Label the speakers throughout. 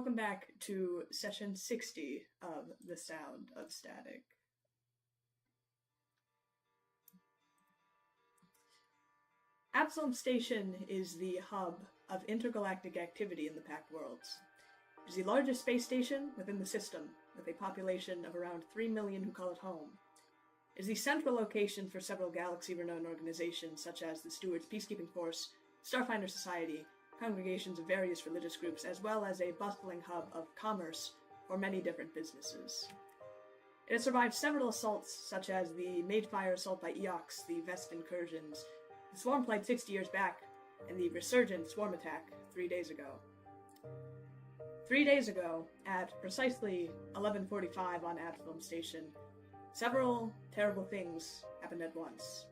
Speaker 1: Welcome back to session 60 of The Sound of Static. Absalom Station is the hub of intergalactic activity in the Pact Worlds. It is the largest space station within the system, with a population of around 3 million who call it home. It is the central location for several galaxy-renowned organizations such as the Stewards Peacekeeping Force, Starfinder Society, congregations of various religious groups, as well as a bustling hub of commerce for many different businesses. It has survived several assaults, such as the Magefire assault by Eox, the Vest incursions, the Swarm Flight 60 years back, and the resurgent Swarm attack 3 days ago. 3 days ago, at precisely 11:45 on Absalom Station, several terrible things happened at once.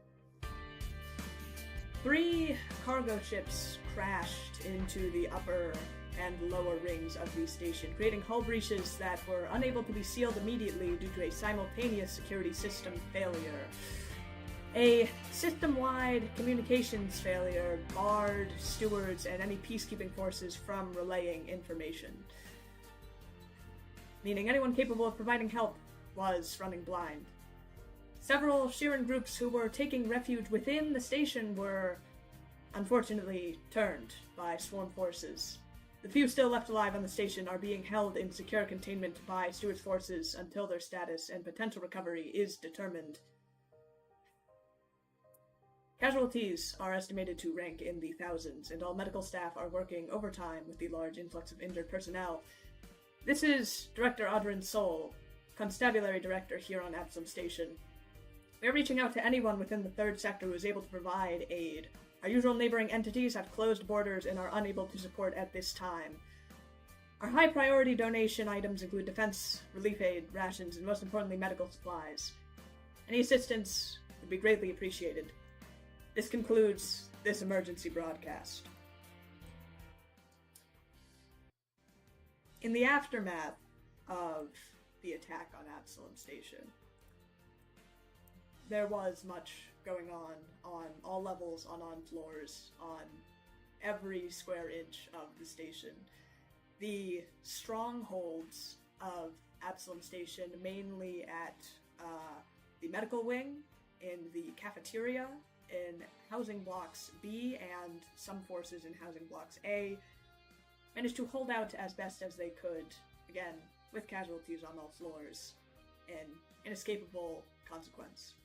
Speaker 1: 3 cargo ships crashed into the upper and lower rings of the station, creating hull breaches that were unable to be sealed immediately due to a simultaneous security system failure. A system-wide communications failure barred stewards and any peacekeeping forces from relaying information, meaning anyone capable of providing help was running blind. Several Shiran groups who were taking refuge within the station were, unfortunately, turned by swarm forces. The few still left alive on the station are being held in secure containment by Stewards forces until their status and potential recovery is determined. Casualties are estimated to rank in the thousands, and all medical staff are working overtime with the large influx of injured personnel. This is Director Audrin Sol, Constabulary Director here on Absalom Station. We are reaching out to anyone within the 3rd sector who is able to provide aid. Our usual neighboring entities have closed borders and are unable to support at this time. Our high priority donation items include defense, relief aid, rations, and most importantly, medical supplies. Any assistance would be greatly appreciated. This concludes this emergency broadcast. In the aftermath of the attack on Absalom Station, there was much going on all levels, on floors, on every square inch of the station. The strongholds of Absalom Station, mainly at the medical wing, in the cafeteria, in housing blocks B, and some forces in housing blocks A, managed to hold out as best as they could, again, with casualties on all floors, an inescapable consequence.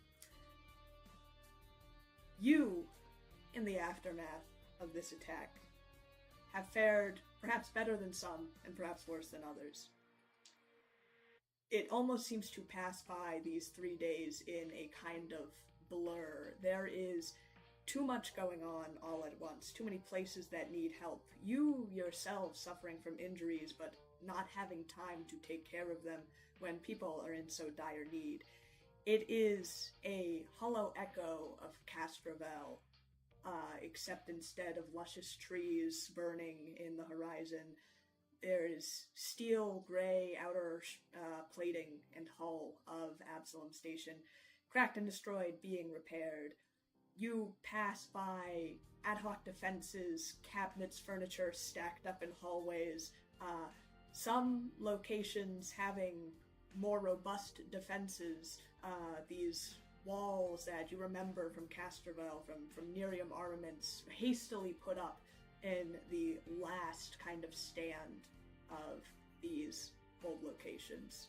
Speaker 1: You, in the aftermath of this attack, have fared perhaps better than some, and perhaps worse than others. It almost seems to pass by these 3 days in a kind of blur. There is too much going on all at once, too many places that need help. You yourself suffering from injuries, but not having time to take care of them when people are in so dire need. It is a hollow echo of Castrovel, except instead of luscious trees burning in the horizon, there's steel gray outer plating and hull of Absalom Station, cracked and destroyed, being repaired. You pass by ad hoc defenses, cabinets, furniture stacked up in hallways, some locations having more robust defenses, these walls that you remember from Castrovel, from Nerium armaments, hastily put up in the last kind of stand of these old locations.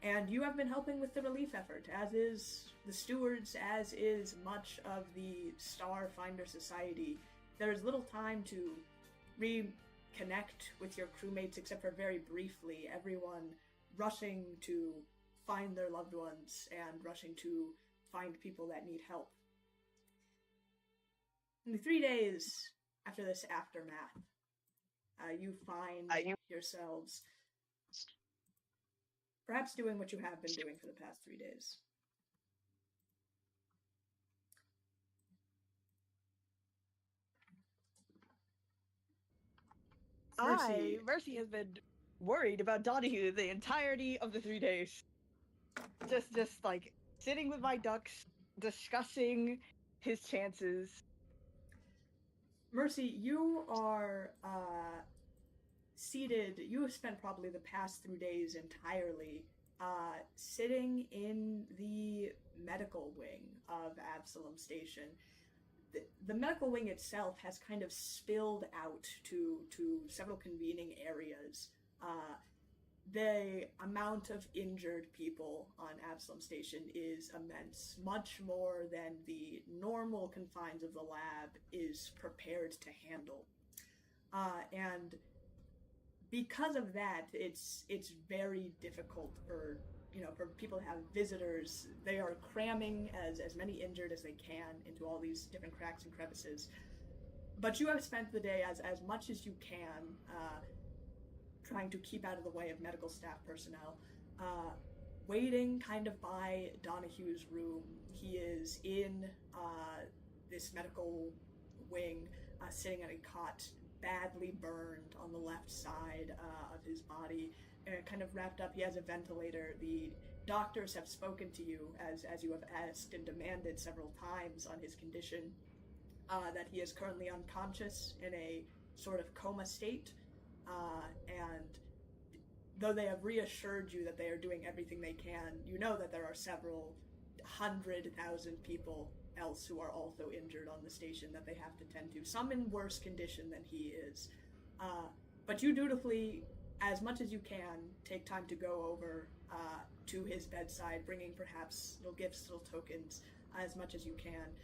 Speaker 1: And you have been helping with the relief effort, as is the stewards, as is much of the Starfinder Society. There is little time to reconnect with your crewmates, except for very briefly, everyone rushing to find their loved ones and rushing to find people that need help. In the 3 days after this aftermath, you find yourselves perhaps doing what you have been doing for the past 3 days.
Speaker 2: Mercy has been worried about Donahue the entirety of the 3 days. Just like sitting with my ducks, discussing his chances.
Speaker 1: Mercy, you are seated, you have spent probably the past 3 days entirely sitting in the medical wing of Absalom Station. The medical wing itself has kind of spilled out to several convening areas. The amount of injured people on Absalom Station is immense, much more than the normal confines of the lab is prepared to handle. And because of that, it's very difficult for people to have visitors. They are cramming as many injured as they can into all these different cracks and crevices. But you have spent the day as much as you can trying to keep out of the way of medical staff personnel, waiting kind of by Donahue's room. He is in this medical wing, sitting on a cot, badly burned on the left side of his body, kind of wrapped up. He has a ventilator. The doctors have spoken to you, as you have asked and demanded several times on his condition, that he is currently unconscious in a sort of coma state, and though they have reassured you that they are doing everything they can, you know that there are several 100,000 people else who are also injured on the station that they have to tend to, some in worse condition than he is. But you dutifully, as much as you can, take time to go over to his bedside, bringing perhaps little gifts, little tokens, as much as you can.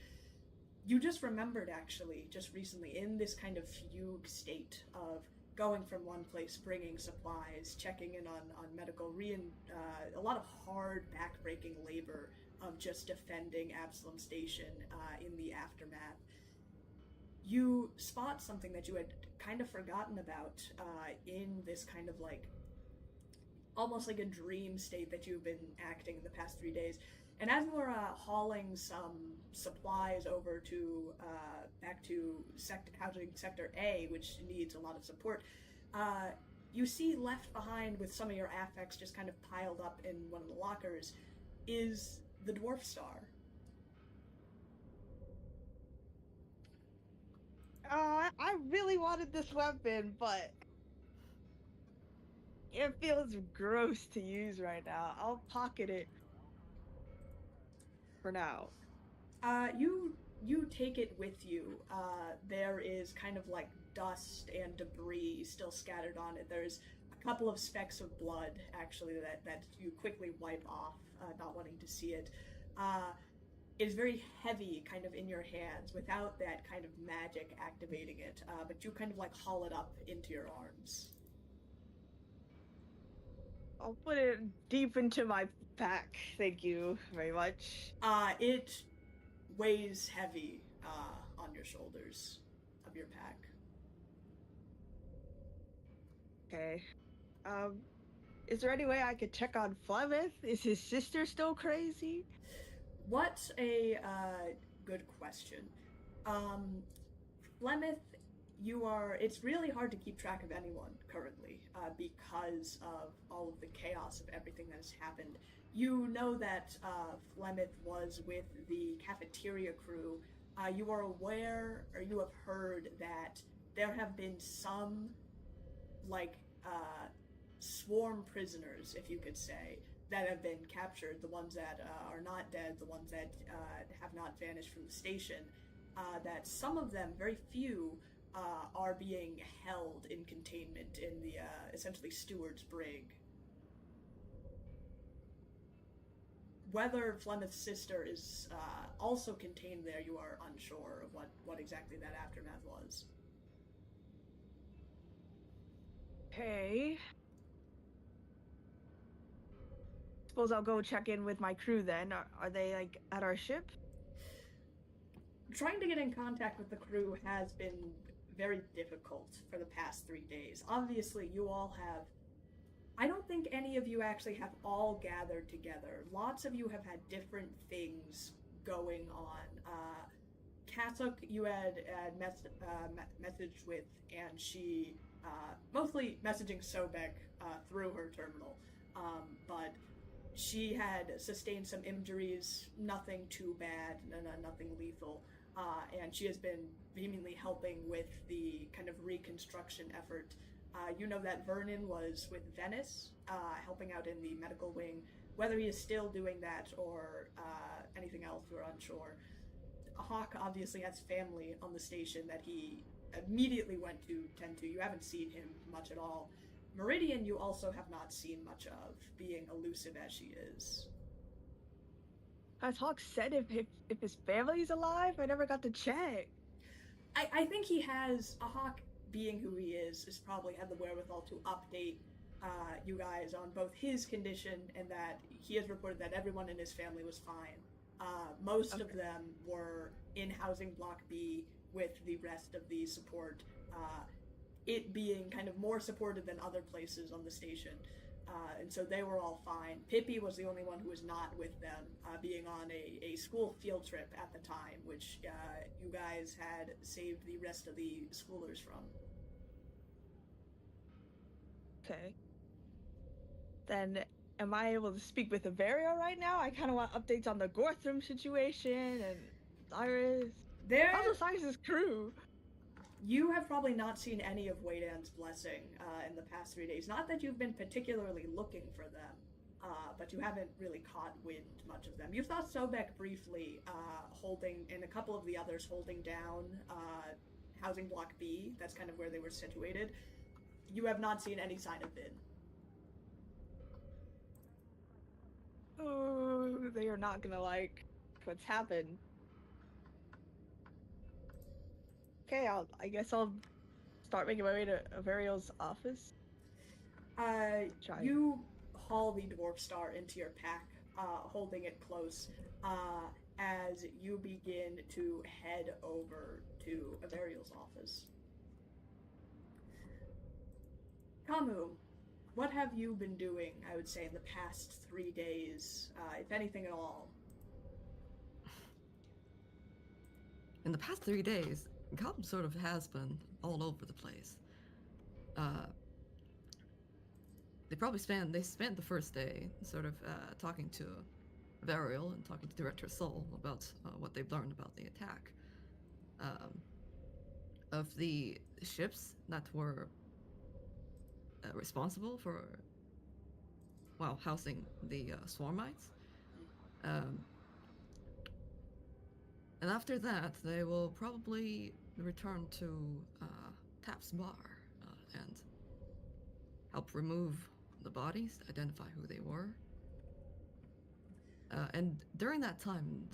Speaker 1: You just remembered, actually, just recently, in this kind of fugue state of going from one place, bringing supplies, checking in on medical, a lot of hard, back-breaking labor of just defending Absalom Station in the aftermath. You spot something that you had kind of forgotten about in this kind of almost like a dream state that you've been acting in the past 3 days. And as you were hauling some supplies over to back to housing Sector A, which needs a lot of support, you see left behind with some of your affects just kind of piled up in one of the lockers is the Dwarf Star.
Speaker 2: I really wanted this weapon, but it feels gross to use right now. I'll pocket it for now.
Speaker 1: You take it with you. There is kind of like dust and debris still scattered on it. There's a couple of specks of blood, actually, that you quickly wipe off, not wanting to see it. It is very heavy kind of in your hands without that kind of magic activating it, but you kind of haul it up into your arms.
Speaker 2: I'll put it deep into my pack. Thank you very much.
Speaker 1: It weighs heavy on your shoulders of your pack.
Speaker 2: Okay. Is there any way I could check on Flemeth? Is his sister still crazy?
Speaker 1: What a good question. Flemeth, it's really hard to keep track of anyone currently because of all of the chaos of everything that has happened. You know that Flemeth was with the cafeteria crew. You are aware, or you have heard, that there have been some, swarm prisoners, if you could say, that have been captured, the ones that are not dead, the ones that have not vanished from the station, that some of them, very few, are being held in containment in the, essentially, Steward's Brig. Whether Flemeth's sister is also contained there, you are unsure of what exactly that aftermath was.
Speaker 2: Okay. Suppose I'll go check in with my crew then. Are they, at our ship?
Speaker 1: Trying to get in contact with the crew has been very difficult for the past 3 days. Obviously, you all have... I don't think any of you actually have all gathered together. Lots of you have had different things going on. Kasuk, you had messaged with, and she, mostly messaging Sobek through her terminal, but she had sustained some injuries, nothing too bad, nothing lethal, and she has been vehemently helping with the kind of reconstruction effort You know that Vernon was with Venice, helping out in the medical wing. Whether he is still doing that or anything else, we're unsure. Hawk obviously has family on the station that he immediately went to tend to. You haven't seen him much at all. Meridian, you also have not seen much of, being elusive as she is.
Speaker 2: Has Hawk said if his family's alive? I never got to check.
Speaker 1: I think he has. A Hawk, being who he is probably had the wherewithal to update you guys on both his condition and that he has reported that everyone in his family was fine. Most of them were in Housing Block B with the rest of the support, it being kind of more supported than other places on the station. And so they were all fine. Pippi was the only one who was not with them, being on a school field trip at the time, which you guys had saved the rest of the schoolers from.
Speaker 2: Okay. Then, am I able to speak with Averio right now? I kind of want updates on the Gorthram situation and Cyrus. How's Cyrus's crew?
Speaker 1: You have probably not seen any of Waydan's blessing in the past 3 days. Not that you've been particularly looking for them, but you haven't really caught wind much of them. You saw Sobek briefly holding, and a couple of the others holding down Housing Block B. That's kind of where they were situated. You have not seen any sign of Vin.
Speaker 2: Oh, they are not gonna like what's happened. Okay, I guess I'll start making my way to Averio's office.
Speaker 1: You haul the Dwarf Star into your pack, holding it close, as you begin to head over to Averio's office. Kamu, what have you been doing, I would say, in the past 3 days, if anything at all?
Speaker 3: In the past 3 days, Gotham sort of has been all over the place. They spent the first day sort of talking to Varial and talking to Director Soul about what they've learned about the attack. Of the ships that were responsible for, housing the Swarmites. And after that, they will probably return to Tap's bar and help remove the bodies, identify who they were. And during that time,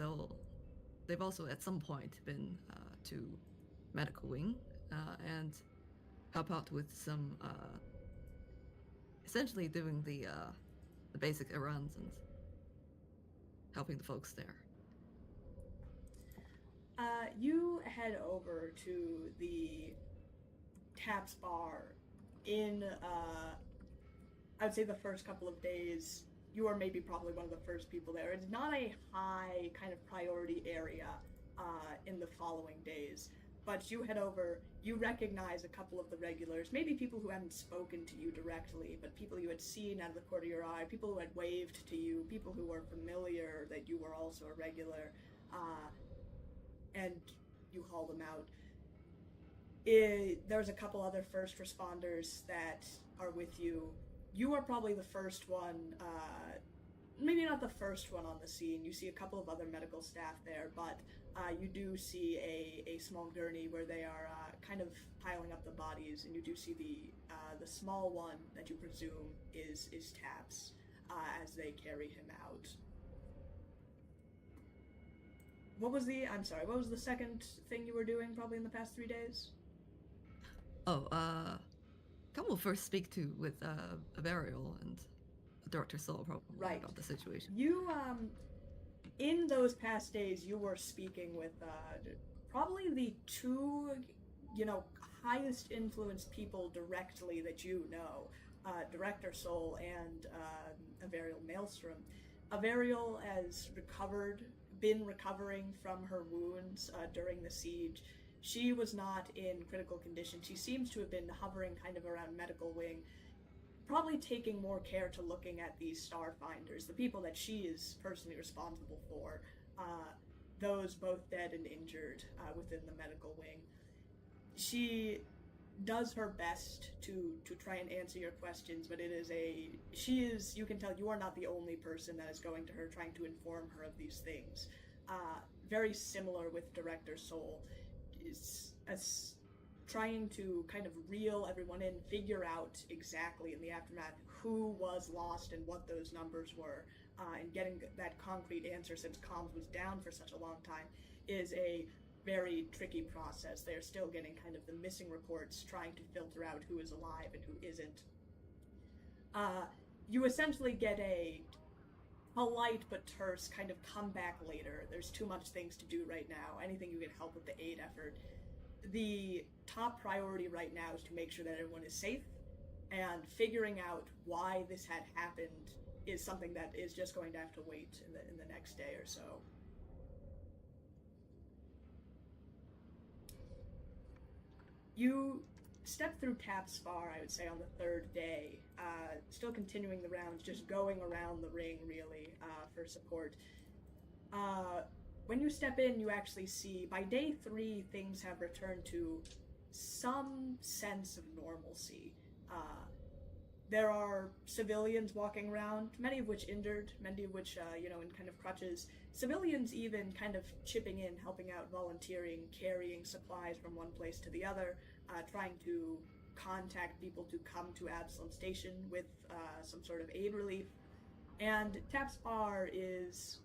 Speaker 3: they've also at some point been to Medical Wing and help out with some, essentially doing the basic errands and helping the folks there.
Speaker 1: You head over to the Taps bar in, I would say the first couple of days. You are maybe probably one of the first people there. It's not a high kind of priority area in the following days, but you head over, you recognize a couple of the regulars, maybe people who haven't spoken to you directly, but people you had seen out of the corner of your eye, people who had waved to you, people who were familiar that you were also a regular, and you haul them out. There's a couple other first responders that are with you. You are probably the first one, maybe not the first one on the scene. You see a couple of other medical staff there, but you do see a small gurney where they are kind of piling up the bodies, and you do see the small one that you presume is Taps as they carry him out. What was the second thing you were doing probably in the past 3 days?
Speaker 3: Come will first speak with Avarial and Director Soul probably about the situation.
Speaker 1: You, in those past days, you were speaking with probably the two, highest influenced people directly that you know, Director Soul and Avarial Maelstrom. Avarial has been recovering from her wounds during the siege. She was not in critical condition. She seems to have been hovering kind of around Medical Wing, probably taking more care to looking at these Starfinders, the people that she is personally responsible for, those both dead and injured within the Medical Wing. She does her best to try and answer your questions, but you can tell you are not the only person that is going to her trying to inform her of these things. Very similar with Director Soul, is trying to kind of reel everyone in, figure out exactly in the aftermath who was lost and what those numbers were, and getting that concrete answer, since comms was down for such a long time, is a very tricky process. They're still getting kind of the missing reports, trying to filter out who is alive and who isn't. You essentially get a polite but terse kind of comeback later. There's too much things to do right now. Anything you can help with the aid effort. The top priority right now is to make sure that everyone is safe, and figuring out why this had happened is something that is just going to have to wait in the next day or so. You step through Tap's Bar, I would say, on the third day, still continuing the rounds, just going around the ring, really, for support. When you step in, you actually see, by day 3, things have returned to some sense of normalcy. There are civilians walking around, many of which injured, many of which, in kind of crutches. Civilians even kind of chipping in, helping out, volunteering, carrying supplies from one place to the other, trying to contact people to come to Absalom Station with some sort of aid relief. And Tap's Bar is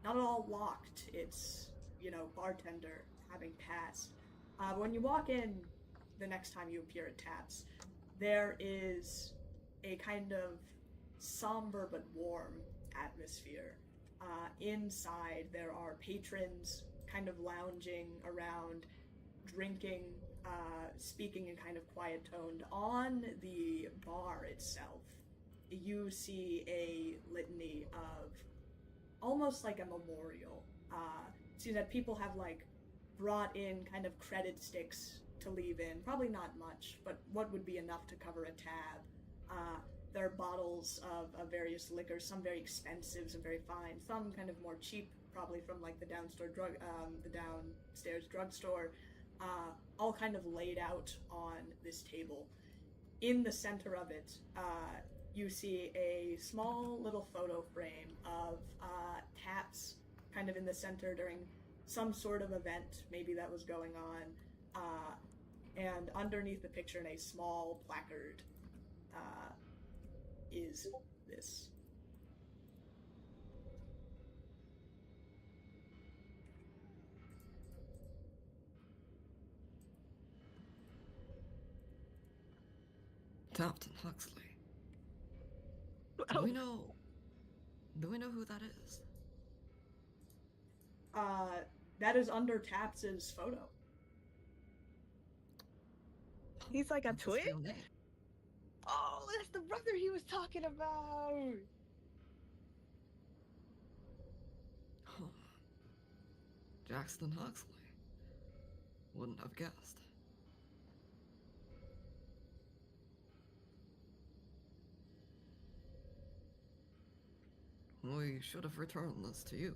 Speaker 1: not at all locked. It's, bartender having passed. When you walk in the next time you appear at Tap's, there is a kind of somber but warm atmosphere. Inside, there are patrons kind of lounging around, drinking, speaking in kind of quiet tone. On the bar itself, you see a litany of almost like a memorial. See that people have brought in kind of credit sticks to leave in. Probably not much, but what would be enough to cover a tab. There are bottles of various liquors, some very expensive, some very fine, some kind of more cheap, probably from the downstairs drugstore, all kind of laid out on this table. In the center of it, you see a small little photo frame of Taps kind of in the center during some sort of event, maybe that was going on, and underneath the picture in a small placard is this.
Speaker 3: Captain Huxley. Do we know who that is?
Speaker 1: That is under Taps's photo.
Speaker 2: He's like a twin? Oh, that's the brother he was talking about!
Speaker 3: Huh. Jackson Huxley. Wouldn't have guessed. We should have returned this to you.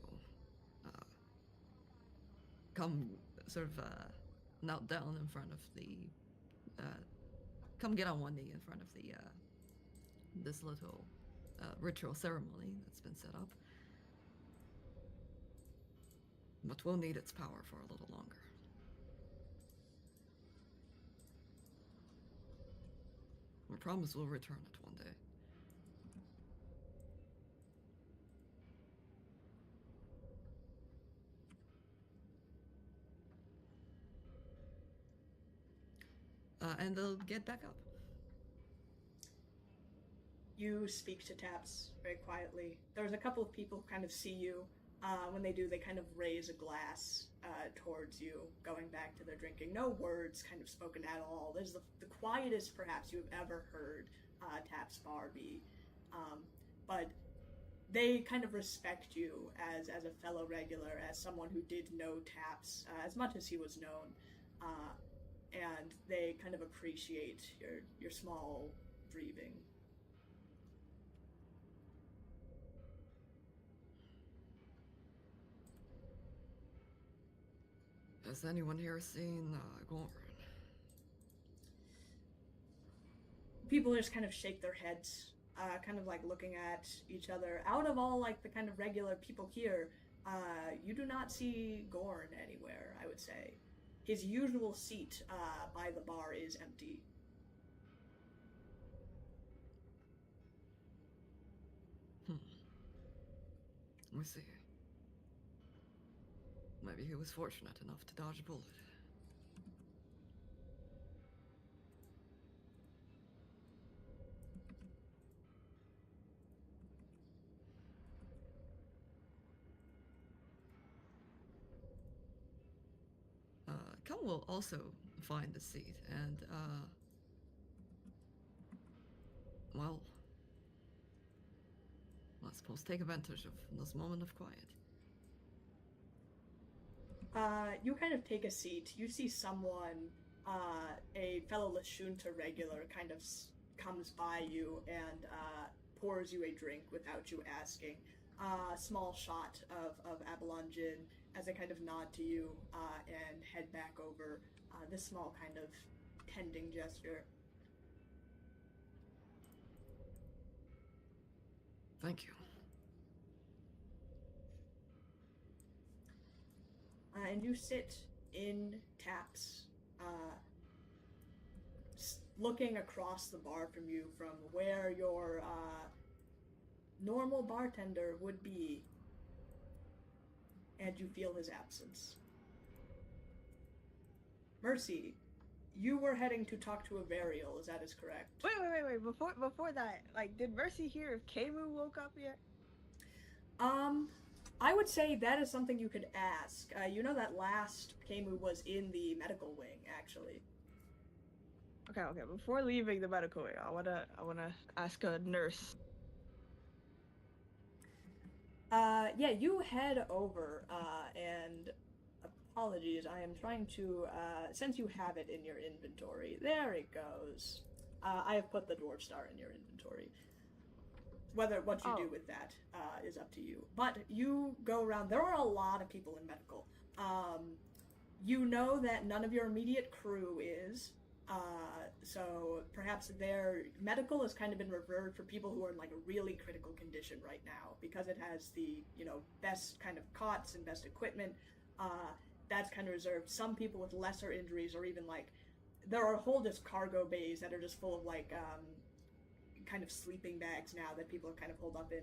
Speaker 3: Come knelt down in front of the, come get on one knee in front of the, this little, ritual ceremony that's been set up. But we'll need its power for a little longer. I promise we'll return it one day. And they'll get back up.
Speaker 1: You speak to Taps very quietly. There's a couple of people who kind of see you. When they do, they kind of raise a glass towards you, going back to their drinking. No words kind of spoken at all. This is the quietest, perhaps, you have ever heard Taps Bar be. But they kind of respect you as a fellow regular, as someone who did know Taps as much as he was known. And they kind of appreciate your small breathing.
Speaker 3: Has anyone here seen Goran?
Speaker 1: people just kind of shake their heads, kind of like looking at each other. Out of all like the kind of regular people here, you do not see Gorn anywhere, I would say. His usual seat by the bar is empty.
Speaker 3: We see. Maybe he was fortunate enough to dodge a bullet. Kel will also find the seat and, well, I suppose take advantage of this moment of quiet.
Speaker 1: You kind of take a seat. You see someone, a fellow Lashunta regular, kind of comes by you and pours you a drink without you asking. A small shot of Abalone gin as they kind of nod to you and head back over. This small kind of tending gesture.
Speaker 3: Thank you.
Speaker 1: And you sit in Taps, looking across the bar from you, from where your normal bartender would be, and you feel his absence. Mercy, you were heading to talk to a Varial, is that correct?
Speaker 2: Wait. Before that, like, did Mercy hear if Kemu woke up yet?
Speaker 1: I would say that is something you could ask. You know that last Kemu was in the medical wing, actually.
Speaker 2: Okay. Before leaving the medical wing, I wanna ask a nurse.
Speaker 1: Yeah, you head over, and apologies, I am trying to, since you have it in your inventory, there it goes. I have put the Dwarf Star in your inventory. What you do with that is up to you. But you go around, there are a lot of people in medical. You know that none of your immediate crew is, so perhaps their medical has kind of been reserved for people who are in like a really critical condition right now, because it has the, best kind of cots and best equipment. That's kind of reserved. Some people with lesser injuries, or even like, there are whole just cargo bays that are just full of like, kind of sleeping bags now that people are kind of holed up in.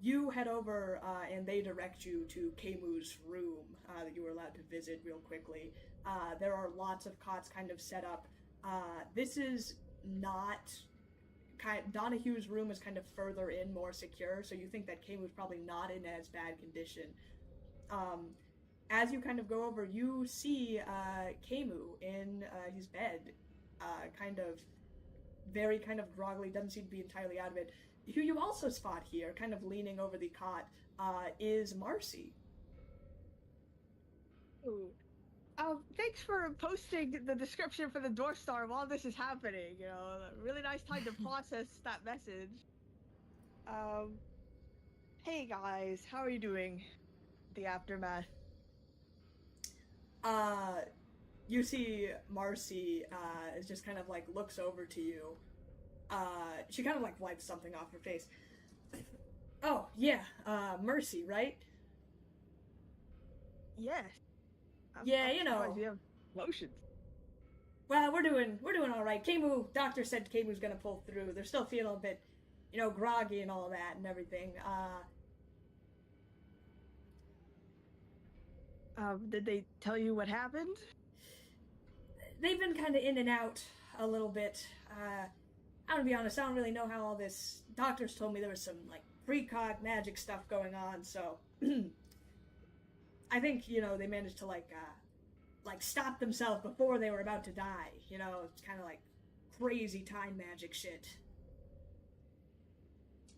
Speaker 1: You head over and they direct you to Kemu's room that you were allowed to visit real quickly. There are lots of cots kind of set up. This is not... Donahue's room is kind of further in, more secure, so you think that Kemu's probably not in as bad condition. As you kind of go over, you see Kemu in his bed, kind of very kind of groggily, doesn't seem to be entirely out of it. Who you also spot here, kind of leaning over the cot, is Marcy.
Speaker 2: Ooh. Thanks for posting the description for the Dwarf Star while this is happening. A really nice time to process that message. Hey guys, how are you doing? The aftermath.
Speaker 1: You see Marcy is just kind of like looks over to you. She kind of like wipes something off her face. Oh yeah, Mercy, right?
Speaker 2: Yes.
Speaker 1: Yeah,
Speaker 2: you have lotions.
Speaker 1: Well, we're doing all right. Kemu, doctor said Kemu's gonna pull through. They're still feeling a bit, groggy and all that and everything.
Speaker 2: Did they tell you what happened?
Speaker 1: They've been kind of in and out a little bit. I'm gonna be honest, I don't really know how all this... Doctors told me there was some, like, precog magic stuff going on, so... I think, they managed to, like, stop themselves before they were about to die. It's kind of like crazy time magic shit.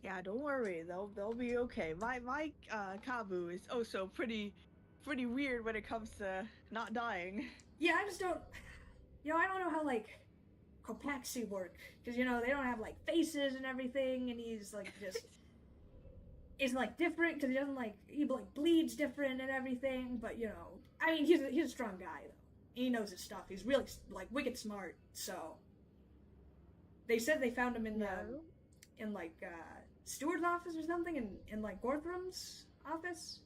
Speaker 2: Yeah, don't worry, they'll be okay. My Kabu is also pretty weird when it comes to not dying.
Speaker 1: Yeah, I just don't... I don't know how, like, Kopaxi work. Because, they don't have, like, faces and everything, and he's, like, just... is, like, different, because he doesn't, like... He, like, bleeds different and everything, but, I mean, he's a strong guy, though. He knows his stuff. He's really, like, wicked smart, so... They said they found him in like Steward's office or something, in like Gorthrum's office.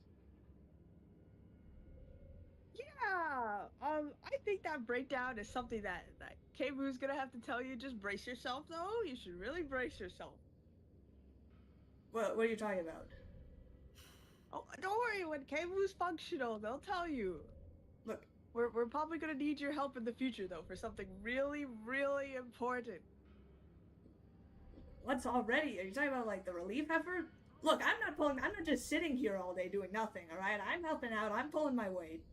Speaker 2: Yeah. I think that breakdown is something that Keimu's gonna have to tell you. Just brace yourself, though. You should really brace yourself.
Speaker 1: What are you talking about?
Speaker 2: Oh, don't worry. When Keimu's functional, they'll tell you.
Speaker 1: Look,
Speaker 2: we're probably gonna need your help in the future, though, for something really, really important.
Speaker 1: What's already? Are you talking about like the relief effort? Look, I'm not just sitting here all day doing nothing. All right, I'm helping out. I'm pulling my weight.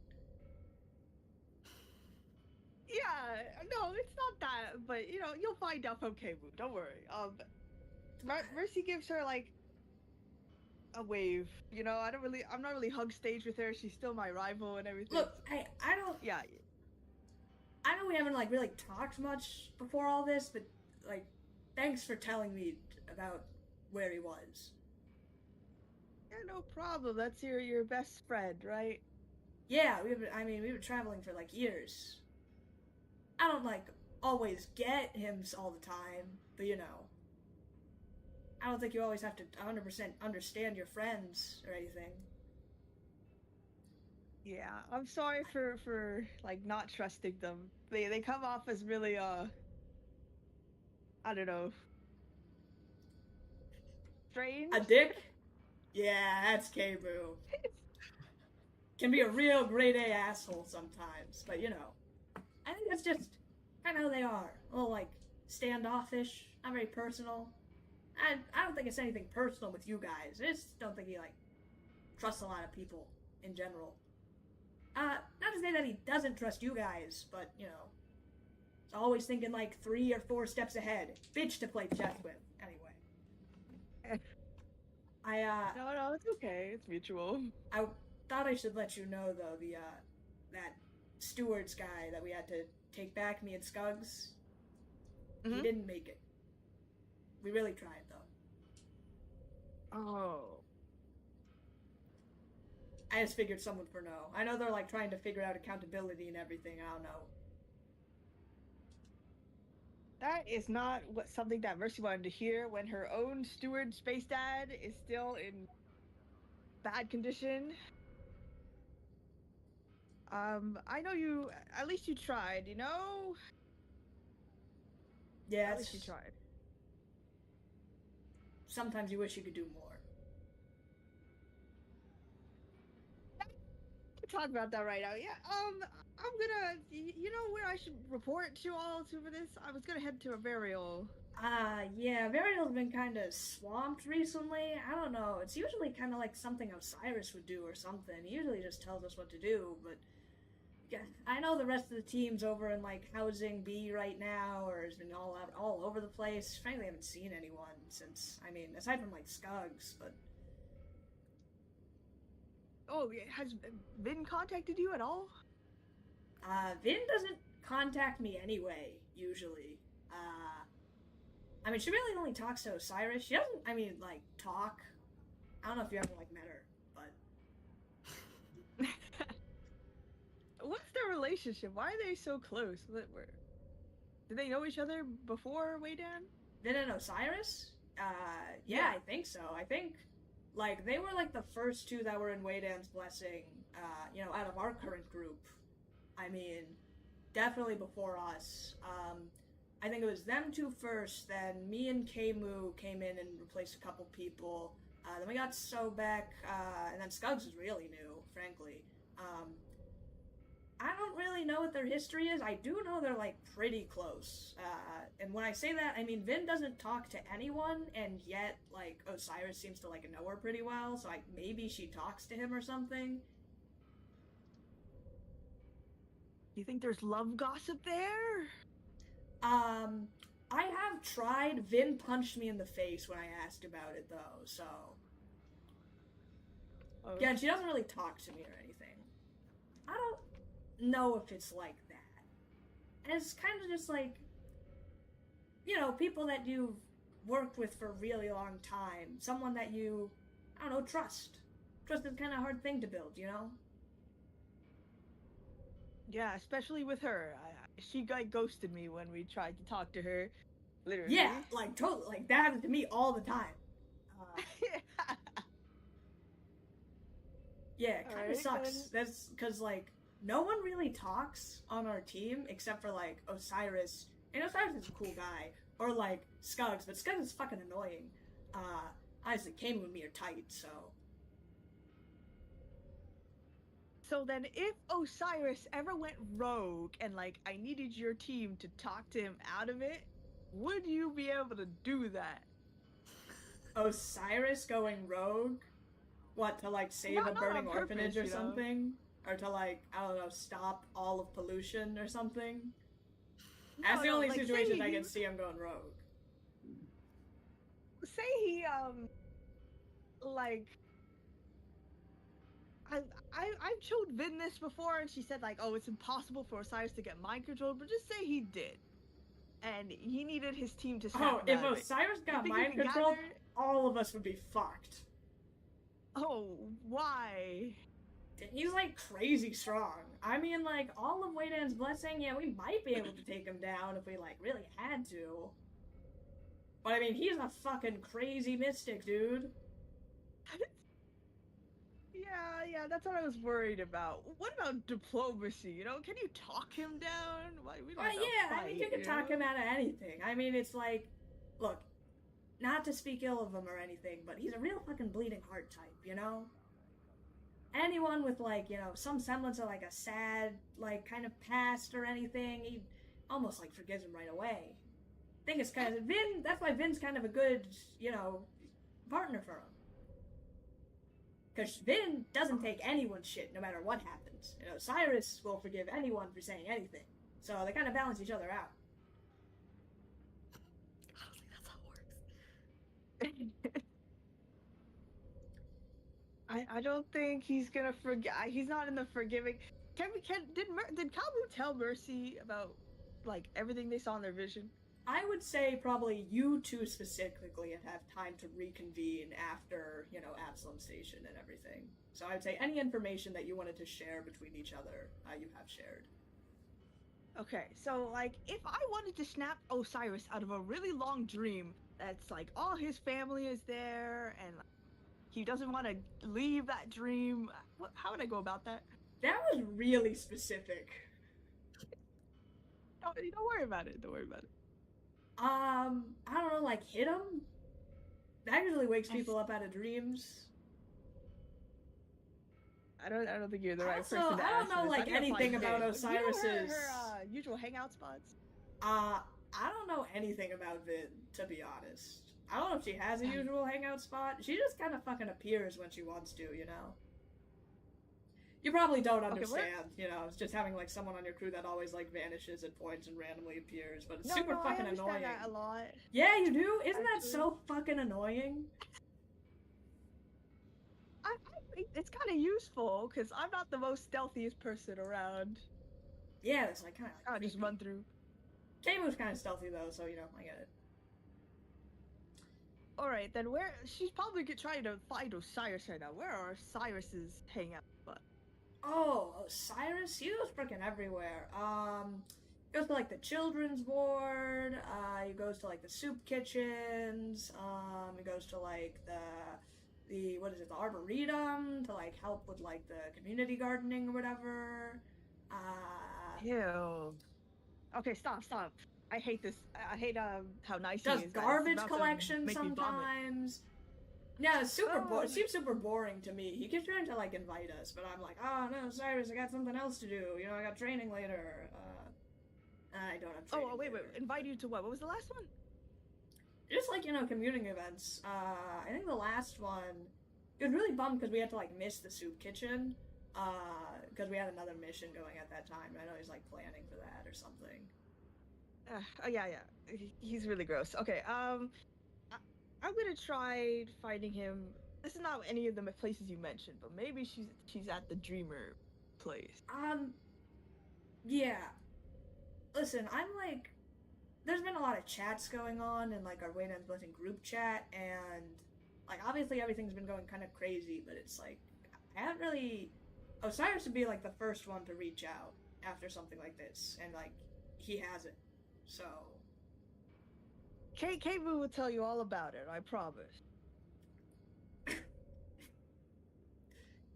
Speaker 2: Yeah, no, it's not that, but you'll find out from Keimu. Don't worry. Mercy gives her like a wave. I'm not really hug stage with her. She's still my rival and everything.
Speaker 1: Look, I don't.
Speaker 2: Yeah.
Speaker 1: I know we haven't like really talked much before all this, but like, thanks for telling me about where he was.
Speaker 2: Yeah, no problem. That's your best friend, right?
Speaker 1: Yeah, we've been traveling for like years. I don't like always get him all the time, but I don't think you always have to 100% understand your friends or anything.
Speaker 2: Yeah, I'm sorry for like not trusting them. They come off as really I don't know, strange.
Speaker 1: A dick? Yeah, that's Keimu. Can be a real grade A asshole sometimes, but I think that's just kind of how they are. A little like standoffish, not very personal. I don't think it's anything personal with you guys. I just don't think he like trusts a lot of people in general. Not to say that he doesn't trust you guys, but he's always thinking like 3 or 4 steps ahead. Bitch to play chess with, anyway.
Speaker 2: No, it's okay. It's mutual.
Speaker 1: I thought I should let you know though, that Stewards guy that we had to take back, me and Skuggs, he didn't make it. We really tried though.
Speaker 2: Oh.
Speaker 1: I just figured someone would know. I know they're like trying to figure out accountability and everything. I don't know.
Speaker 2: That is not something that Mercy wanted to hear when her own steward space dad is still in bad condition. I know you. At least you tried.
Speaker 1: Yeah.
Speaker 2: At least you tried.
Speaker 1: Sometimes you wish you could do more.
Speaker 2: We'll talk about that right now. Yeah. I'm gonna. Where I should report to all for this? I was gonna head to a burial.
Speaker 1: Yeah, Varial's been kind of swamped recently. I don't know. It's usually kind of like something Osiris would do or something. He usually just tells us what to do, but yeah, I know the rest of the team's over in like Housing B right now, or has been all over the place. Frankly, I haven't seen anyone since. Aside from like Skuggs, but.
Speaker 2: Oh, has Vin contacted you at all?
Speaker 1: Vin doesn't contact me anyway, usually. She really only talks to Osiris. She doesn't, talk. I don't know if you ever, met her, but...
Speaker 2: What's their relationship? Why are they so close? Did they know each other before Waydan?
Speaker 1: Vin and Osiris? Yeah, I think so. I think, they were, the first two that were in Waydan's Blessing, out of our current group. Definitely before us. I think it was them two first, then me and Keimu came in and replaced a couple people. Then we got Sobek, and then Skuggs was really new, frankly. I don't really know what their history is. I do know they're, pretty close. And when I say that, Vin doesn't talk to anyone, and yet, Osiris seems to, know her pretty well, so, maybe she talks to him or something.
Speaker 2: You think there's love gossip there?
Speaker 1: I have tried. Vin punched me in the face when I asked about it, though, so... Oh. Yeah, and she doesn't really talk to me or anything. I don't know if it's like that. And it's kind of just people that you've worked with for a really long time. Someone that you, trust. Trust is kind of a hard thing to build, Yeah,
Speaker 2: especially with her. She ghosted me when we tried to talk to her. Literally.
Speaker 1: Yeah, like, totally. Like, that happens to me all the time. Yeah, it kind of sucks. Then... That's because, like, no one really talks on our team except for, like, Osiris. And Osiris is a cool guy. Or, like, Skuggs, but Skuggs is fucking annoying. Honestly, Kame and me are tight, so...
Speaker 2: So then, if Osiris ever went rogue and, like, I needed your team to talk to him out of it, would you be able to do that?
Speaker 1: Osiris going rogue? What, to, like, save a burning orphanage or something? Or to, like, I don't know, stop all of pollution or something? That's the only situation I can see him going rogue.
Speaker 2: Say he, like... I've showed Vin this before, and she said, like, oh, it's impossible for Osiris to get mind control, but just say he did. And he needed his team to snap
Speaker 1: if Osiris got mind control, all of us would be fucked.
Speaker 2: Oh, why?
Speaker 1: He's, like, crazy strong. I mean, like, all of Waydan's blessing, yeah, we might be able to take him down if we, like, really had to. But, I mean, he's a fucking crazy mystic, dude.
Speaker 2: Yeah, that's what I was worried about. What about diplomacy, you know? Can you talk him down? Why, we don't
Speaker 1: I mean, you can talk him out of anything. I mean, it's like, look, not to speak ill of him or anything, but he's a real fucking bleeding heart type, you know? Anyone with, like, you know, some semblance of, like, a sad, like, kind of past or anything, he almost, like, forgives him right away. Thing is, kind of, that's why Vin's kind of a good, you know, partner for him. Because Vin doesn't take anyone's shit, no matter what happens. You know, Cyrus will forgive anyone for saying anything. So they kind of balance each other out.
Speaker 3: Honestly, that's how it works.
Speaker 2: I don't think he's gonna forget. He's not in the forgiving. Did Kabu tell Mercy about, like, everything they saw in their vision?
Speaker 1: I would say probably you two specifically have time to reconvene after, you know, Absalom Station and everything. So I'd say any information that you wanted to share between each other, you have shared.
Speaker 2: Okay, so, like, if I wanted to snap Osiris out of a really long dream that's, like, all his family is there and, like, he doesn't want to leave that dream, how would I go about that?
Speaker 1: That was really specific.
Speaker 2: Don't worry about it. Don't worry about it.
Speaker 1: I don't know, like, hit him? That usually wakes people up out of dreams.
Speaker 2: I don't think you're the right person to ask.
Speaker 1: I don't know, like, anything about Osiris's...
Speaker 2: You know her usual hangout spots?
Speaker 1: I don't know anything about Vin, to be honest. I don't know if she has a usual hangout spot. She just kind of fucking appears when she wants to, you know? You probably don't understand, you know, it's just having, like, someone on your crew that always, like, vanishes at points and randomly appears, but it's super fucking annoying.
Speaker 2: That a lot.
Speaker 1: Yeah, you do? Isn't that so fucking annoying?
Speaker 2: I think it's kind of useful, because I'm not the most stealthiest person around.
Speaker 1: Yeah, it's, like, kind of...
Speaker 2: I'll just run through.
Speaker 1: K-Moo's kind of stealthy, though, so, you know, I get it.
Speaker 2: Alright, then she's probably trying to find Osiris right now. Where are Osiris's hangout spots?
Speaker 1: Oh, Osiris? He goes freaking everywhere. He goes to, like, the children's ward, he goes to, like, the soup kitchens, he goes to, like, the what is it, the arboretum, to, like, help with, like, the community gardening or whatever.
Speaker 2: Ew. Okay, stop. I hate this. I hate how nice he is.
Speaker 1: Does garbage collection sometimes. Yeah, it's it seems super boring to me. He keeps trying to, like, invite us, but I'm like, oh no, Cyrus, I got something else to do. You know, I got training later. I don't have training.
Speaker 2: Oh, wait. Invite you to what? What was the last one?
Speaker 1: Just, like, you know, commuting events. I think the last one, it was really bummed because we had to, like, miss the soup kitchen. Because we had another mission going at that time. I know he's, like, planning for that or something.
Speaker 2: Yeah. He's really gross. Okay, I'm gonna try finding him. This is not any of the places you mentioned, but maybe she's at the Dreamer place.
Speaker 1: Yeah. Listen, I'm like, there's been a lot of chats going on in, like, our Wayne's Blessing group chat, and, like, obviously everything's been going kind of crazy, but it's like, I haven't really... Osiris would be, like, the first one to reach out after something like this, and, like, he hasn't. So,
Speaker 2: Keimu will tell you all about it, I promise.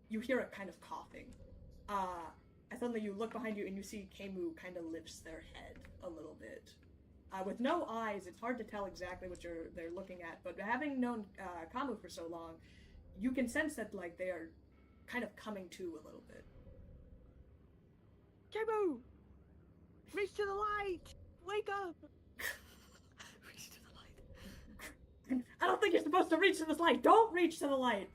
Speaker 1: You hear it kind of coughing. And suddenly you look behind you and you see Keimu kind of lifts their head a little bit. With no eyes, it's hard to tell exactly what they're looking at, but having known Kamu for so long, you can sense that like they are kind of coming to a little bit.
Speaker 2: Keimu! Reach to the light! Wake up!
Speaker 3: Reach to the light.
Speaker 1: I don't think you're supposed to reach to this light. Don't reach to the light.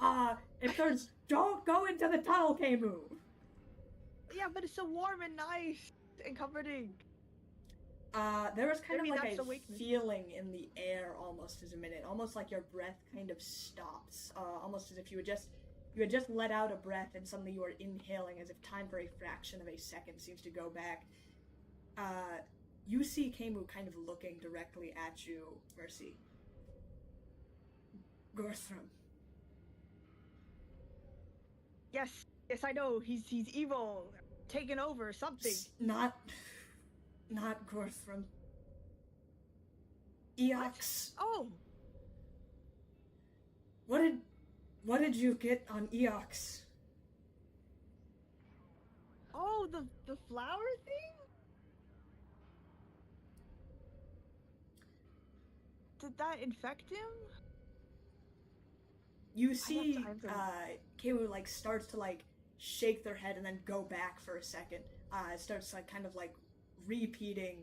Speaker 1: Don't go into the tunnel, Keimu.
Speaker 2: Yeah, but it's so warm and nice and comforting.
Speaker 1: There was kind of like a feeling in the air almost as a minute, almost like your breath kind of stops, almost as if you had just let out a breath and suddenly you are inhaling as if time for a fraction of a second seems to go back. You see Keimu kind of looking directly at you, Mercy. Gorthram.
Speaker 2: Yes, I know. He's evil, taken over, something.
Speaker 1: Not Gorthram. Eox.
Speaker 2: Oh.
Speaker 1: What did you get on Eox?
Speaker 2: Oh, the flower thing? Did that infect him?
Speaker 1: You see, Keimu like starts to like shake their head and then go back for a second. It starts like kind of like repeating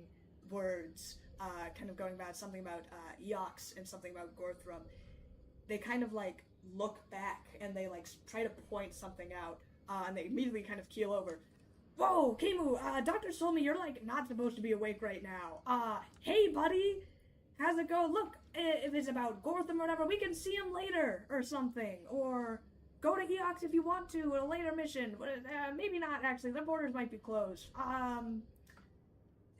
Speaker 1: words, kind of going about something about Eox and something about Gorthram. They kind of like look back and they like try to point something out, and they immediately kind of keel over. Whoa, Keimu, doctor told me you're like not supposed to be awake right now. Hey buddy, how's it go? Look, if it's about Gorthram or whatever, we can see him later or something, or go to Eox if you want to, a later mission. Maybe not actually, the borders might be closed.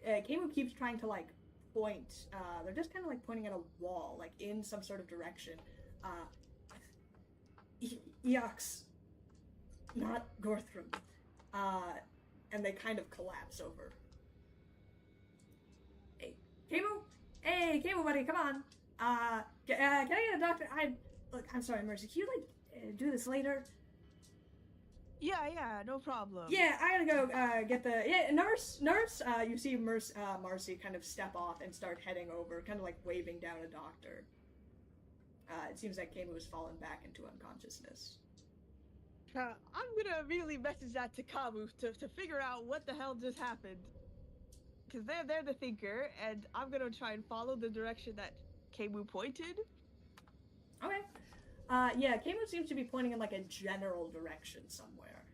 Speaker 1: Keimu keeps trying to like point. They're just kind of like pointing at a wall, like in some sort of direction. Eox, not Gorthram. And they kind of collapse over. Hey, Keimu? Hey, Keimu, buddy, come on. Can I get a doctor? I'm sorry, Mercy. Can you like do this later?
Speaker 2: Yeah, no problem.
Speaker 1: Yeah, I gotta go get the nurse. You see Marcy kind of step off and start heading over, kind of like waving down a doctor. It seems like Keimu has fallen back into unconsciousness.
Speaker 2: I'm gonna immediately message that to Kamu to figure out what the hell just happened. Because they're the thinker, and I'm gonna try and follow the direction that Keimu pointed.
Speaker 1: Okay. Yeah, Keimu seems to be pointing in like a general direction somewhere.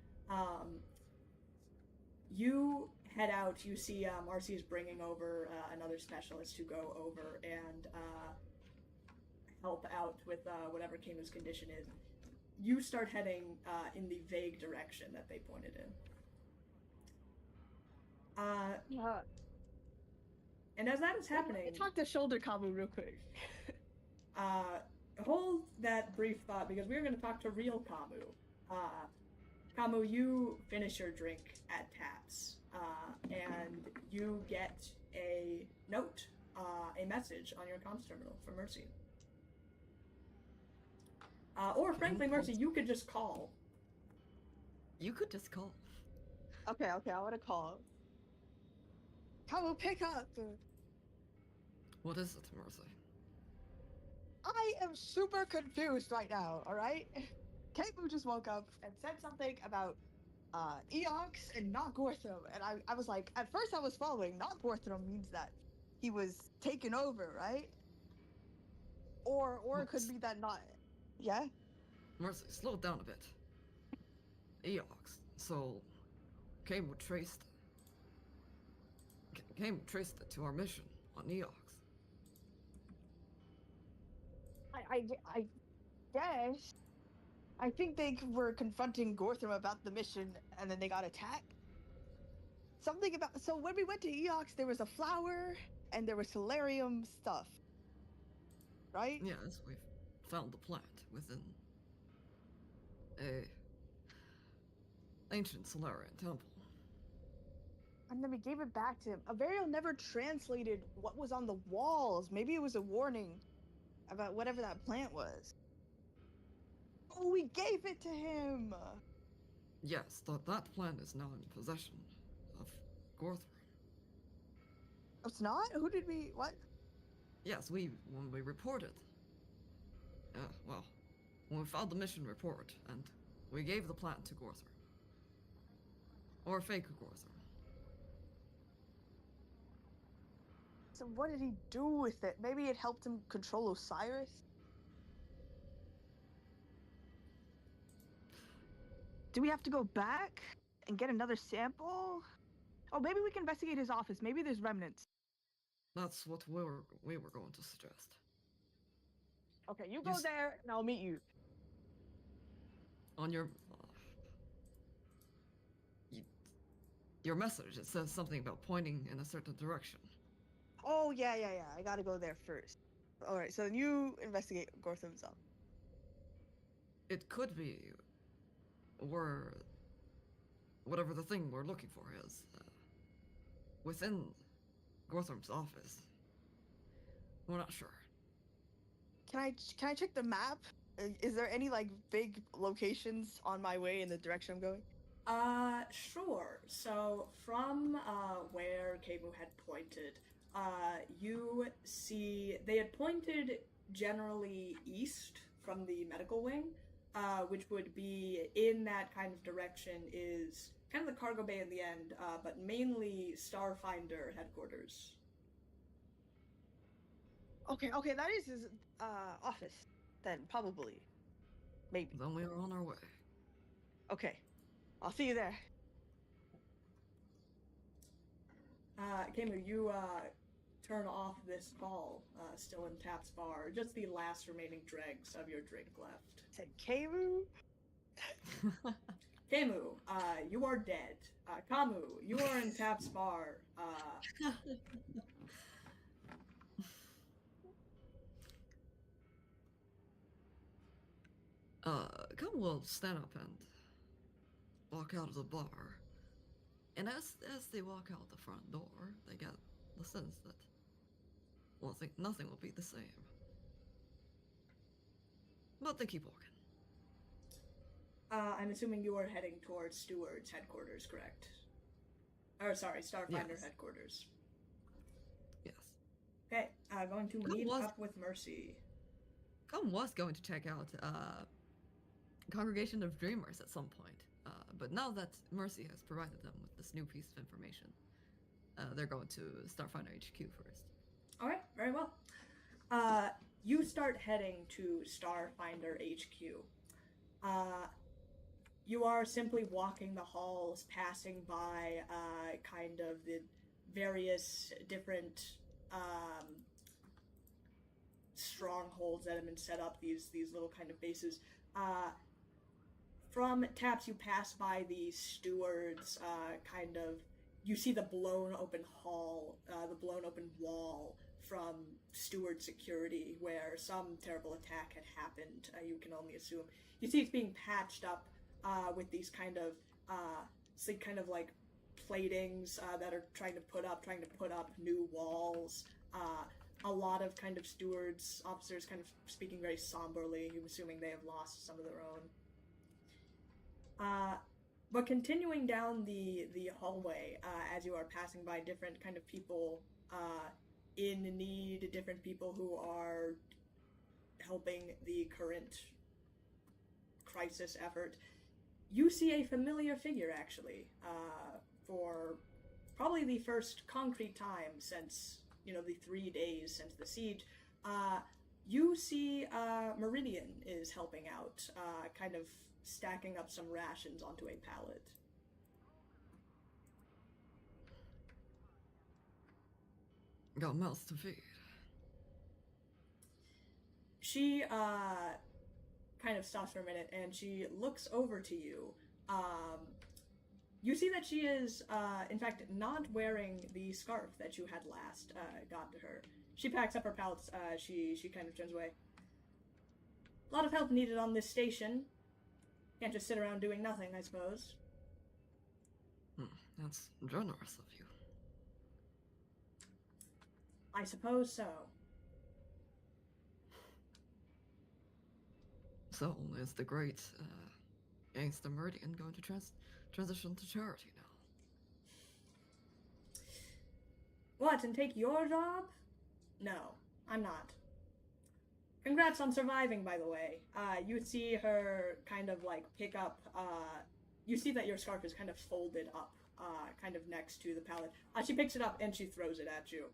Speaker 1: You head out, you see Marcy is bringing over another specialist to go over and help out with whatever Keimu's condition is. You start heading in the vague direction that they pointed in.
Speaker 2: Yeah.
Speaker 1: And as that is happening...
Speaker 2: Let me talk to Shoulder Kamu real quick.
Speaker 1: Hold that brief thought, because we're going to talk to real Kamu. Kamu, you finish your drink at Taps, and you get a note, a message on your comms terminal from Mercy. Or frankly, Mercy, you could just call.
Speaker 3: You could just call.
Speaker 2: Okay, I want to call. Kamu, pick up!
Speaker 3: What is it, Mercy?
Speaker 2: I am super confused right now, alright? Keimu just woke up and said something about Eox and not Gorthram, and I was like, at first I was following, not Gorthram means that he was taken over, right? Or it could be that not... Yeah?
Speaker 3: Mercy, slow down a bit. Eox, so Keimu traced it to our mission on Eox.
Speaker 2: I guess. I think they were confronting Gorthram about the mission, and then they got attacked. Something about... So when we went to Eox, there was a flower, and there was solarium stuff. Right?
Speaker 3: Yes, we've found the plant within a ancient Solarian temple.
Speaker 2: And then we gave it back to him. Averio never translated what was on the walls. Maybe it was a warning about whatever that plant was. Oh, we gave it to him!
Speaker 3: Yes, that plant is now in possession of Gorthram.
Speaker 2: It's not? Who did we... What?
Speaker 3: Yes, when we reported. Well, when we filed the mission report, and we gave the plant to Gorthram. Or fake Gorthram.
Speaker 2: So what did he do with it? Maybe it helped him control Osiris? Do we have to go back and get another sample? Oh, maybe we can investigate his office. Maybe there's remnants.
Speaker 3: That's what we were going to suggest.
Speaker 2: Okay, you go there, and I'll meet you.
Speaker 3: On your message, it says something about pointing in a certain direction.
Speaker 2: Oh, yeah. I gotta go there first. Alright, so then you investigate Gortham's up.
Speaker 3: It could be whatever the thing we're looking for is within Gortham's office. We're not sure.
Speaker 2: Can I check the map? Is there any like big locations on my way in the direction I'm going?
Speaker 1: Sure. So from where Kebu had pointed, you see they had pointed generally east from the medical wing, which would be in that kind of direction is kind of the cargo bay in the end, but mainly Starfinder headquarters.
Speaker 2: Okay, that is his office then, probably. Maybe.
Speaker 3: Then we are on our way.
Speaker 2: Okay. I'll see you there.
Speaker 1: Kemu, you turn off this ball, still in Tap's bar. Just the last remaining dregs of your drink left.
Speaker 2: I said, Kemu?
Speaker 1: Kemu, you are dead. Kamu, you are in Tap's bar.
Speaker 3: Kamu will stand up and walk out of the bar. And as they walk out the front door, they get the sense that nothing will be the same. But they keep walking.
Speaker 1: I'm assuming you are heading towards Steward's headquarters, correct? Or sorry, Starfinder headquarters.
Speaker 3: Yes.
Speaker 1: Okay, going to meet up with Mercy.
Speaker 3: Kamu was going to check out Congregation of Dreamers at some point. But now that Mercy has provided them with this new piece of information, they're going to Starfinder HQ first.
Speaker 1: Alright, very well. You start heading to Starfinder HQ. You are simply walking the halls, passing by kind of the various different strongholds that have been set up, these little kind of bases. From Taps, you pass by the stewards, you see the blown open hall, the blown open wall from steward security where some terrible attack had happened, you can only assume. You see it's being patched up with these kind of like platings that are trying to put up new walls. A lot of kind of stewards, officers kind of speaking very somberly, I'm assuming they have lost some of their own. But continuing down the hallway, as you are passing by different kind of people in need, different people who are helping the current crisis effort, you see a familiar figure, actually, for probably the first concrete time since, the 3 days since the siege. You see Meridian is helping out, kind of stacking up some rations onto a pallet.
Speaker 3: Got mouths to feed.
Speaker 1: She kind of stops for a minute and she looks over to you. You see that she is, in fact, not wearing the scarf that you had last got to her. She packs up her pallets, she kind of turns away. A lot of help needed on this station. Can't just sit around doing nothing, I suppose.
Speaker 3: That's generous of you.
Speaker 1: I suppose so.
Speaker 3: So, is the great Gangster Meridian going to transition to charity now?
Speaker 1: What, and take your job? No, I'm not. Congrats on surviving, by the way. You see her kind of like pick up, you see that your scarf is kind of folded up, kind of next to the pallet. She picks it up and she throws it at you.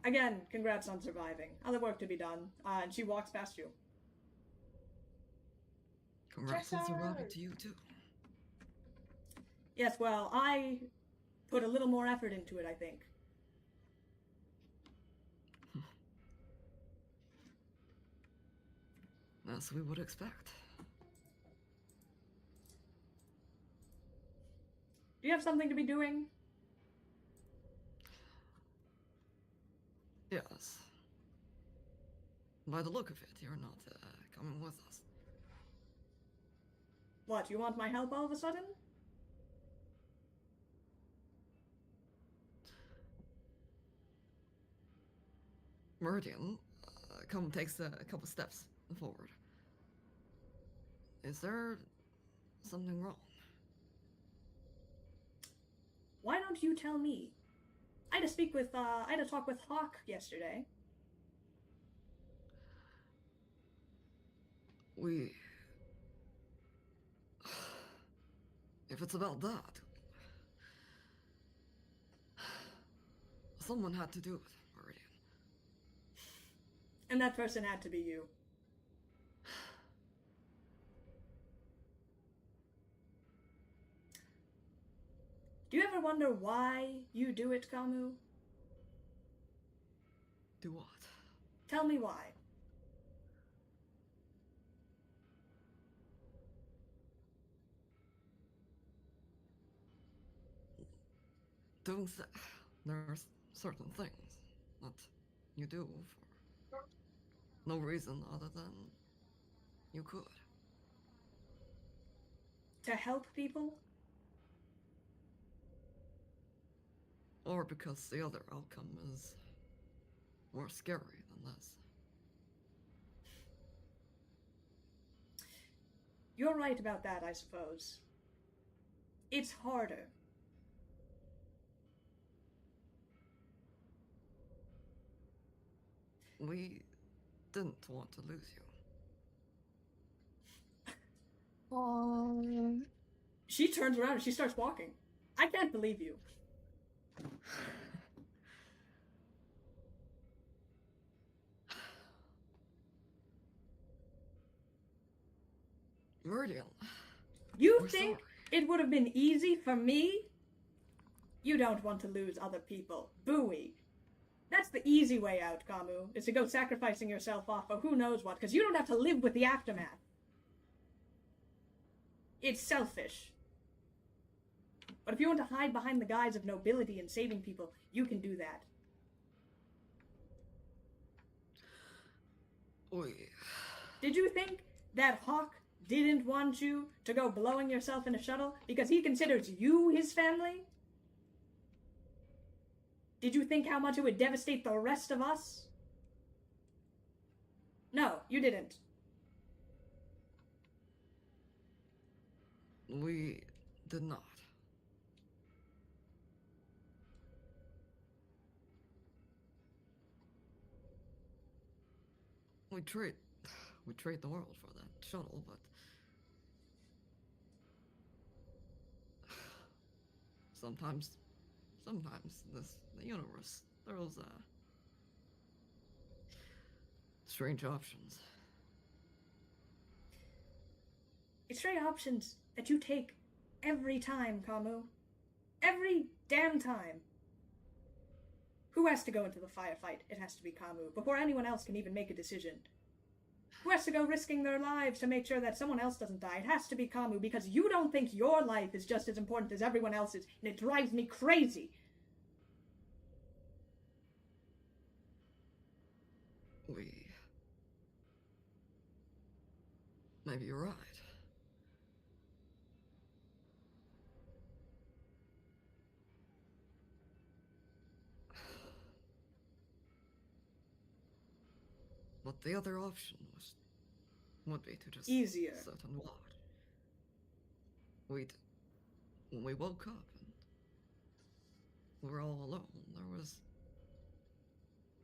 Speaker 1: Again, congrats on surviving. Other work to be done. And she walks past you.
Speaker 3: Congrats on surviving to you, too.
Speaker 1: Yes, well, I put a little more effort into it, I think.
Speaker 3: As we would expect.
Speaker 1: Do you have something to be doing?
Speaker 3: Yes. By the look of it, you're not coming with us.
Speaker 1: What, you want my help all of a sudden?
Speaker 3: Meridian takes a couple steps forward. Is there something wrong?
Speaker 1: Why don't you tell me? I had a talk with Hawk yesterday.
Speaker 3: If it's about that, someone had to do it, Meridian.
Speaker 1: And that person had to be you. Do you ever wonder why you do it, Kamu?
Speaker 3: Do what?
Speaker 1: Tell me why.
Speaker 3: There are certain things that you do for no reason other than you could.
Speaker 1: To help people?
Speaker 3: Or because the other outcome is more scary than this.
Speaker 1: You're right about that, I suppose. It's harder.
Speaker 3: We didn't want to lose you.
Speaker 1: She turns around and she starts walking. I can't believe you.
Speaker 3: Meridian.
Speaker 1: You think it would have been easy for me? You don't want to lose other people. Buoy. That's the easy way out, Kamu, is to go sacrificing yourself off for who knows what, because you don't have to live with the aftermath. It's selfish. But if you want to hide behind the guise of nobility and saving people, you can do that. Did you think that Hawk didn't want you to go blowing yourself in a shuttle because he considers you his family? Did you think how much it would devastate the rest of us? No, you didn't.
Speaker 3: We did not. We trade the world for that shuttle, but sometimes the universe throws strange options.
Speaker 1: It's strange options that you take every time, Kamu. Every damn time. Who has to go into the firefight? It has to be Kamu, before anyone else can even make a decision. Who has to go risking their lives to make sure that someone else doesn't die? It has to be Kamu, because you don't think your life is just as important as everyone else's, and it drives me crazy.
Speaker 3: Maybe you're right. But the other option would be to just
Speaker 1: easier.
Speaker 3: sit and watch. When we woke up and we were all alone, there was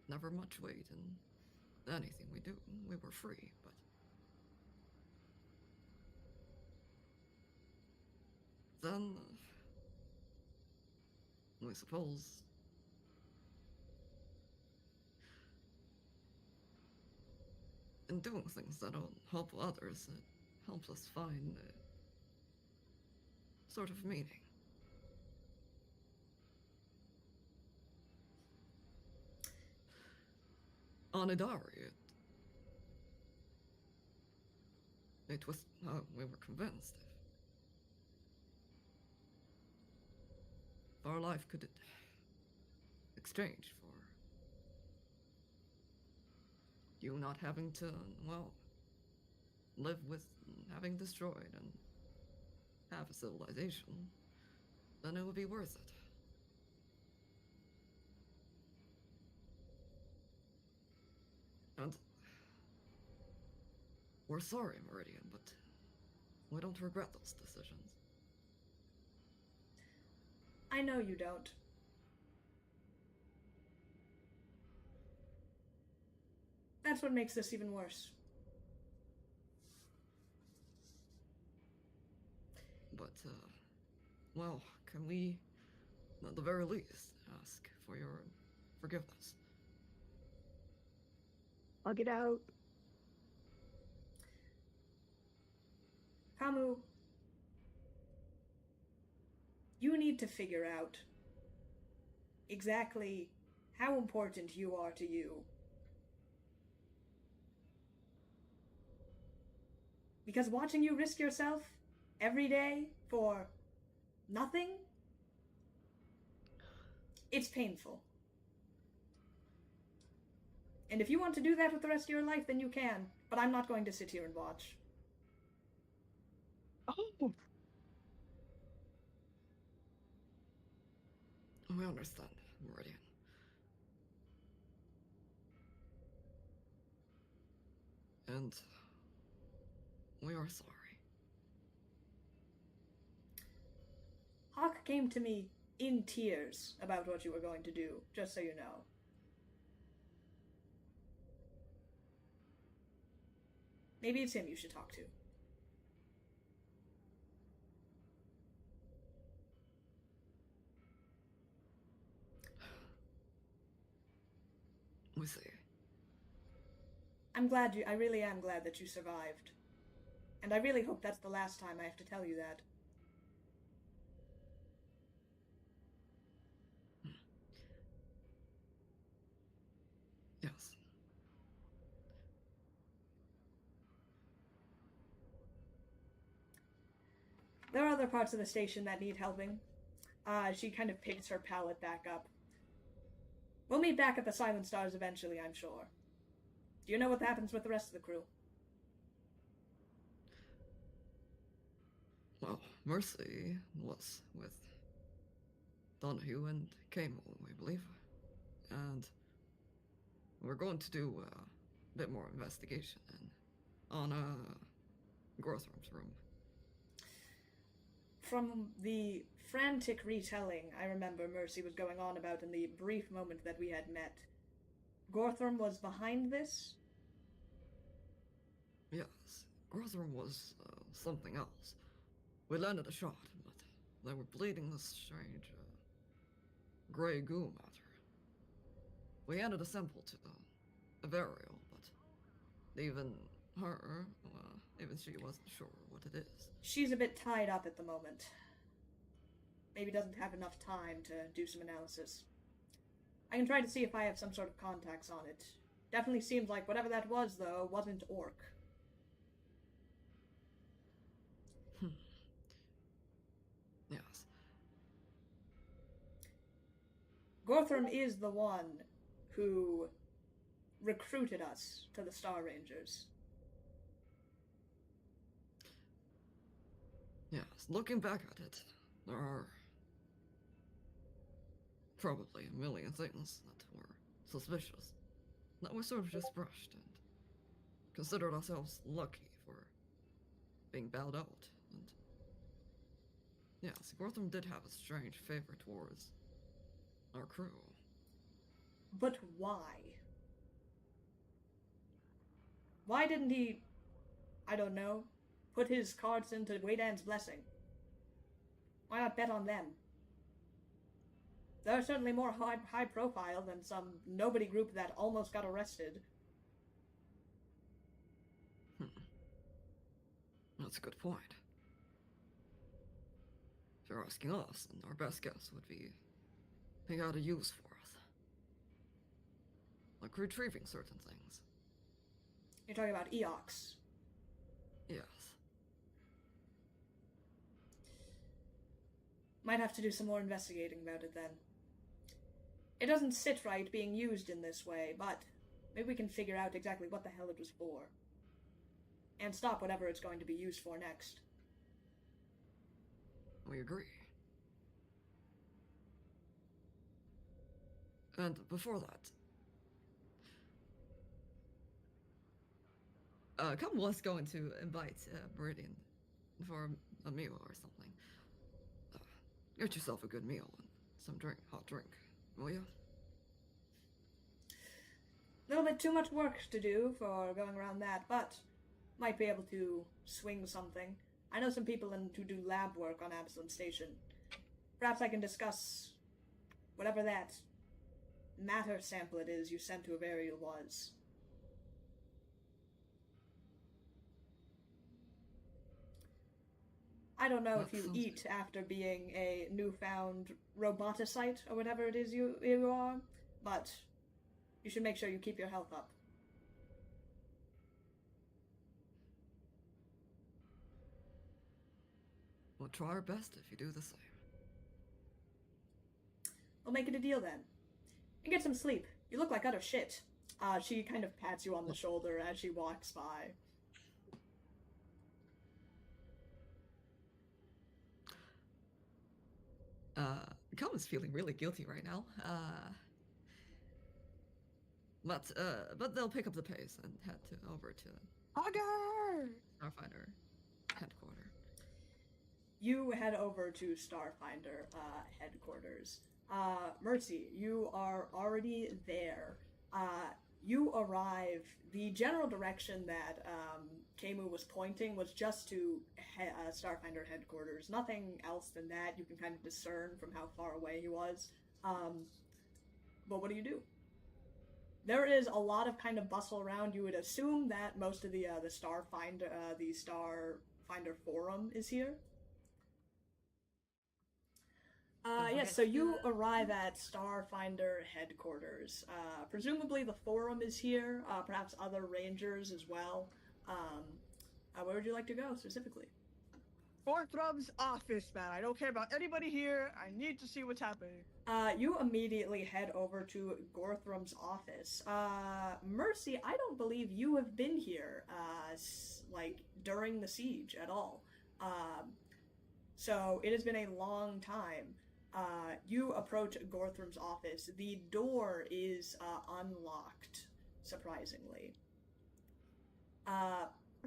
Speaker 3: never much weight in anything we do. We were free, but then I suppose in doing things that don't help others, it helps us find a sort of meaning. On a diary, it was how we were convinced if our life could exchange for you not having to, well, live with having destroyed and have a civilization, then it would be worth it. And we're sorry, Meridian, but we don't regret those decisions.
Speaker 1: I know you don't. That's what makes this even worse.
Speaker 3: But, well, can we, at the very least, ask for your forgiveness?
Speaker 2: I'll get out.
Speaker 1: Kamu, you need to figure out exactly how important you are to you. Because watching you risk yourself every day for nothing, it's painful. And if you want to do that with the rest of your life, then you can. But I'm not going to sit here and watch.
Speaker 2: Oh.
Speaker 3: We understand, Meridian. And we are sorry.
Speaker 1: Hawk came to me in tears about what you were going to do, just so you know. Maybe it's him you should talk to.
Speaker 3: We see.
Speaker 1: I really am glad that you survived. And I really hope that's the last time I have to tell you that.
Speaker 3: Yes.
Speaker 1: There are other parts of the station that need helping. She kind of picks her palette back up. We'll meet back at the Silent Stars eventually, I'm sure. Do you know what happens with the rest of the crew?
Speaker 3: Well, Mercy was with Donahue and Kamo, I believe. And we're going to do a bit more investigation on Gorthrum's room.
Speaker 1: From the frantic retelling I remember Mercy was going on about in the brief moment that we had met, Gorthrum was behind this?
Speaker 3: Yes, Gorthrum was something else. We landed a shot, but they were bleeding this strange gray goo matter. We handed a sample to a burial, but even her, even she wasn't sure what it is.
Speaker 1: She's a bit tied up at the moment. Maybe doesn't have enough time to do some analysis. I can try to see if I have some sort of contacts on it. Definitely seems like whatever that was, though, wasn't Orc.
Speaker 3: Yes.
Speaker 1: Gorthrum is the one who recruited us to the Star Rangers.
Speaker 3: Yes, looking back at it, there are probably a million things that were suspicious that we sort of just brushed and considered ourselves lucky for being bailed out. And yes, Gortham did have a strange favor towards our crew.
Speaker 1: But why? Why didn't he, I don't know, put his cards into Guidan's blessing? Why not bet on them? They're certainly more high profile than some nobody group that almost got arrested.
Speaker 3: That's a good point. If you're asking us, then our best guess would be he had a use for us. Like retrieving certain things.
Speaker 1: You're talking about Eox.
Speaker 3: Yes.
Speaker 1: Might have to do some more investigating about it then. It doesn't sit right being used in this way, but maybe we can figure out exactly what the hell it was for. And stop whatever it's going to be used for next.
Speaker 3: We agree. And before that, Cub was going to invite Meridian for a meal or something. Get yourself a good meal and some hot drink, will you?
Speaker 1: A little bit too much work to do for going around that, but might be able to swing something. I know some people who do lab work on Absalom Station. Perhaps I can discuss whatever that matter sample it is you sent to Averial was. I don't know if you eat after being a newfound roboticite or whatever it is you are, but you should make sure you keep your health up.
Speaker 3: We'll try our best if you do the same.
Speaker 1: We'll make it a deal then. And get some sleep. You look like utter shit. She kind of pats you on the shoulder as she walks by.
Speaker 3: Colin's feeling really guilty right now. But they'll pick up the pace and head over to Starfinder headquarters.
Speaker 1: You head over to Starfinder headquarters. Mercy, you are already there. You arrive. The general direction that Kemu was pointing was just to Starfinder headquarters. Nothing else than that. You can kind of discern from how far away he was. But what do? There is a lot of kind of bustle around. You would assume that most of the Starfinder forum is here. Yes, so you arrive at Starfinder headquarters. Presumably the forum is here, perhaps other rangers as well. Where would you like to go, specifically?
Speaker 2: Gorthrum's office, man. I don't care about anybody here. I need to see what's happening.
Speaker 1: You immediately head over to Gorthrum's office. Mercy, I don't believe you have been here, during the siege at all. So it has been a long time. You approach Gorthrum's office. The door is unlocked, surprisingly.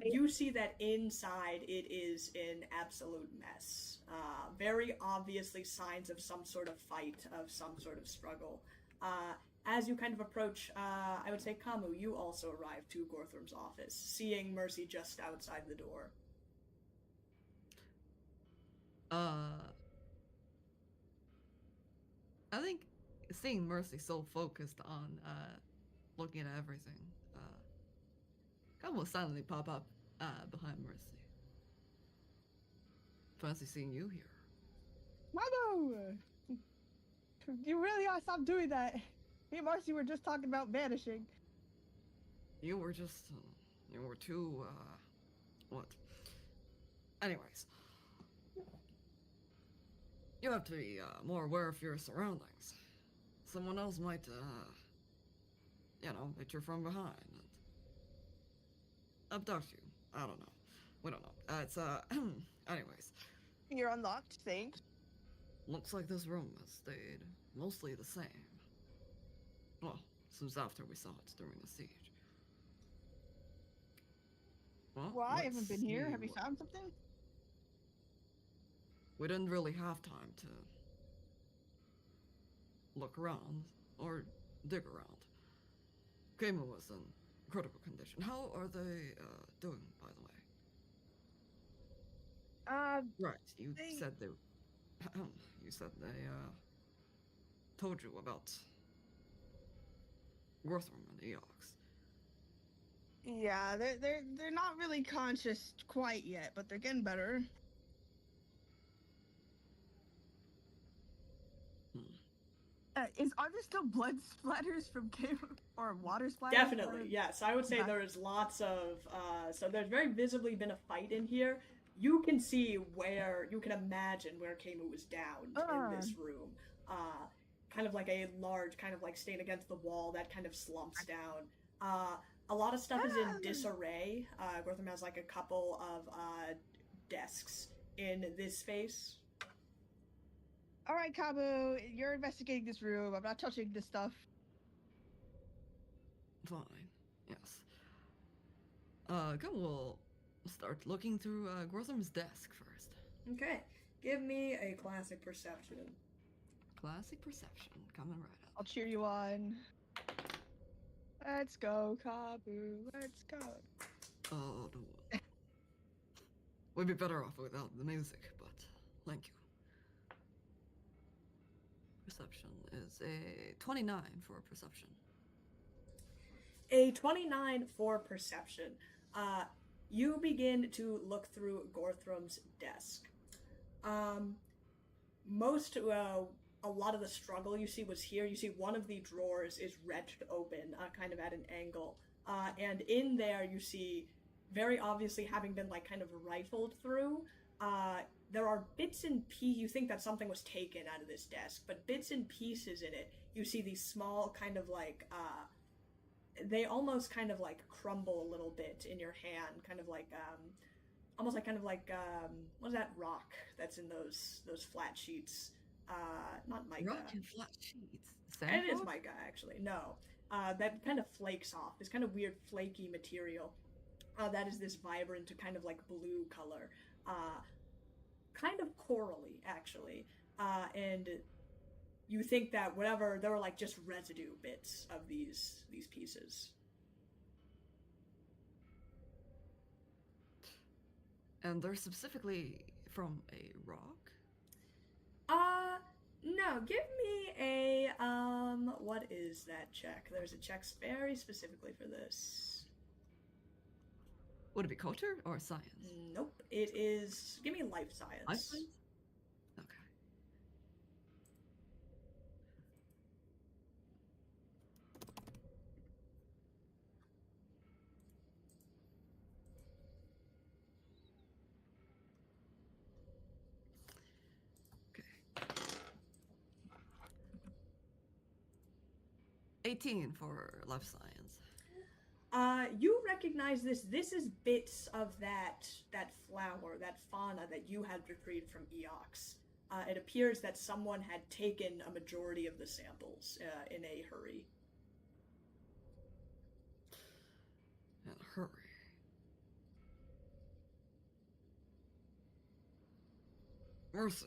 Speaker 1: You see that inside it is an absolute mess. Very obviously signs of some sort of fight, of some sort of struggle. As you kind of approach, I would say, Kamu, you also arrive to Gorthrum's office, seeing Mercy just outside the door.
Speaker 3: I think seeing Mercy so focused on looking at everything, Kamu will silently pop up behind Mercy. Fancy seeing you here.
Speaker 2: Mano! You really gotta stop doing that. Me and Marcy were just talking about vanishing.
Speaker 3: You were just, you were too, what? Anyways. You have to be more aware of your surroundings. Someone else might, hit you from behind and abduct you. I don't know. We don't know. Anyways.
Speaker 2: You're unlocked, thanks.
Speaker 3: Looks like this room has stayed mostly the same. Well, since after we saw it during the siege. Well,
Speaker 2: I haven't been here. Have you found something?
Speaker 3: We didn't really have time to look around or dig around. Kamo was in critical condition. How are they doing, by the way? Right, you said they told you about Gorthram and Eox.
Speaker 2: Yeah, they're not really conscious quite yet, but they're getting better. Are there still blood splatters from or water splatters?
Speaker 1: Definitely, yes. I would say there is lots of. So there's very visibly been a fight in here. You can see where you can imagine where Kemu was downed in this room. Kind of like a large, kind of like stain against the wall that kind of slumps down. A lot of stuff is in disarray. Gortham has like a couple of desks in this space.
Speaker 2: All right, Kabu, you're investigating this room. I'm not touching this stuff.
Speaker 3: Fine, yes. We'll start looking through Gortham's desk first.
Speaker 1: Okay, give me a classic perception.
Speaker 3: Classic perception, coming right up.
Speaker 2: I'll cheer you on. Let's go, Kabu. Let's go.
Speaker 3: Oh, no. We'd be better off without the music, but thank you. Perception is a 29 for perception.
Speaker 1: A 29 for perception. You begin to look through Gorthram's desk. A lot of the struggle you see was here. You see one of the drawers is wrenched open, kind of at an angle. And in there you see, very obviously having been like kind of rifled through, there are bits and pieces. You think that something was taken out of this desk, but bits and pieces in it. You see these small kind of like, they almost kind of like crumble a little bit in your hand, kind of like, almost like kind of like, what is that rock that's in those flat sheets? Not mica.
Speaker 3: Rock and flat sheets.
Speaker 1: It is mica, actually. No. That kind of flakes off. This kind of weird flaky material. That is this vibrant kind of like blue color. Kind of corally, actually. And you think that whatever, there were like just residue bits of these pieces.
Speaker 3: And they're specifically from a rock?
Speaker 1: No, give me a, what is that check? There's a check very specifically for this.
Speaker 3: Would it be culture or science?
Speaker 1: Nope, it is, give me life science.
Speaker 3: Life science? Okay. Okay. 18 for life science.
Speaker 1: You recognize this. This is bits of that flower, that fauna that you had retrieved from Eox. It appears that someone had taken a majority of the samples in a hurry.
Speaker 3: In a hurry. Mercy.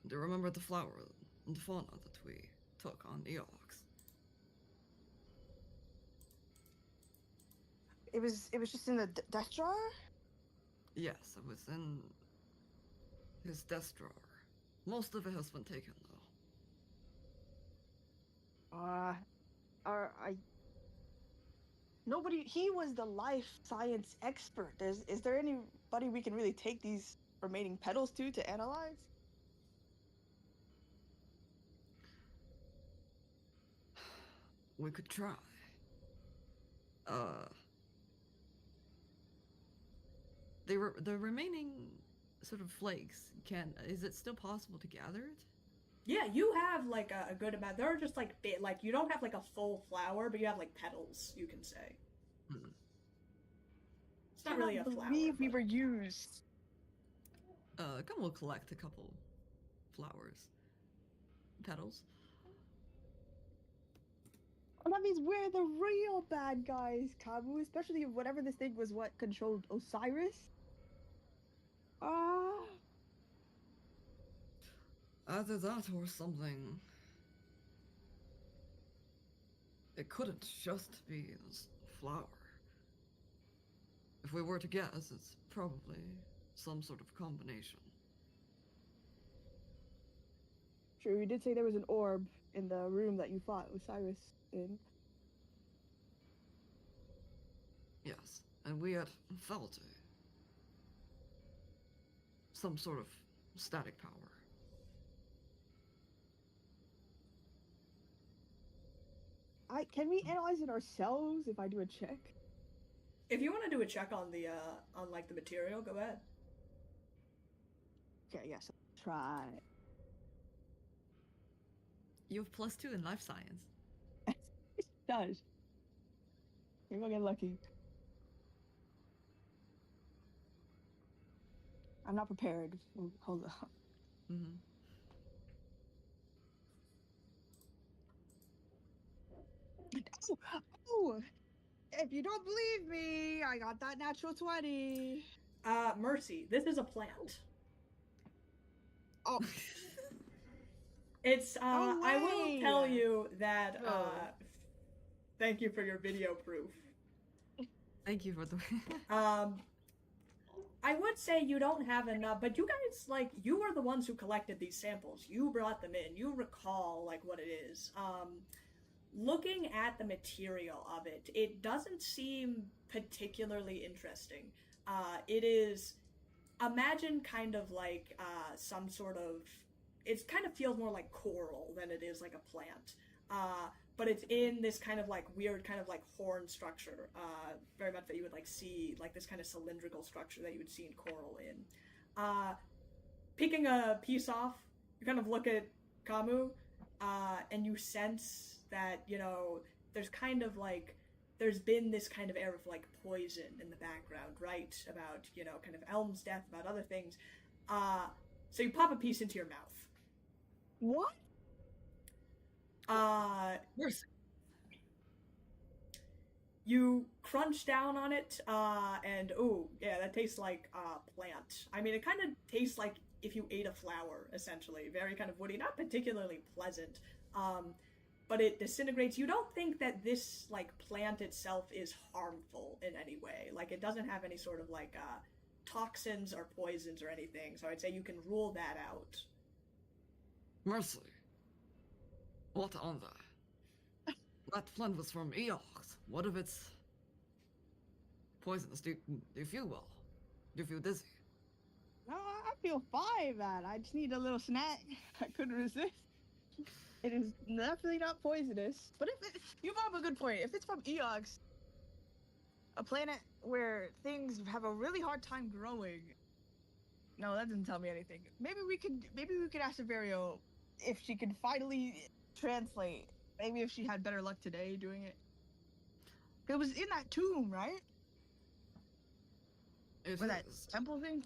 Speaker 3: Do you remember the flower and the fauna that we took on Eox?
Speaker 2: It was just in the desk drawer?
Speaker 3: Yes, it was in his desk drawer. Most of it has been taken, though.
Speaker 2: Nobody. He was the life science expert. Is there anybody we can really take these remaining petals to analyze?
Speaker 3: We could try. The remaining sort of flakes, is it still possible to gather it?
Speaker 1: Yeah, you have like a good amount. There are just like you don't have like a full flower, but you have like petals, you can say. It's not really a flower.
Speaker 2: I believe we were used.
Speaker 3: Come, we'll collect a couple flowers. Petals.
Speaker 2: Well, that means we're the real bad guys, Kabu. Especially if whatever this thing was what controlled Osiris.
Speaker 3: Either that or something. It couldn't just be this flower. If we were to guess, it's probably some sort of combination.
Speaker 2: True, you did say there was an orb in the room that you fought Osiris in.
Speaker 3: Yes, and we had felt some sort of static power.
Speaker 2: Can we analyze it ourselves if I do a check?
Speaker 1: If you want to do a check on the like the material, go ahead.
Speaker 2: Okay, yes, try.
Speaker 3: You have +2 in life science.
Speaker 2: It does. Maybe I'll get lucky. I'm not prepared. Hold up.
Speaker 3: Mm-hmm.
Speaker 2: Oh, if you don't believe me, I got that natural 20.
Speaker 1: Mercy, this is a plant.
Speaker 2: Oh.
Speaker 1: It's, I will tell you that, thank you for your video proof.
Speaker 3: Thank you for the...
Speaker 1: I would say you don't have enough, but you guys, like, you were the ones who collected these samples. You brought them in. You recall, like, what it is. Looking at the material of it, it doesn't seem particularly interesting. It is, imagine kind of like some sort of, it kind of feels more like coral than it is like a plant. But it's in this kind of like weird kind of like horn structure, very much that you would like see, like this kind of cylindrical structure that you would see in coral in. Picking a piece off, you kind of look at Kamu, and you sense that, you know, there's kind of like, there's been this kind of air of like poison in the background, right? About, you know, kind of Elm's death, about other things. So you pop a piece into your mouth.
Speaker 2: What?
Speaker 3: Mercy.
Speaker 1: You crunch down on it, and ooh, yeah, that tastes like plant. I mean, it kind of tastes like if you ate a flower, essentially. Very kind of woody, not particularly pleasant. But it disintegrates. You don't think that this, like, plant itself is harmful in any way. Like, it doesn't have any sort of, like, toxins or poisons or anything. So I'd say you can rule that out.
Speaker 3: Mercy. What on that? That plant was from Eox. What if it's poisonous? Do you feel well? Do you feel dizzy?
Speaker 2: No, I feel fine, man. I just need a little snack. I couldn't resist. It is definitely not poisonous. But you have a good point. If it's from Eox, a planet where things have a really hard time growing. No, that doesn't tell me anything. Maybe we could ask Severio if she could finally translate. Maybe if she had better luck today doing it. It was in that tomb, right?
Speaker 3: It
Speaker 2: Or
Speaker 3: is.
Speaker 2: that temple thing?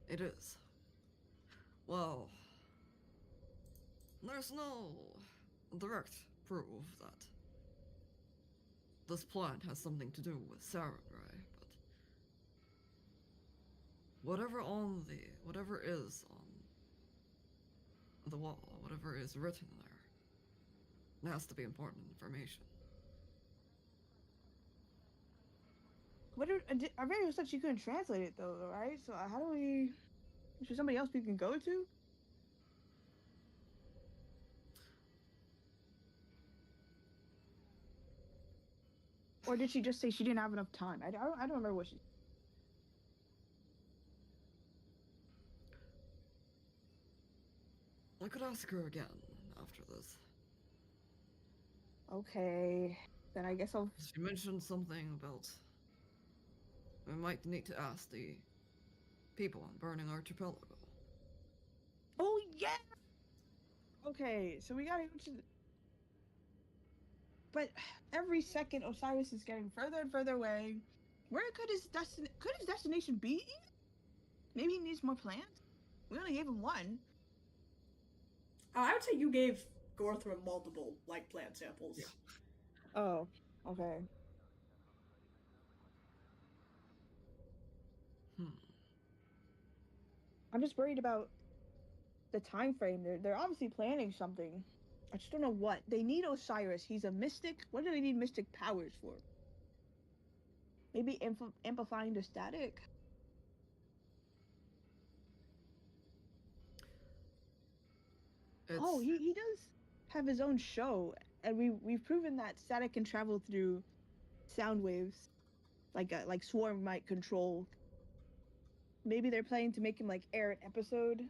Speaker 3: It is. Well, there's no direct proof that this plant has something to do with Sarenrae, but whatever is on the wall, whatever is written there, it has to be important information.
Speaker 2: Averio said she couldn't translate it though, right? So how do we? Is there somebody else we can go to? Or did she just say she didn't have enough time? I don't remember what she.
Speaker 3: I could ask her again after this.
Speaker 2: Okay, then I guess I'll.
Speaker 3: She mentioned something about we might need to ask the people on Burning Archipelago.
Speaker 2: Oh yeah. Okay, so we gotta go to. But every second, Osiris is getting further and further away, Where could his destination be? Maybe he needs more plants. We only gave him one.
Speaker 1: I would say you gave Gorthram multiple plant samples.
Speaker 3: Yeah.
Speaker 2: Oh, okay. I'm just worried about the time frame. They're obviously planning something. I just don't know what. They need Osiris. He's a mystic. What do they need mystic powers for? Maybe amplifying the static? Oh, he does have his own show, and we've proven that static can travel through sound waves, like Swarm might control. Maybe they're planning to make him air an episode.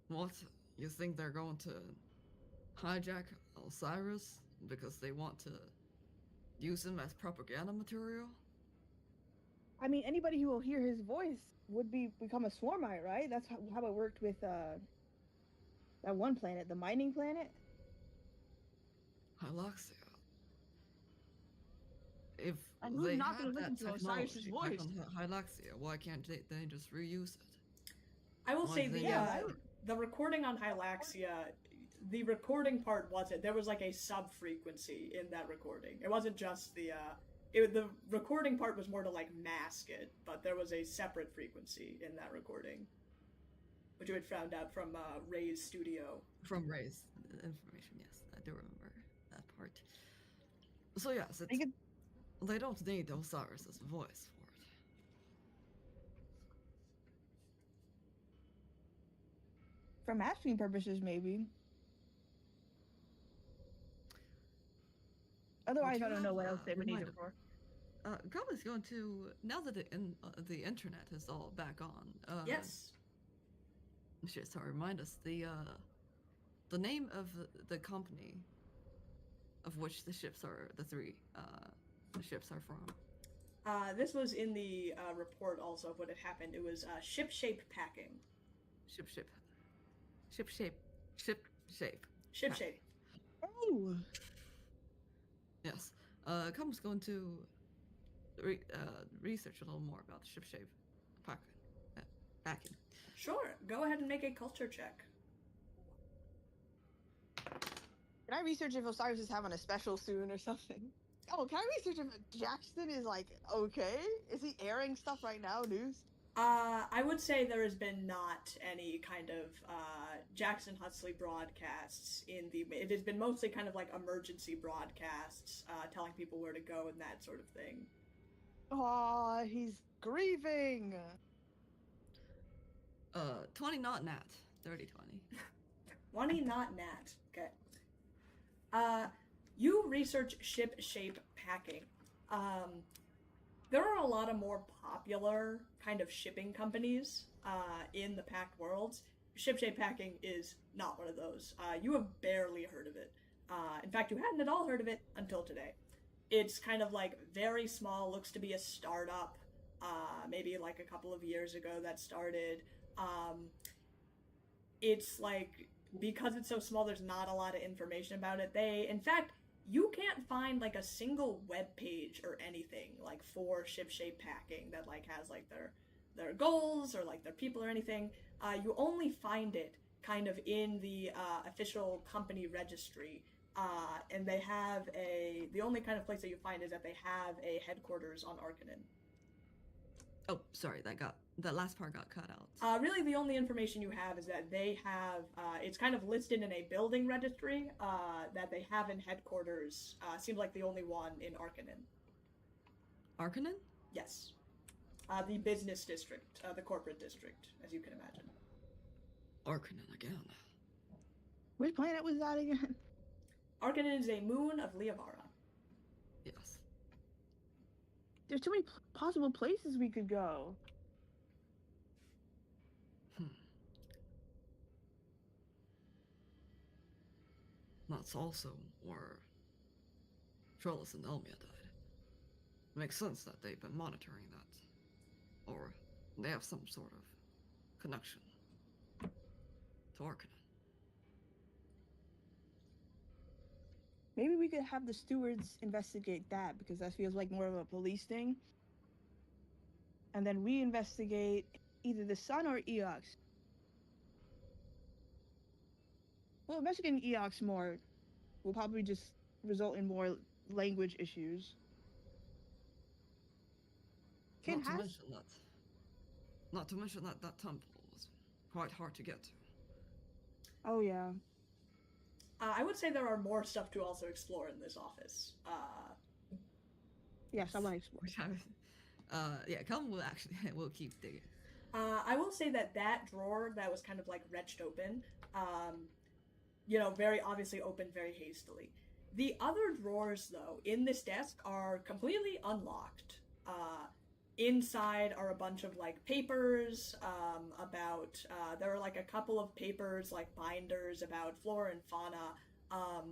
Speaker 3: What? You think they're going to hijack Osiris because they want to use him as propaganda material?
Speaker 2: I mean, anybody who will hear his voice would become a Swarmite, right? That's how it worked with that one planet, the mining planet.
Speaker 3: Hyloxia. If
Speaker 2: and
Speaker 3: they
Speaker 2: not
Speaker 3: had
Speaker 2: gonna
Speaker 3: that
Speaker 2: listen to Osiris's
Speaker 3: technology
Speaker 2: voice?
Speaker 3: back on Hyloxia, why can't they just reuse it?
Speaker 1: I will say the recording on Hylaxia, the recording part wasn't. There was a sub frequency in that recording. It wasn't just the recording part was more to mask it, but there was a separate frequency in that recording, which you had found out from Ray's studio.
Speaker 3: From Ray's information, yes, I do remember that part. So yes, they don't need Osiris's voice for it.
Speaker 2: For masking purposes, maybe. Otherwise, I don't know what else they would need it for.
Speaker 3: Probably going to, now that the internet is all back on.
Speaker 1: Yes.
Speaker 3: Sorry, remind us the name of the company of which the ships are, the three ships are from.
Speaker 1: This was in the report also of what had happened. It was Ship Shape Packing.
Speaker 3: Ship Shape.
Speaker 2: Oh.
Speaker 3: Yes. Com's going to research a little more about the Ship Shape packing.
Speaker 1: Sure. Go ahead and make a culture check.
Speaker 2: Can I research if Osiris is having a special soon or something? Oh, can I research if Jackson is okay? Is he airing stuff right now, news?
Speaker 1: I would say there has been not any kind of Jackson Huxley broadcasts it has been mostly kind of emergency broadcasts, telling people where to go and that sort of thing.
Speaker 2: Aw, he's grieving.
Speaker 3: 20 not nat. 30-20.
Speaker 1: 20 not nat. Okay. You research Ship Shape Packing. There are a lot of more popular kind of shipping companies in the packed worlds. Ship Shape Packing is not one of those. You have barely heard of it. In fact, you hadn't at all heard of it until today. It's kind of very small, looks to be a startup, maybe a couple of years ago that started. It's because it's so small, there's not a lot of information about it. In fact, you can't find a single web page or anything for Ship Shape Packing that has their goals or their people or anything. You only find it kind of in the official company registry, and they have the only kind of place that you find is that they have a headquarters on Arcanen.
Speaker 3: Oh, sorry, that last part got cut out.
Speaker 1: Really, the only information you have is that they have, it's kind of listed in a building registry that they have in headquarters. Seems like the only one in Arcanen.
Speaker 3: Arcanen?
Speaker 1: Yes. The business district, the corporate district, as you can imagine.
Speaker 3: Arcanen again.
Speaker 2: Which planet was that again?
Speaker 1: Arcanen is a moon of Leovara.
Speaker 3: Yes.
Speaker 2: There's too many possible places we could go.
Speaker 3: That's also where Trellis and Elmia died. Makes sense that they've been monitoring that. Or they have some sort of connection to Arcanen.
Speaker 2: Maybe we could have the stewards investigate that, because that feels like more of a police thing. And then we investigate either the sun or Eox. Well, investigating Eox more will probably just result in more language issues.
Speaker 3: Not to mention that that temple was quite hard to get to.
Speaker 2: Oh, yeah.
Speaker 1: I would say there are more stuff to also explore in this office.
Speaker 2: Yes, I want to explore.
Speaker 3: Yeah, Calvin will keep digging.
Speaker 1: I will say that drawer that was kind of like wrenched open, very obviously opened very hastily. The other drawers, though, in this desk are completely unlocked. Inside are a bunch of like papers about there are like a couple of papers like binders about flora and fauna. Are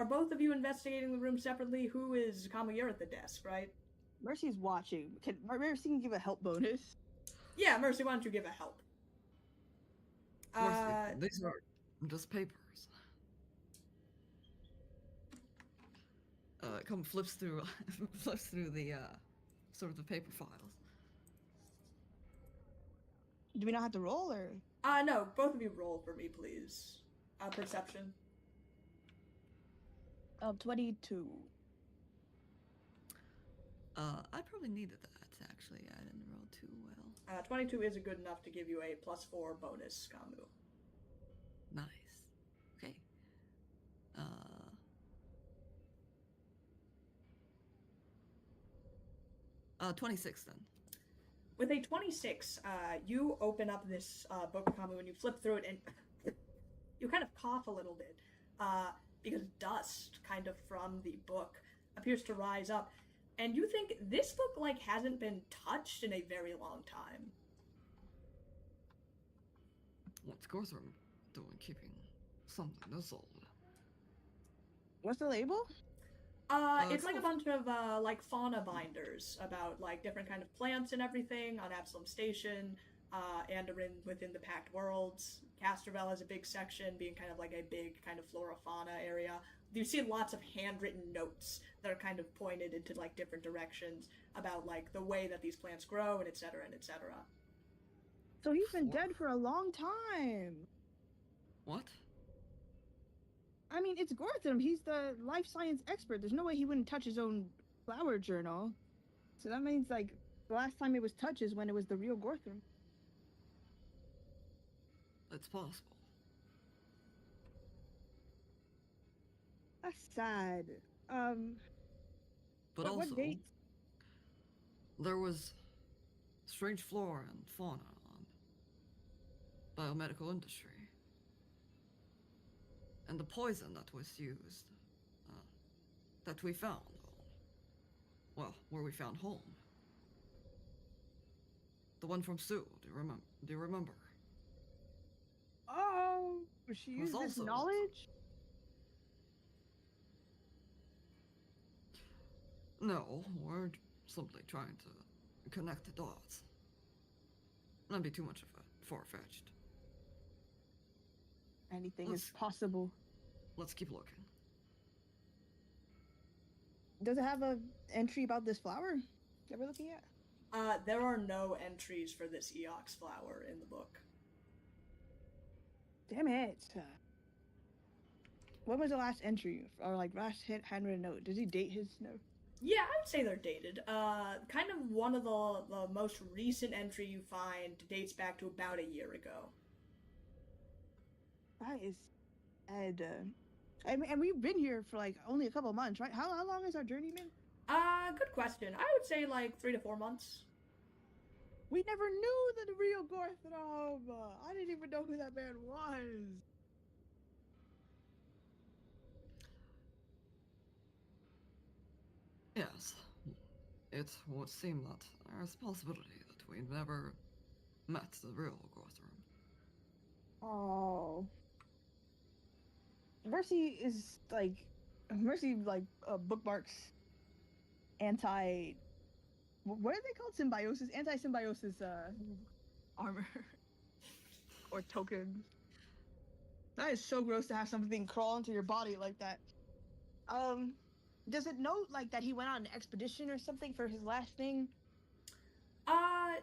Speaker 1: both of you investigating the room separately? Who is Kamu? You're at the desk, right?
Speaker 2: Mercy's watching. Can Mercy give a help bonus?
Speaker 1: Yeah, Mercy, why don't you give a help?
Speaker 3: Mercy, these are just papers. Flips through the sort of the paper files.
Speaker 2: Do we not have to roll, or?
Speaker 1: No, both of you roll for me, please. Perception.
Speaker 2: 22.
Speaker 3: I probably needed that, actually. I didn't roll too well.
Speaker 1: 22 is good enough to give you a +4 bonus, Kamu.
Speaker 3: Nice. Okay. 26 then.
Speaker 1: With a 26, you open up this book, Kamu, and you flip through it, and you kind of cough a little bit, because dust kind of from the book appears to rise up, and you think this book hasn't been touched in a very long time.
Speaker 3: What's Gorthram doing keeping something this old?
Speaker 2: What's the label?
Speaker 1: It's like a bunch of fauna binders about different kind of plants and everything on Absalom Station, and within the Pact Worlds. Castorville has a big section, being kind of like a big kind of flora fauna area. You see lots of handwritten notes that are kind of pointed into different directions about the way that these plants grow and et cetera and et cetera.
Speaker 2: So he's been dead for a long time.
Speaker 3: What?
Speaker 2: I mean, it's Gortham. He's the life science expert. There's no way he wouldn't touch his own flower journal. So that means the last time it was touched is when it was the real Gortham.
Speaker 3: It's possible.
Speaker 2: That's sad.
Speaker 3: But also,
Speaker 2: what date?
Speaker 3: There was strange flora and fauna on biomedical industry. And the poison that was used, that we found, where we found home. The one from Sue, do you remember?
Speaker 2: Oh, she used this knowledge?
Speaker 3: No, we're simply trying to connect the dots. That'd be too much of a far-fetched.
Speaker 2: Anything is possible.
Speaker 3: Let's keep looking.
Speaker 2: Does it have an entry about this flower that we're looking at?
Speaker 1: There are no entries for this Eox flower in the book.
Speaker 2: Damn it. When was the last entry? Or last handwritten note? Does he date his note?
Speaker 1: Yeah, I would say they're dated. Kind of one of the most recent entry you find dates back to about a year ago.
Speaker 2: That is sad. And we've been here for only a couple of months, right? How long has our journey been?
Speaker 1: Good question. I would say 3 to 4 months.
Speaker 2: We never knew the real Gorthram. I didn't even know who that man was.
Speaker 3: Yes, it would seem that there's a possibility that we never met the real Gorthram.
Speaker 2: Oh. Mercy is bookmarks anti. What are they called? Symbiosis? Anti-symbiosis armor or tokens. That is so gross to have something crawl into your body like that. Does it note like that he went on an expedition or something for his last thing?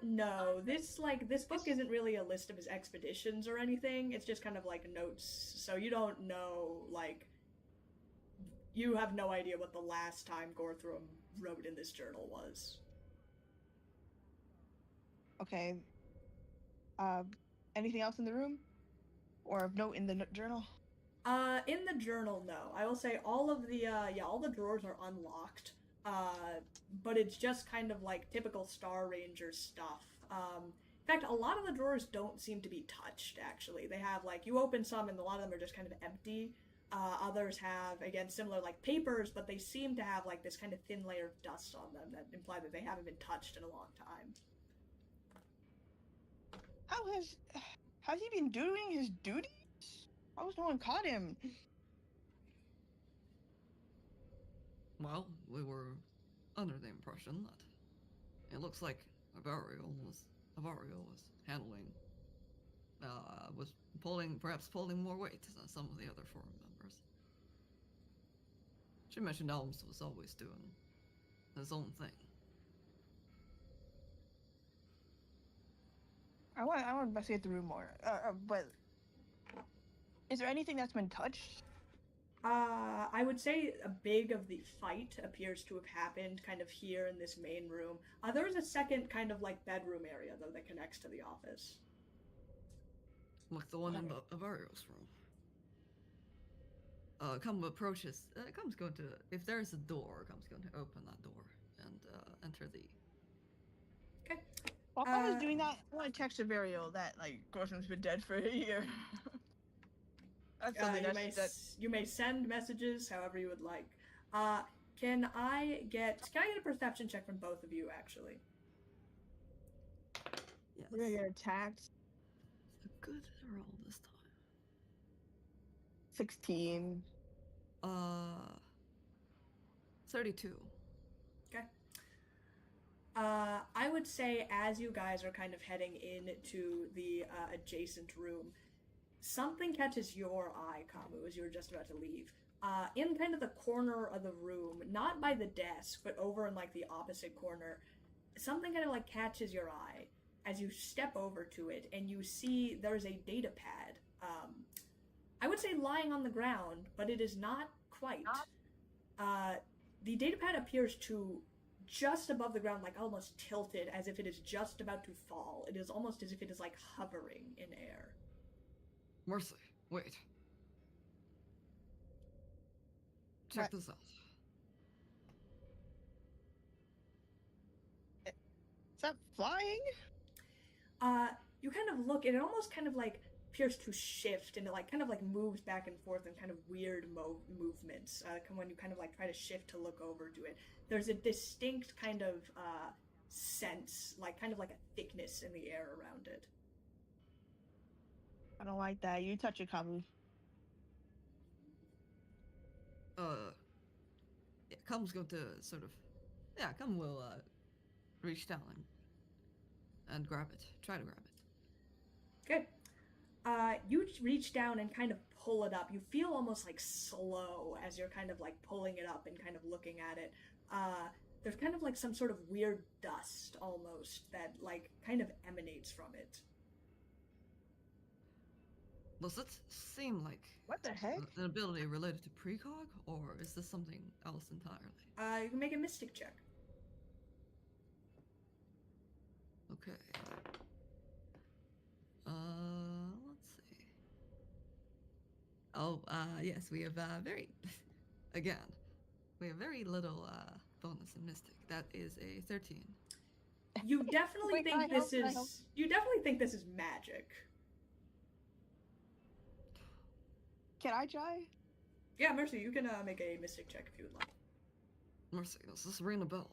Speaker 1: No. This book isn't really a list of his expeditions or anything. It's just kind of like notes. So you don't know, like, you have no idea what the last time Gorthram wrote in this journal was.
Speaker 2: Okay. Anything else in the room? Or of note in the journal?
Speaker 1: In the journal, no. I will say all of the, all the drawers are unlocked. But it's just kind of like typical Star Ranger stuff. In fact, a lot of the drawers don't seem to be touched, actually. They have, like, you open some and a lot of them are just kind of empty. Others have, again, similar, like, papers, but they seem to have, like, this kind of thin layer of dust on them that imply that they haven't been touched in a long time.
Speaker 2: Has he been doing his duties? How has no one caught him?
Speaker 3: Well, we were under the impression that it looks like Avario was handling, was perhaps pulling more weight than some of the other forum members. She mentioned Elms was always doing his own thing.
Speaker 2: I want to investigate the room more. But is there anything that's been touched?
Speaker 1: I would say a big of the fight appears to have happened kind of here in this main room. There is a second kind of like bedroom area though that connects to the office.
Speaker 3: Like the one in Avario's room. Come approaches. Comes going to, if there's a door, comes going to open that door and enter the.
Speaker 2: Okay. While I was doing that, I want to text Avario that like Gortham's been dead for a year. That's something
Speaker 1: you may send messages however you would like. Can I get a perception check from both of you actually?
Speaker 2: Yes. We're gonna get attacked.
Speaker 3: It's a good roll this time.
Speaker 2: 16.
Speaker 3: 32.
Speaker 1: Okay. I would say as you guys are kind of heading into the adjacent room, something catches your eye, Kamu, as you were just about to leave. In kind of the corner of the room, not by the desk, but over in like the opposite corner, something kind of like catches your eye as you step over to it, and you see there's a data pad. I would say lying on the ground, but it is not quite. The data pad appears to just above the ground, like almost tilted, as if it is just about to fall. It is almost as if it is like hovering in air.
Speaker 3: Mercy, wait. Check this out.
Speaker 2: Is that flying?
Speaker 1: You kind of look, and it almost kind of like appears to shift, and it like kind of like moves back and forth in kind of weird movements. When you kind of like try to shift to look over to it, there's a distinct kind of sense, like kind of like a thickness in the air around it.
Speaker 2: I don't like that. You touch it, Kamu.
Speaker 3: Yeah, Kum's going to sort of, Kum will reach down and grab it. Try to grab it.
Speaker 1: Okay. You reach down and kind of pull it up. You feel almost like slow as you're kind of like pulling it up and kind of looking at it. There's kind of like some sort of weird dust almost that like kind of emanates from it.
Speaker 3: Does it seem like
Speaker 2: what the heck?
Speaker 3: An ability related to precog, or is this something else entirely?
Speaker 1: You can make a mystic check.
Speaker 3: Okay. Let's see. Oh, yes, we have we have very little bonus in mystic. That is a 13.
Speaker 1: You definitely think this is magic.
Speaker 2: Can I try?
Speaker 1: Yeah, Mercy, you can make a mystic check if you would like.
Speaker 3: Mercy, does this ring a bell?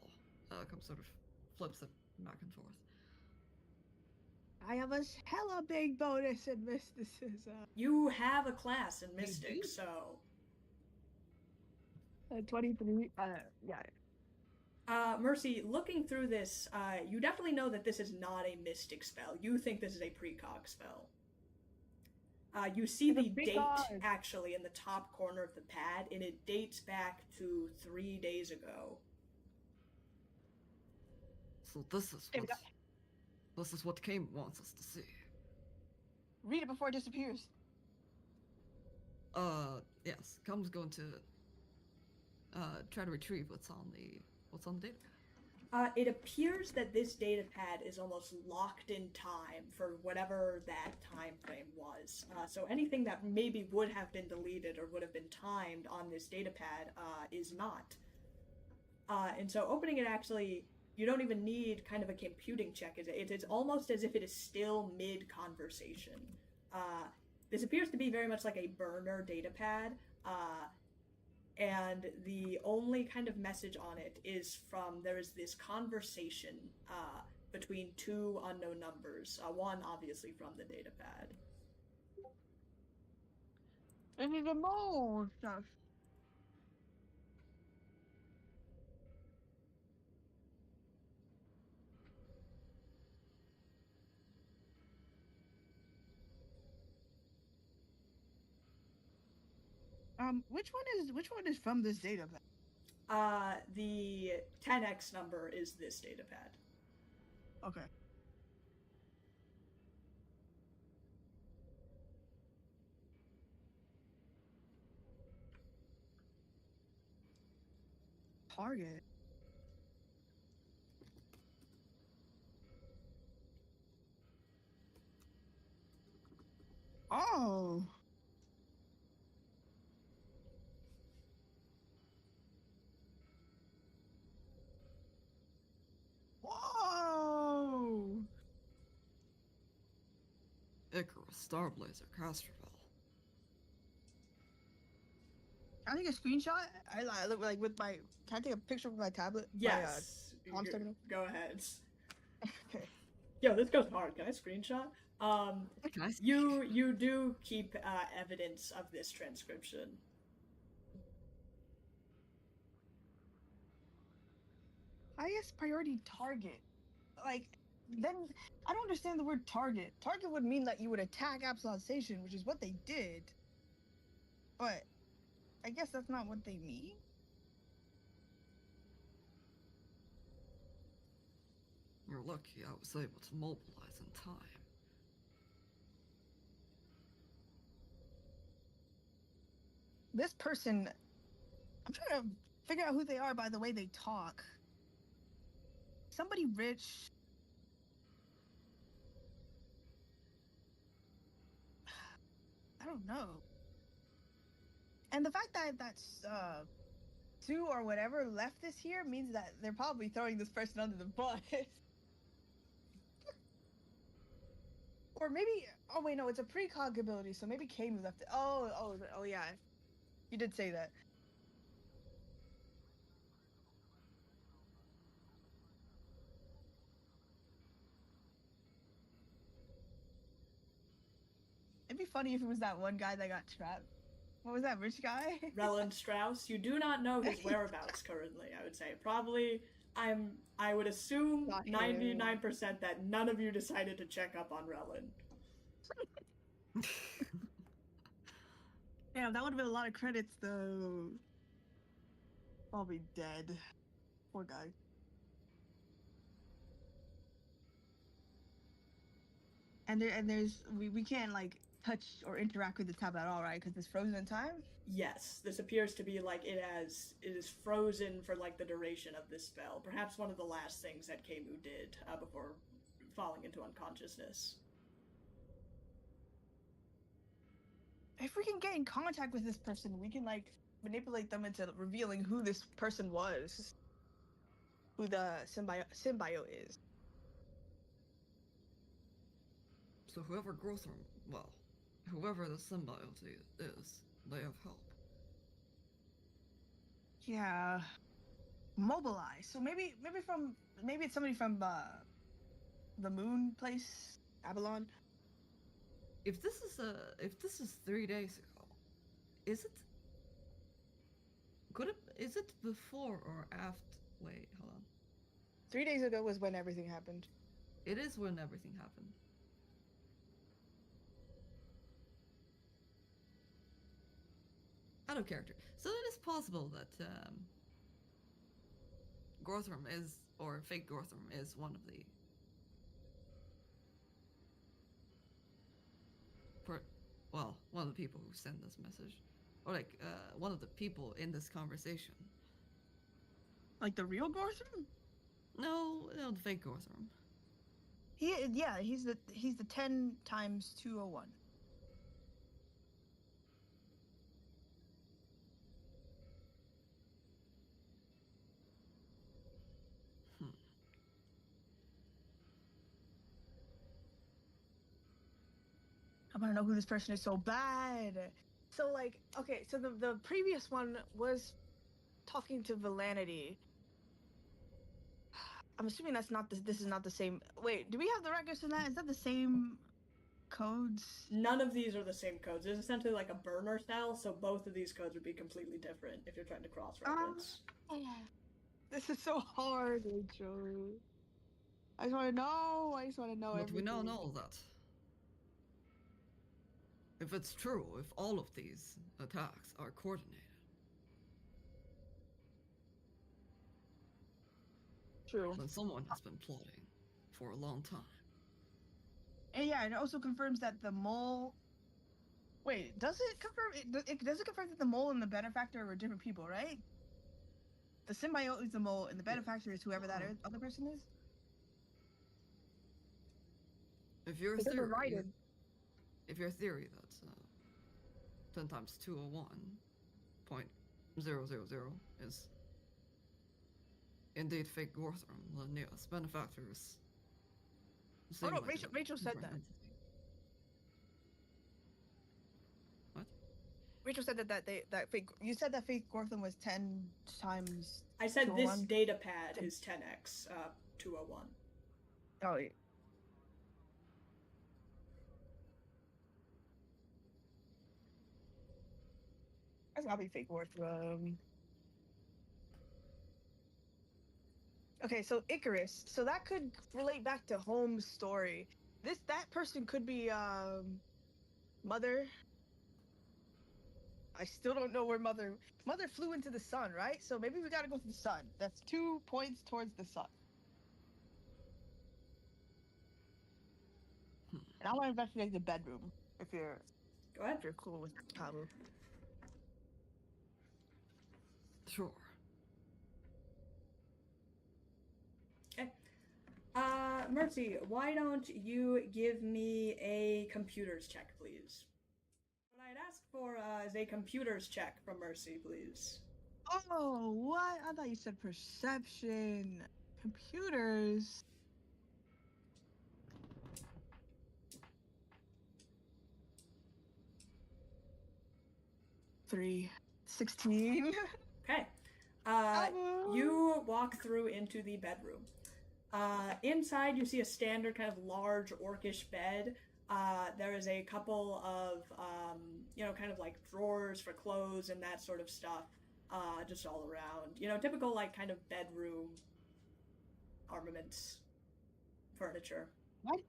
Speaker 3: Comes sort of flips it back and forth.
Speaker 2: I have a hella big bonus in mysticism.
Speaker 1: You have a class in mystic, so
Speaker 2: 23. Yeah.
Speaker 1: Mercy, looking through this, you definitely know that this is not a mystic spell. You think this is a precog spell. You see the date actually in the top corner of the pad, and it dates back to 3 days ago.
Speaker 3: So this is what Kame wants us to see.
Speaker 2: Read it before it disappears.
Speaker 3: Yes. Kame's going to try to retrieve what's on the data pad.
Speaker 1: It appears that this data pad is almost locked in time for whatever that time frame was. So anything that maybe would have been deleted or would have been timed on this data pad is not. And so opening it actually, you don't even need kind of a computing check. It's almost as if it is still mid-conversation. This appears to be very much like a burner data pad. And the only kind of message on it is there is this conversation between two unknown numbers, one obviously from the data pad.
Speaker 2: I need more stuff. Which one is from this data pad?
Speaker 1: The 10x number is this data pad.
Speaker 2: Okay. Target. Oh. Whoa!
Speaker 3: Icarus, Starblazer, Castrovel.
Speaker 2: Can I take a screenshot? I look like with my. Can I take a picture with my tablet?
Speaker 1: Yes. Go ahead.
Speaker 2: Okay.
Speaker 1: Yo, this goes hard. Can I screenshot? You do keep evidence of this transcription.
Speaker 2: Highest priority target. Like, then I don't understand the word target. Target would mean that you would attack Absalon Station, which is what they did. But I guess that's not what they mean.
Speaker 3: You're lucky I was able to mobilize in time.
Speaker 2: This person, I'm trying to figure out who they are by the way they talk. Somebody rich. I don't know. And the fact that that's Sue or whatever left this here means that they're probably throwing this person under the bus. Or maybe, oh wait, no, it's a precog ability, so maybe Kame left it. Oh yeah, you did say that. It'd be funny if it was that one guy that got trapped. What was that rich guy?
Speaker 1: Relin Strauss. You do not know his whereabouts currently, I would say. Probably, I would assume 99% that none of you decided to check up on Relin.
Speaker 2: Damn, that would have been a lot of credits, though. I'll be dead. Poor guy. And we can't like touch or interact with the tab at all, right? Because it's frozen in time.
Speaker 1: Yes, this appears to be like it is frozen for like the duration of this spell. Perhaps one of the last things that Kemu did before falling into unconsciousness.
Speaker 2: If we can get in contact with this person, we can like manipulate them into revealing who this person was, who the symbiote is.
Speaker 3: So whoever whoever the symbiote is, they have help.
Speaker 2: Yeah. Mobilize. So maybe it's somebody from the moon place, Avalon.
Speaker 3: If this is 3 days ago, is it before or after? Wait, hold on.
Speaker 2: 3 days ago was when everything happened.
Speaker 3: It is when everything happened. out of character. So it is possible that Gorthram is, or fake Gorthram is one of the one of the people who sent this message, or like one of the people in this conversation.
Speaker 2: Like the real Gorthram?
Speaker 3: No, the fake Gorthram.
Speaker 2: He's the 10 times 201. I want to know who this person is so bad. So like, okay, so the previous one was talking to Valanity. I'm assuming that's not this is not the same. Wait, do we have the records for that? Is that the same codes?
Speaker 1: None of these are the same codes. It's essentially like a burner cell, so both of these codes would be completely different if you're trying to cross-reference.
Speaker 2: This is so hard, Rachel. I just want to know.
Speaker 3: But
Speaker 2: everything.
Speaker 3: we now know that if it's true, if all of these attacks are coordinated.
Speaker 2: True.
Speaker 3: Then someone has been plotting for a long time.
Speaker 2: And yeah, it also confirms that the mole. Wait, does it confirm? Does it confirm that the mole and the benefactor were different people, right? The symbiote is the mole, and the benefactor is whoever that other person is.
Speaker 3: If your theory, that's 10 times 201.000 is indeed fake Gorthram, then yes, benefactors.
Speaker 2: Oh no, Rachel said that.
Speaker 3: What?
Speaker 2: Rachel said that fake. You said that fake Gorthram was 10 times.
Speaker 1: I said this data pad is 10x 201.
Speaker 2: Oh yeah. That's gotta be fake Gorthram. Okay, so Icarus. So that could relate back to Holmes' story. That person could be Mother. I still don't know where Mother flew into the sun, right? So maybe we gotta go to the sun. That's 2 points towards the sun. And I want to investigate the bedroom. If you're cool with Kabu.
Speaker 3: Sure.
Speaker 1: Okay. Mercy, why don't you give me a computers check, please? What I'd ask for is a computers check from Mercy, please.
Speaker 2: Oh, what? I thought you said perception. Computers. Three. 16.
Speaker 1: Okay. You walk through into the bedroom. Inside, you see a standard kind of large orcish bed. There is a couple of, kind of like drawers for clothes and that sort of stuff, just all around. Typical like kind of bedroom armaments, furniture.
Speaker 2: What?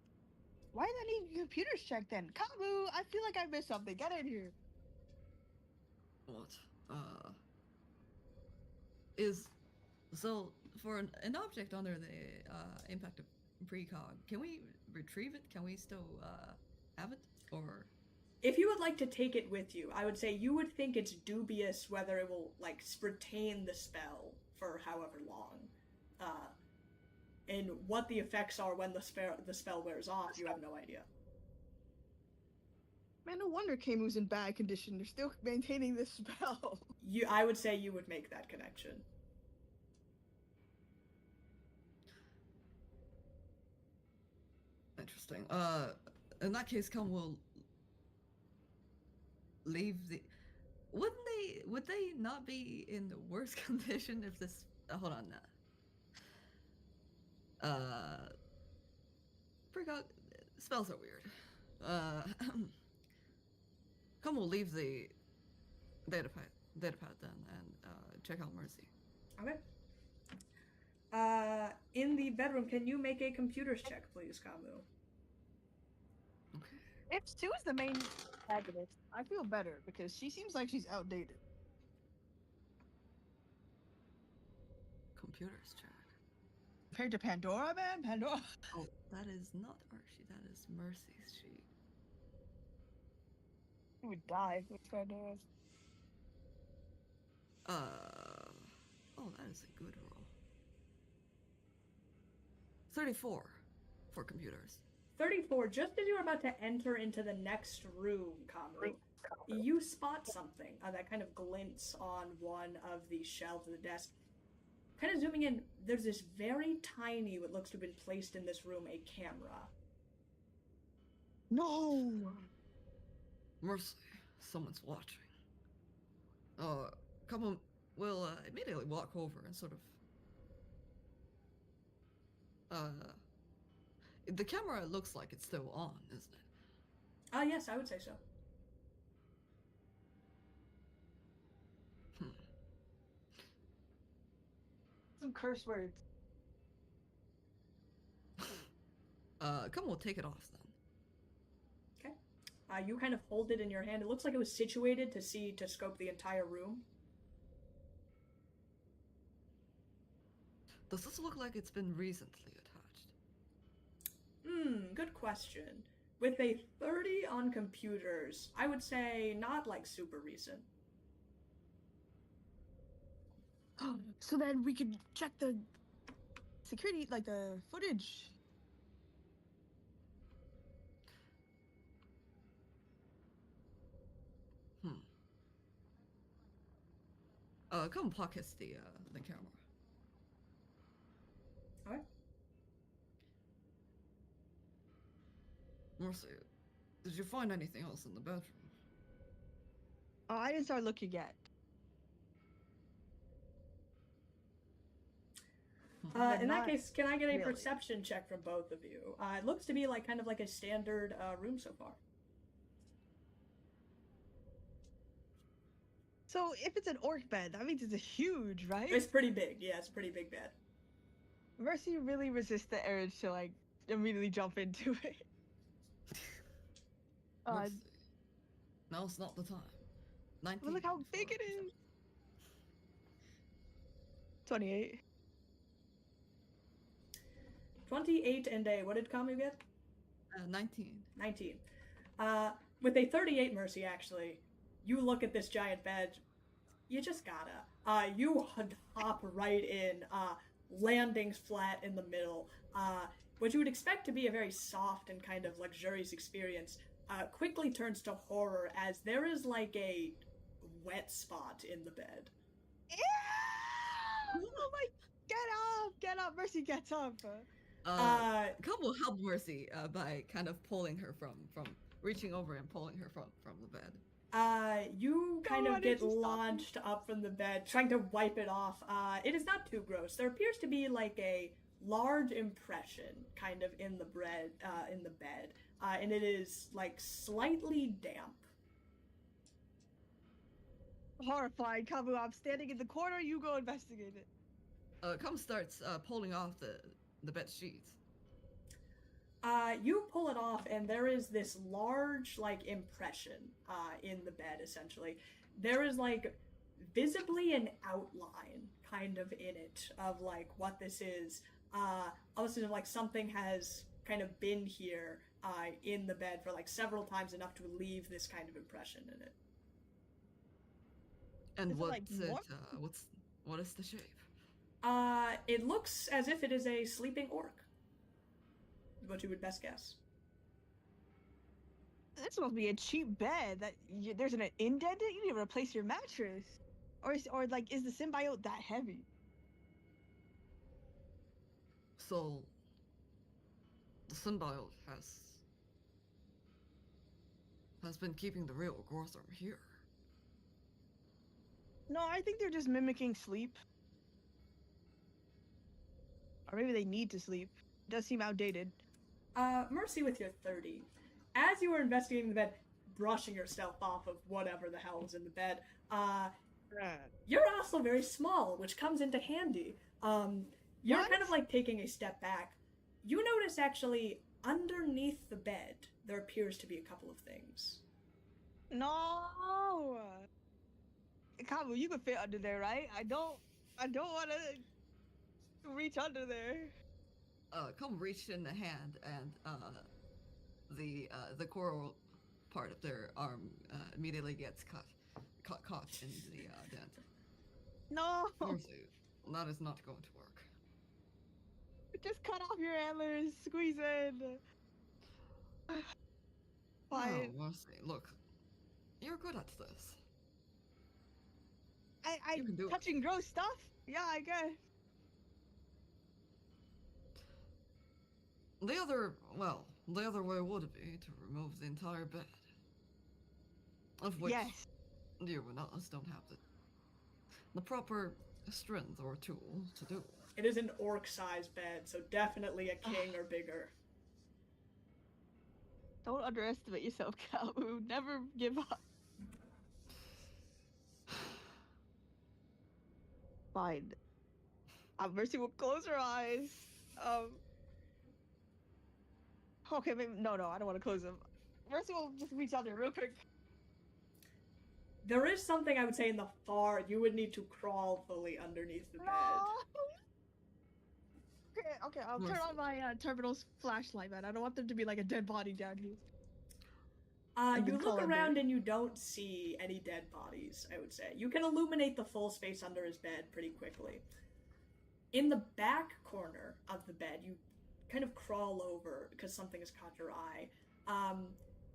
Speaker 2: Why did I need computers check then? Kabu, I feel like I missed something. Get in here.
Speaker 3: What? Is so for an object under the impact of precog, can we retrieve it? Can we still have it? Or
Speaker 1: if you would like to take it with you, I would say you would think it's dubious whether it will like retain the spell for however long, and what the effects are when the spell wears off. You have no idea.
Speaker 2: Man, no wonder Kamu's in bad condition. They're still maintaining this spell.
Speaker 1: I would say you would make that connection.
Speaker 3: Interesting. In that case, will leave the. Would they not be in the worst condition if this? Hold on. Precog spells are weird. Come, we'll leave the data pad then and check out Mercy.
Speaker 1: Okay. In the bedroom, can you make a computers check, please, Kamu?
Speaker 3: Okay.
Speaker 2: If Sue is the main protagonist, I feel better because she seems like she's outdated.
Speaker 3: computers check.
Speaker 2: Compared to Pandora, man? Pandora?
Speaker 3: Oh, that is not our sheet. That is Mercy's sheet.
Speaker 2: You would die with Pandora's.
Speaker 3: Oh, that is a good roll. 34 for computers.
Speaker 1: 34. Just as you're about to enter into the next room, Kamu, you spot something that kind of glints on one of the shelves of the desk. Kind of zooming in, there's this very tiny, what looks to have been placed in this room, a camera.
Speaker 2: No!
Speaker 3: Mercy, someone's watching. Come on, we'll immediately walk over and sort of... The camera looks like it's still on, isn't it?
Speaker 1: Yes, I would say so.
Speaker 2: Some curse words.
Speaker 3: Come, we'll take it off then.
Speaker 1: Okay. You kind of hold it in your hand. It looks like it was situated to scope the entire room.
Speaker 3: Does this look like it's been recently attached?
Speaker 1: Good question. With a 30 on computers, I would say not like super recent.
Speaker 2: So then we could check the security, like the footage.
Speaker 3: Come pockets the camera.
Speaker 1: Okay.
Speaker 3: Mercy, did you find anything else in the bedroom?
Speaker 2: Oh, I didn't start looking yet.
Speaker 1: In that case, can I get a perception check from both of you? It looks to be like kind of like a standard room so far.
Speaker 2: So if it's an orc bed, that means it's a huge, right?
Speaker 1: It's pretty big. Yeah, it's a pretty big bed.
Speaker 2: Mercy really resists the urge to like immediately jump into it.
Speaker 3: Mercy. Now's not the time. 19.
Speaker 2: But look how big it is. 28.
Speaker 1: 28 and a, what did Kamu get?
Speaker 3: 19.
Speaker 1: 19. With a 38 Mercy, actually, you look at this giant bed, you just gotta. You hop right in, landings flat in the middle. What you would expect to be a very soft and kind of luxurious experience quickly turns to horror as there is like a wet spot in the bed.
Speaker 2: Ew! Oh my, get up, Mercy gets up.
Speaker 3: Cobb will help Mercy by kind of pulling her from reaching over and pulling her from the bed.
Speaker 1: You kind of get launched up from the bed, trying to wipe it off. It is not too gross. There appears to be like a large impression kind of in the bed, and it is like slightly damp.
Speaker 2: Horrified, Kabu, I'm standing in the corner, you go investigate it.
Speaker 3: Cum starts pulling off the bed sheets.
Speaker 1: You pull it off, and there is this large, like, impression in the bed, essentially. There is, like, visibly an outline, kind of, in it, of, like, what this is. Almost as if, like, something has kind of been here in the bed for, like, several times, enough to leave this kind of impression in it.
Speaker 3: And what is the shape?
Speaker 1: It looks as if it is a sleeping orc. What you would best guess.
Speaker 2: That's supposed to be a cheap bed. There's an indent. You need to replace your mattress, or like, is the symbiote that heavy?
Speaker 3: So the symbiote has been keeping the real Gortham here.
Speaker 2: No, I think they're just mimicking sleep, or maybe they need to sleep. It does seem outdated.
Speaker 1: Mercy with your 30. As you were investigating the bed, brushing yourself off of whatever the hell was in the bed, you're also very small, which comes into handy. You're kind of like taking a step back. You notice actually underneath the bed, there appears to be a couple of things.
Speaker 2: No! Kabu, you can fit under there, right? I don't want to... Reach under there.
Speaker 3: Come reach in the hand, and the coral part of their arm immediately gets caught in the dent.
Speaker 2: No!
Speaker 3: Mercy, that is not going to work.
Speaker 2: Just cut off your antlers, squeeze in. Fine.
Speaker 3: Oh, Mercy, look, you're good at this.
Speaker 2: I
Speaker 3: You can do
Speaker 2: touching gross stuff? Yeah, I guess.
Speaker 3: The other way would be to remove the entire bed. Of which
Speaker 2: Yes.
Speaker 3: you and us don't have the proper strength or tool to do.
Speaker 1: It is an orc-sized bed, so definitely a king or bigger.
Speaker 2: Don't underestimate yourself, Kabu. Never give up. Fine. Mercy will close her eyes. Okay, maybe no, I don't want to close them. Mercy will just reach out there real quick.
Speaker 1: There is something I would say in the far. You would need to crawl fully underneath the bed.
Speaker 2: Okay, I'll turn on my terminal's flashlight, man. I don't want there to be like a dead body down here.
Speaker 1: You look around and you don't see any dead bodies, I would say. You can illuminate the full space under his bed pretty quickly. In the back corner of the bed, you kind of crawl over because something has caught your eye.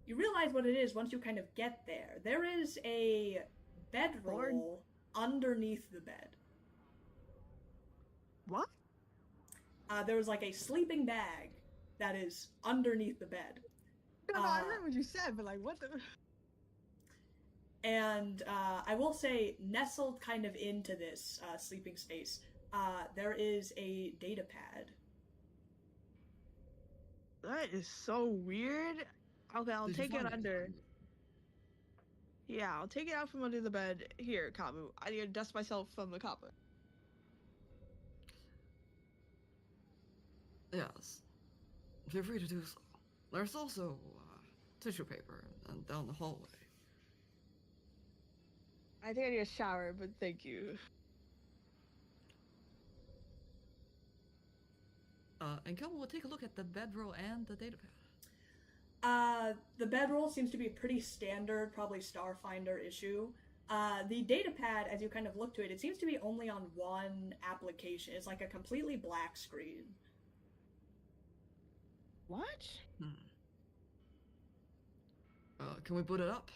Speaker 1: You realize what it is once you kind of get there. There is a bedroll underneath the bed.
Speaker 2: What?
Speaker 1: There was like a sleeping bag that is underneath the bed.
Speaker 2: No, I heard what you said, but like, what the...
Speaker 1: And I will say, nestled kind of into this sleeping space, there is a data pad.
Speaker 2: That is so weird. Okay, I'll take it under. Yeah, I'll take it out from under the bed. Here, Kabu. I need to dust myself from the copper.
Speaker 3: Yes. Feel free to do so. There's also tissue paper and down the hallway.
Speaker 2: I think I need a shower, but thank you.
Speaker 3: And come, we'll take a look at the bedroll and the data pad.
Speaker 1: The bedroll seems to be a pretty standard, probably Starfinder issue. The data pad, as you kind of look to it, it seems to be only on one application. It's like a completely black screen.
Speaker 2: What?
Speaker 3: Can we boot it up?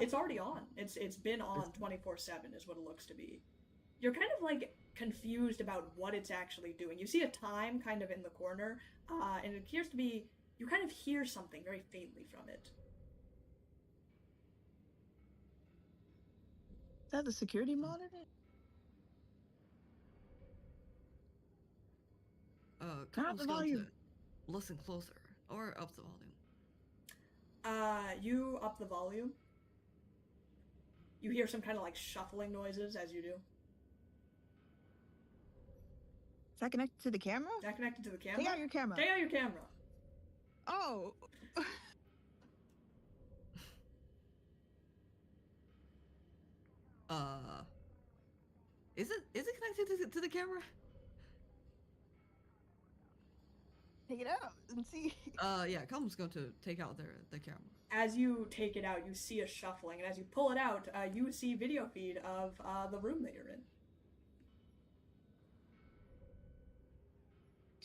Speaker 1: It's already on. It's been on 24/7 is what it looks to be. You're kind of like confused about what it's actually doing. You see a time kind of in the corner, and it appears to be, you kind of hear something very faintly from it.
Speaker 2: Is that the security monitor?
Speaker 3: Turn up the volume. Listen closer, or up the volume.
Speaker 1: You up the volume. You hear some kind of like shuffling noises as you do.
Speaker 2: Is that connected to the camera?
Speaker 1: Is that connected to the camera?
Speaker 2: Take out your camera.
Speaker 1: Take out your camera.
Speaker 2: Oh.
Speaker 3: Is it connected to the camera?
Speaker 2: Take it out and see.
Speaker 3: Yeah, Calum's going to take out the camera.
Speaker 1: As you take it out, you see a shuffling, and as you pull it out, you see video feed of the room that you're in.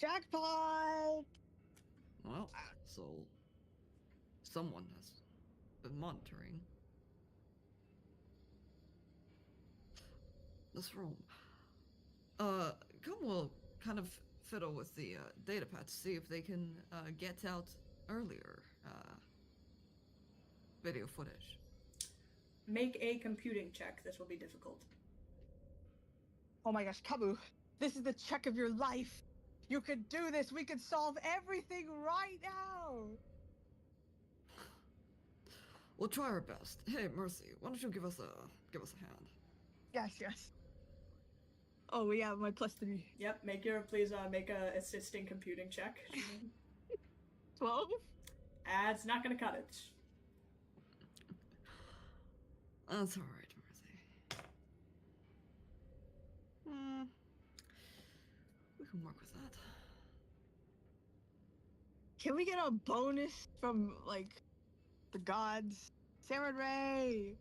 Speaker 2: Jackpot!
Speaker 3: Well, so someone has been monitoring this room. Come will kind of fiddle with the data pad to see if they can get out earlier video footage.
Speaker 1: Make a computing check. This will be difficult.
Speaker 2: Oh my gosh, Kabu, this is the check of your life. You could do this. We could solve everything right now.
Speaker 3: We'll try our best. Hey, Mercy, why don't you give us a hand?
Speaker 2: Yes. Oh yeah, my +3.
Speaker 1: Yep. Make a assisting computing check.
Speaker 2: 12.
Speaker 1: It's not gonna cut it.
Speaker 3: That's all right, Mercy. can work with that.
Speaker 2: Can we get a bonus from, like, the gods? Saren Ray!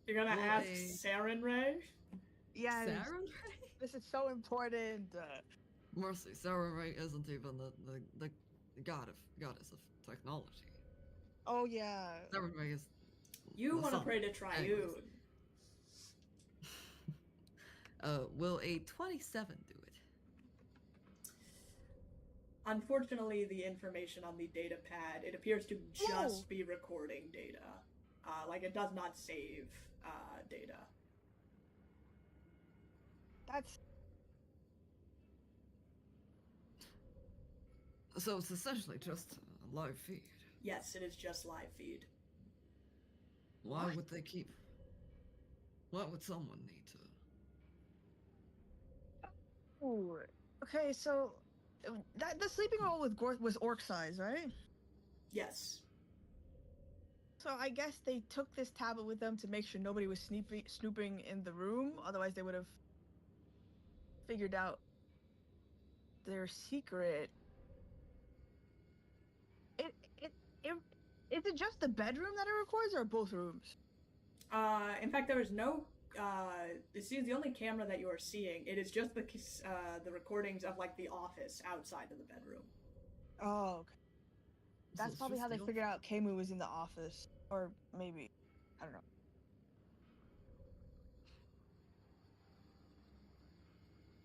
Speaker 1: You're gonna ask Saren Ray?
Speaker 2: Yes.
Speaker 3: Saren Ray?
Speaker 2: This is so important.
Speaker 3: Mercy, Saren Ray isn't even the goddess of technology.
Speaker 2: Oh, yeah.
Speaker 3: Saren Ray is...
Speaker 1: You want to pray to Triune.
Speaker 3: Will a 27 do it?
Speaker 1: Unfortunately, the information on the data pad, it appears to just be recording data. Like, it does not save data.
Speaker 2: That's...
Speaker 3: So it's essentially just a live feed.
Speaker 1: Yes, it is just live feed.
Speaker 3: Why would they keep... What would someone need to...
Speaker 2: Ooh. Okay, so... the sleeping roll with Gorth was orc size, right?
Speaker 1: Yes.
Speaker 2: So I guess they took this tablet with them to make sure nobody was snooping in the room. Otherwise, they would have figured out their secret. Is it just the bedroom that it records, or both rooms?
Speaker 1: In fact, there is no. This is the only camera that you are seeing. It is just the recordings of like the office outside of the bedroom.
Speaker 2: Oh, okay. That's probably how they figured out Kemu was in the office, or maybe, I don't know.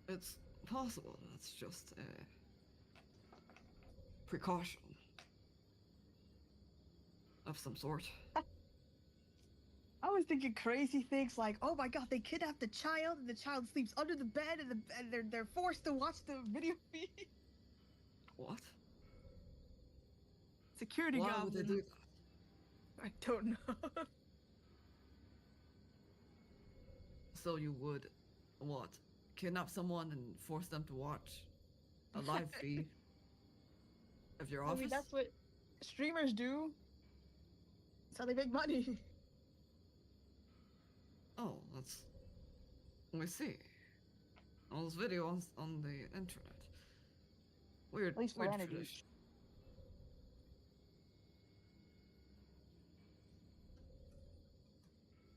Speaker 3: It's possible that's just a precaution of some sort.
Speaker 2: I was thinking crazy things like, oh my god, they kidnapped the child, and the child sleeps under the bed, and they're forced to watch the video feed.
Speaker 3: What?
Speaker 2: Security
Speaker 3: Why
Speaker 2: goblin.
Speaker 3: would they do that?
Speaker 2: I don't know.
Speaker 3: So you would, what? Kidnap someone and force them to watch a live feed of your office?
Speaker 2: I mean, that's what streamers do. That's how they make money.
Speaker 3: Oh, that's... We see. All those videos on the internet. Weird,
Speaker 2: At least for
Speaker 3: weird
Speaker 2: entities.
Speaker 3: tradition.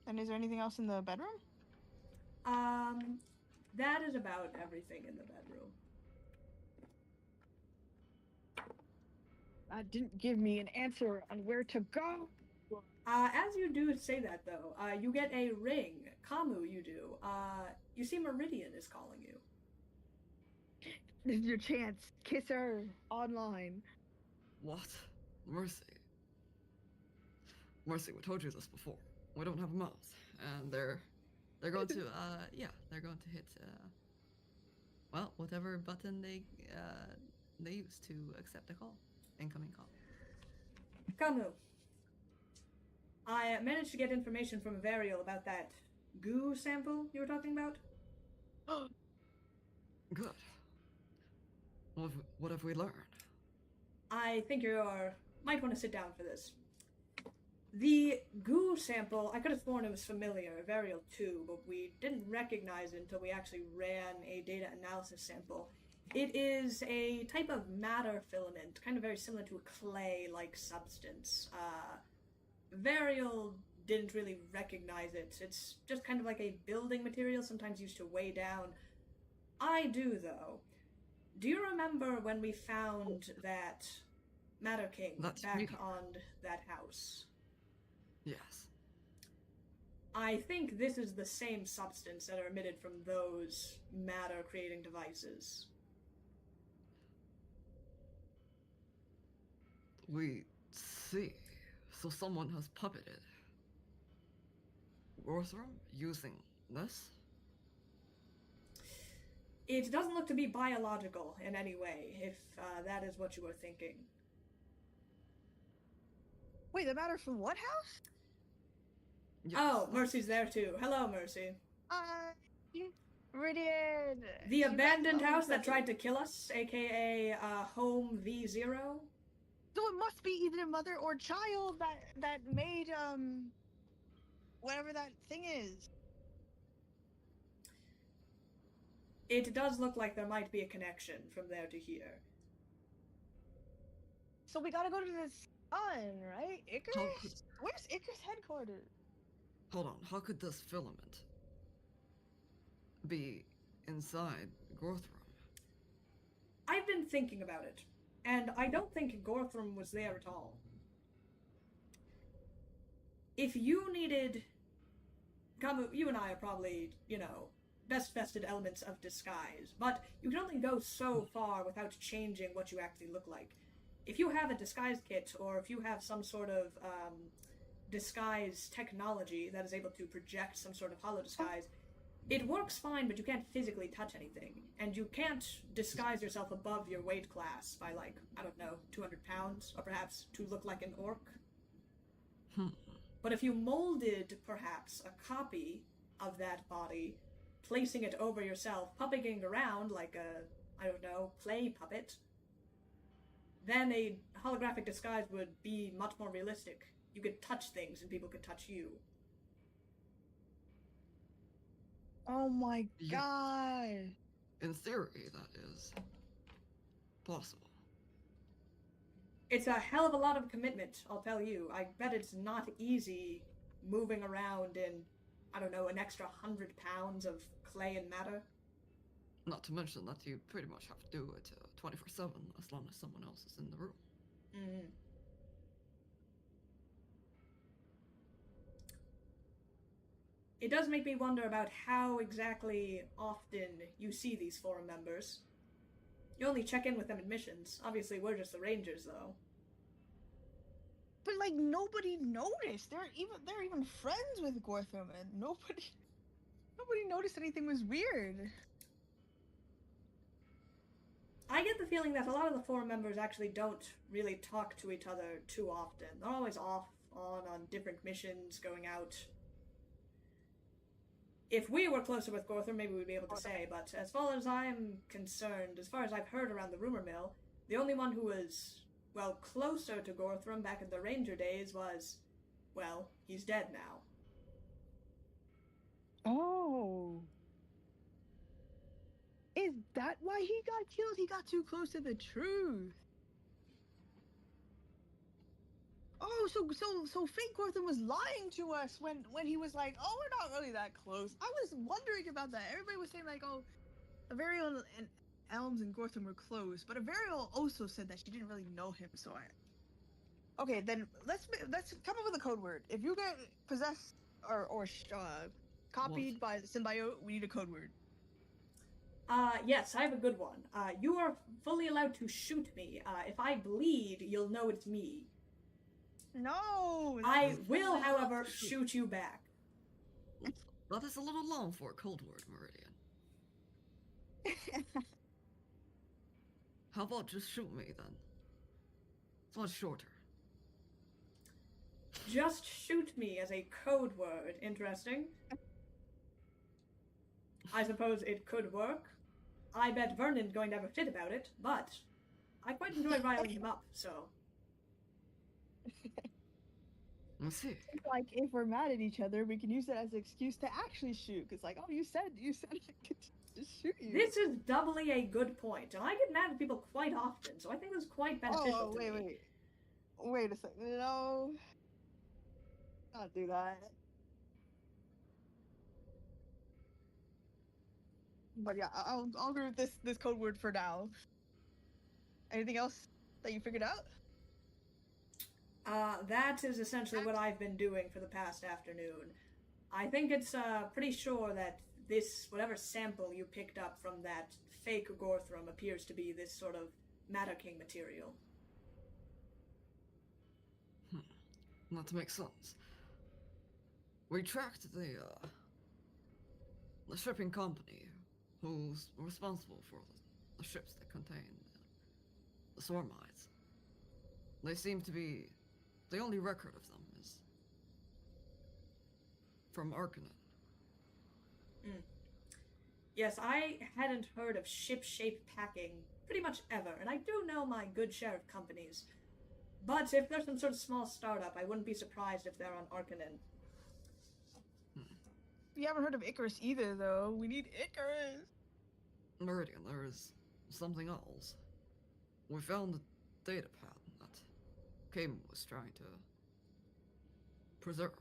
Speaker 2: And is there anything else in the bedroom?
Speaker 1: That is about everything in the bedroom.
Speaker 2: That didn't give me an answer on where to go.
Speaker 1: As you do say that, though, you get a ring. Kamu, you do. You see Meridian is calling you.
Speaker 2: This is your chance. Kiss her online.
Speaker 3: What? Mercy. Mercy, we told you this before. We don't have a mouse. And they're going to, they're going to hit, well, whatever button they use to accept a call. Incoming call.
Speaker 1: Kamu. I managed to get information from Varial about that goo sample you were talking about.
Speaker 3: Good. What have we learned?
Speaker 1: I think you might want to sit down for this. The goo sample, I could have sworn it was familiar, Varial too, but we didn't recognize it until we actually ran a data analysis sample. It is a type of matter filament, kind of very similar to a clay-like substance. Varial didn't really recognize it. It's just kind of like a building material, sometimes used to weigh down. I do, though. Do you remember when we found that Matter King back on that house?
Speaker 3: Yes.
Speaker 1: I think this is the same substance that are emitted from those matter-creating devices.
Speaker 3: We see. So someone has puppeted Gorthram using this?
Speaker 1: It doesn't look to be biological in any way, if that is what you were thinking.
Speaker 2: Wait, the matter from what house?
Speaker 3: Yes.
Speaker 1: Oh, Mercy's there too. Hello, Mercy.
Speaker 2: Meridian.
Speaker 1: The abandoned house that tried to kill us, aka Home V0?
Speaker 2: So it must be either mother or child that made whatever that thing is.
Speaker 1: it does look like there might be a connection from there to here.
Speaker 2: So we gotta go to the sun, right? Icarus? Where's Icarus headquarters?
Speaker 3: Hold on, how could this filament be inside Gorthram?
Speaker 1: I've been thinking about it, and I don't think Gorthram was there at all. If you needed... You and I are probably, best vested elements of disguise, but you can only go so far without changing what you actually look like. If you have a disguise kit, or if you have some sort of disguise technology that is able to project some sort of hollow disguise, it works fine, but you can't physically touch anything. And you can't disguise yourself above your weight class by, 200 pounds, or perhaps to look like an orc. But if you molded, perhaps, a copy of that body, placing it over yourself, puppeting around like a, play puppet, then a holographic disguise would be much more realistic. You could touch things and people could touch you.
Speaker 2: Oh my god.
Speaker 3: In theory, that is possible.
Speaker 1: It's a hell of a lot of commitment, I'll tell you. I bet it's not easy moving around in, an extra 100 pounds of clay and matter.
Speaker 3: Not to mention that you pretty much have to do it 24/7 as long as someone else is in the room.
Speaker 1: Mm-hmm. It does make me wonder about how exactly often you see these forum members. You only check in with them at missions. Obviously, we're just the rangers, though.
Speaker 2: But nobody noticed. They're even friends with Gorthram, and nobody noticed anything was weird.
Speaker 1: I get the feeling that a lot of the forum members actually don't really talk to each other too often. They're always off on different missions, going out. If we were closer with Gorthram, maybe we'd be able to say, but as far as I'm concerned, as far as I've heard around the rumor mill, the only one who was, closer to Gorthram back in the Ranger days was, he's dead now.
Speaker 2: Oh. Is that why he got killed? He got too close to the truth. Oh, so fake Gorthram was lying to us when he was like, oh, we're not really that close. I was wondering about that. Everybody was saying Averial and Elms and Gorthram were close, but Averial also said that she didn't really know him, so Okay, then let's come up with a code word. If you get possessed or copied by the symbiote, we need a code word.
Speaker 1: Yes, I have a good one. You are fully allowed to shoot me. If I bleed, you'll know it's me.
Speaker 2: No!
Speaker 1: I will, however, shoot you back.
Speaker 3: That is a little long for a code word, Meridian. How about just shoot me, then? It's much shorter.
Speaker 1: Just shoot me as a code word. Interesting. I suppose it could work. I bet Vernon's going to have a fit about it, but I quite enjoy riling him up, so...
Speaker 3: Let's see.
Speaker 2: If we're mad at each other, we can use it as an excuse to actually shoot. It's you said I could just shoot you.
Speaker 1: This is doubly a good point, and I get mad at people quite often, so I think this is quite beneficial to me.
Speaker 2: Wait a second. No. Not do that. But yeah, I'll agree with this code word for now. Anything else that you figured out?
Speaker 1: That is essentially what I've been doing for the past afternoon. I think it's pretty sure that this, whatever sample you picked up from that fake Gorthram appears to be this sort of Matter King material.
Speaker 3: That makes sense. We tracked the shipping company who's responsible for the ships that contain the Sormites. They seem to be... The only record of them is from Arcanon.
Speaker 1: Yes, I hadn't heard of ship-shape packing pretty much ever, and I do know my good share of companies. But if there's some sort of small startup, I wouldn't be surprised if they're on Arcanon.
Speaker 2: We haven't heard of Icarus either, though. We need Icarus!
Speaker 3: Meridian, there is something else. We found the data pattern that Kame was trying to preserve.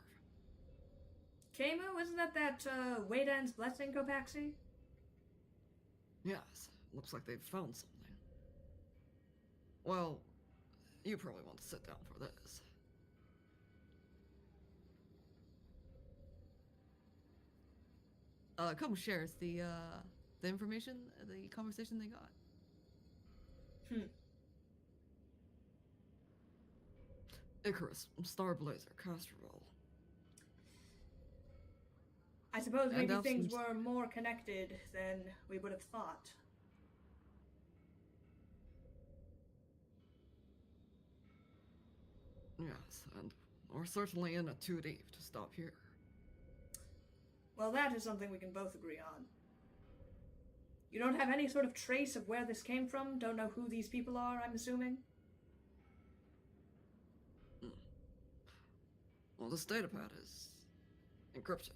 Speaker 1: Kemu, isn't that Waydan's blessing, Kopaxi?
Speaker 3: Yes, looks like they've found something. Well, you probably want to sit down for this. Come shares the information, the conversation they got. Icarus, Starblazer, Castrovel.
Speaker 1: I suppose maybe things were more connected than we would have thought.
Speaker 3: Yes, and we're certainly in it too deep to stop here.
Speaker 1: Well, that is something we can both agree on. You don't have any sort of trace of where this came from? Don't know who these people are, I'm assuming?
Speaker 3: Well, this datapad is encrypted.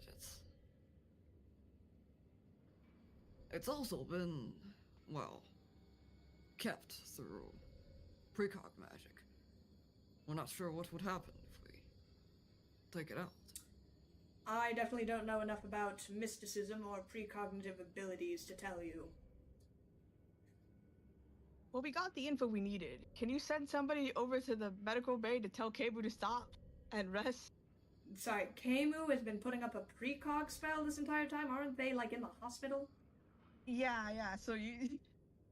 Speaker 3: It's also been, well, kept through precog magic. We're not sure what would happen if we take it out.
Speaker 1: I definitely don't know enough about mysticism or precognitive abilities to tell you.
Speaker 2: Well, we got the info we needed. Can you send somebody over to the medical bay to tell Kemu to stop and rest?
Speaker 1: Sorry, Kemu has been putting up a precog spell this entire time? Aren't they, like, in the hospital?
Speaker 2: Yeah, so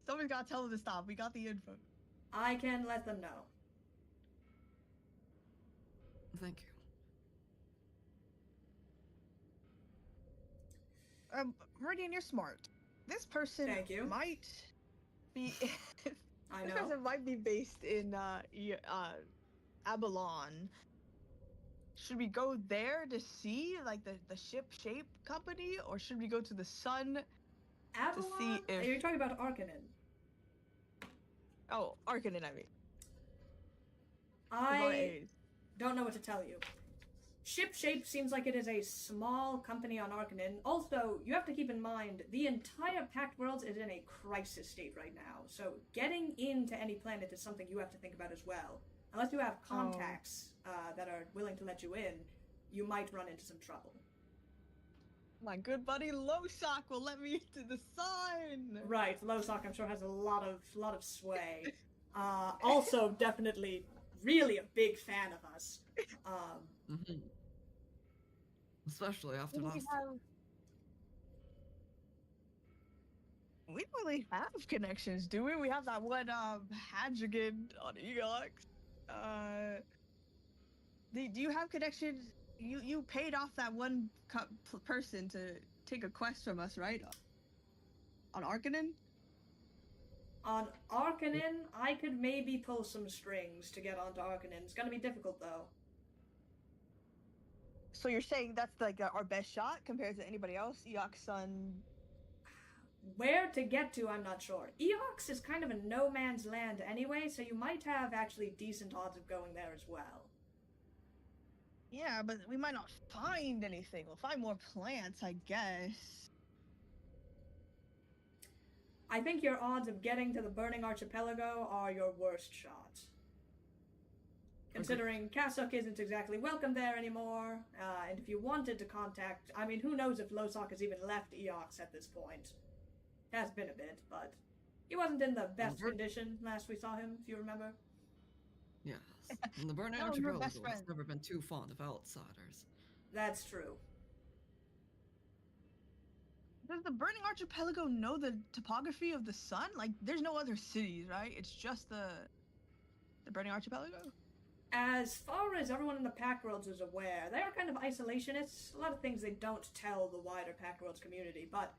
Speaker 2: someone's gotta tell them to stop. We got the info.
Speaker 1: I can let them know.
Speaker 3: Thank
Speaker 2: you. Meridian, you're smart. This person
Speaker 1: Thank you.
Speaker 2: might be...
Speaker 1: I know.
Speaker 2: This person might be based in, Abalon. Should we go there to see, like, the ship shape company, or should we go to the sun
Speaker 1: Avalon?
Speaker 2: to see if...
Speaker 1: You're talking about Arcanen.
Speaker 2: Oh, Arcanen, I mean.
Speaker 1: I don't know what to tell you. Ship shape seems like it is a small company on Arcanen. Also, you have to keep in mind, the entire Pact Worlds is in a crisis state right now, so getting into any planet is something you have to think about as well. Unless you have contacts that are willing to let you in, you might run into some trouble.
Speaker 2: My good buddy Losak will let me into the sun!
Speaker 1: Right, Losak I'm sure has a lot of sway. Also, definitely, really a big fan of us.
Speaker 3: Especially after last time.
Speaker 2: We don't really have connections, do we? We have that one, Hadrigan on Eox. Do you have connections? You paid off that one person to take a quest from us, right? On Arcanen?
Speaker 1: On Arcanen, I could maybe pull some strings to get onto Arcanen. It's gonna be difficult, though.
Speaker 2: So you're saying that's like our best shot compared to anybody else? Eox Sun?
Speaker 1: Where to get to, I'm not sure. Eox is kind of a no man's land anyway, so you might have actually decent odds of going there as well.
Speaker 2: Yeah, but we might not find anything. We'll find more plants, I guess.
Speaker 1: I think your odds of getting to the Burning Archipelago are your worst shot. Considering Kasuk isn't exactly welcome there anymore, and if you wanted to contact... I mean, who knows if Losak has even left Eox at this point. It has been a bit, but he wasn't in the best condition last we saw him, if you remember.
Speaker 3: Yes, and the Burning Archipelago has never been too fond of outsiders.
Speaker 1: That's true.
Speaker 2: Does the Burning Archipelago know the topography of the sun? Like, there's no other cities, right? It's just the Burning Archipelago?
Speaker 1: As far as everyone in the Pact Worlds is aware, they are kind of isolationists. A lot of things they don't tell the wider Pact Worlds community, but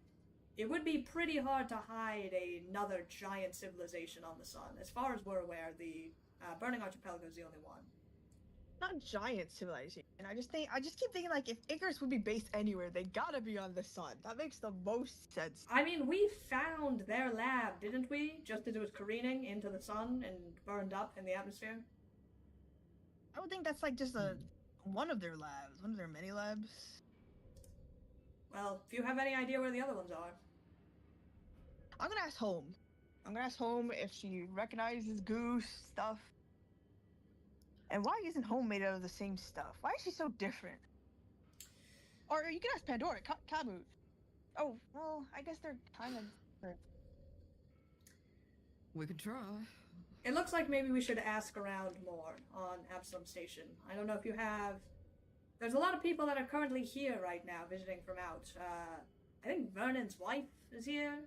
Speaker 1: it would be pretty hard to hide another giant civilization on the sun. As far as we're aware, the Burning Archipelago is the only one.
Speaker 2: Not giant civilization. I just keep thinking, like, if Icarus would be based anywhere, they gotta be on the sun. That makes the most sense.
Speaker 1: I mean, we found their lab, didn't we? Just as it was careening into the sun and burned up in the atmosphere.
Speaker 2: I would think that's like just one of their labs, one of their many labs.
Speaker 1: Well, if you have any idea where the other ones are.
Speaker 2: I'm gonna ask Home. I'm gonna ask Home if she recognizes Goose stuff. And why isn't Home made out of the same stuff? Why is she so different? Or you can ask Pandora, Camus. Oh, well, I guess they're kind of different.
Speaker 3: We could try.
Speaker 1: It looks like maybe we should ask around more on Absalom Station. I don't know if you have... There's a lot of people that are currently here right now, visiting from out. I think Vernon's wife is here.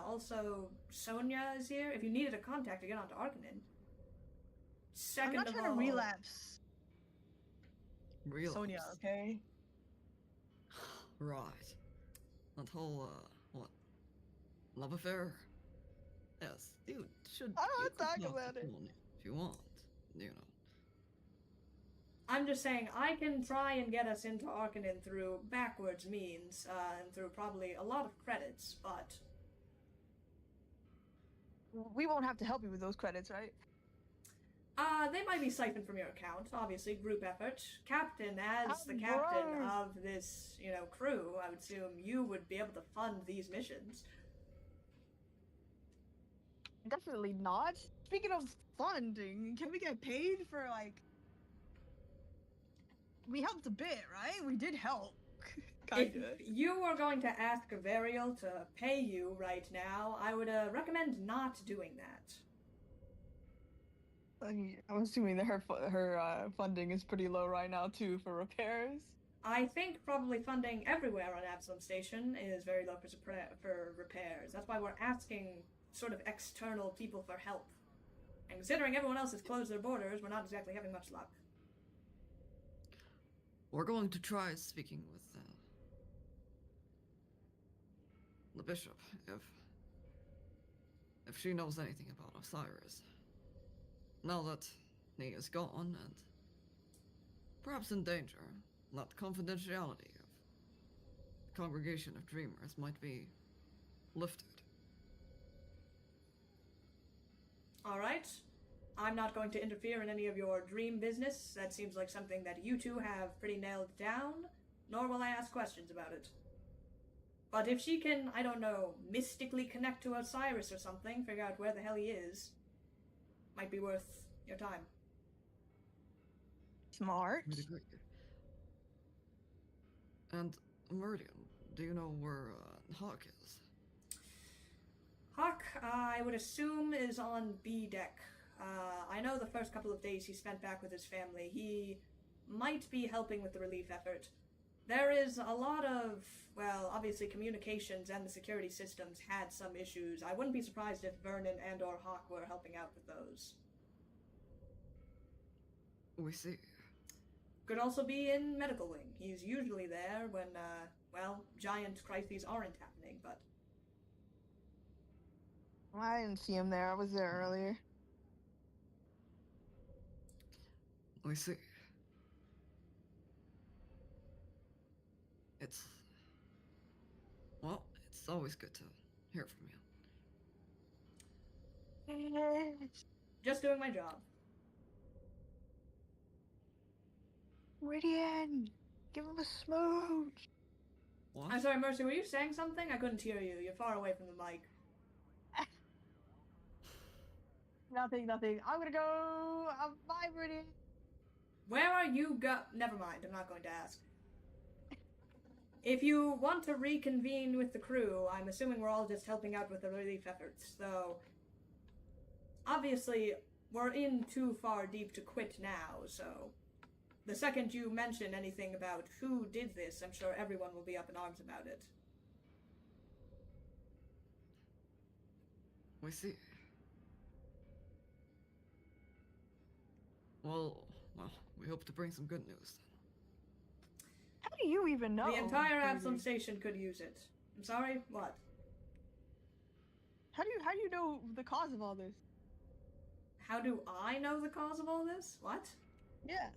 Speaker 1: Also, Sonia is here. If you needed a contact to get onto Arcanine.
Speaker 2: I'm not trying to relapse. Sonia, okay?
Speaker 3: Right. That whole, love affair? Yes, you should...
Speaker 2: I don't want to talk about it.
Speaker 3: If you want,
Speaker 1: I'm just saying, I can try and get us into Arcanine through backwards means, and through probably a lot of credits, but...
Speaker 2: We won't have to help you with those credits, right?
Speaker 1: They might be siphoned from your account, obviously, group effort. Captain, as the captain of this, crew, I would assume you would be able to fund these missions.
Speaker 2: Definitely not. Speaking of funding, can we get paid for, we helped a bit, right? We did help.
Speaker 1: If you were going to ask Varial to pay you right now, I would recommend not doing that.
Speaker 2: I'm assuming that her funding is pretty low right now, too, for repairs.
Speaker 1: I think probably funding everywhere on Absalom Station is very low for repairs. That's why we're asking sort of external people for help. And considering everyone else has closed their borders, we're not exactly having much luck.
Speaker 3: We're going to try speaking with the bishop, if she knows anything about Osiris. Now that he is gone and perhaps in danger, that confidentiality of the Congregation of Dreamers might be lifted.
Speaker 1: Alright. I'm not going to interfere in any of your dream business. That seems like something that you two have pretty nailed down, nor will I ask questions about it. But if she can, I don't know, mystically connect to Osiris or something, figure out where the hell he is, might be worth your time.
Speaker 2: Smart.
Speaker 3: And Meridian, do you know where Hawk is?
Speaker 1: Hawk, I would assume, is on B deck. I know the first couple of days he spent back with his family. He might be helping with the relief effort. There is a lot of, well, obviously communications and the security systems had some issues. I wouldn't be surprised if Vernon and or Hawk were helping out with those.
Speaker 3: We see.
Speaker 1: Could also be in medical wing. He's usually there when, giant crises aren't happening, but...
Speaker 2: I didn't see him there. I was there earlier.
Speaker 3: We see. It's always good to hear from you.
Speaker 1: Just doing my job.
Speaker 2: Meridian, give him a smooch.
Speaker 3: What?
Speaker 1: I'm sorry, Mercy, were you saying something? I couldn't hear you. You're far away from the mic.
Speaker 2: Nothing. I'm gonna go. Bye, Meridian.
Speaker 1: Where are you Never mind, I'm not going to ask. If you want to reconvene with the crew, I'm assuming we're all just helping out with the relief efforts, though... Obviously, we're in too far deep to quit now, so... The second you mention anything about who did this, I'm sure everyone will be up in arms about it.
Speaker 3: We see. Well, we hope to bring some good news.
Speaker 2: How do you even know?
Speaker 1: The entire Absalom Station could use it. I'm sorry, what?
Speaker 2: How do you know the cause of all this?
Speaker 1: How do I know the cause of all this? What?
Speaker 2: Yeah.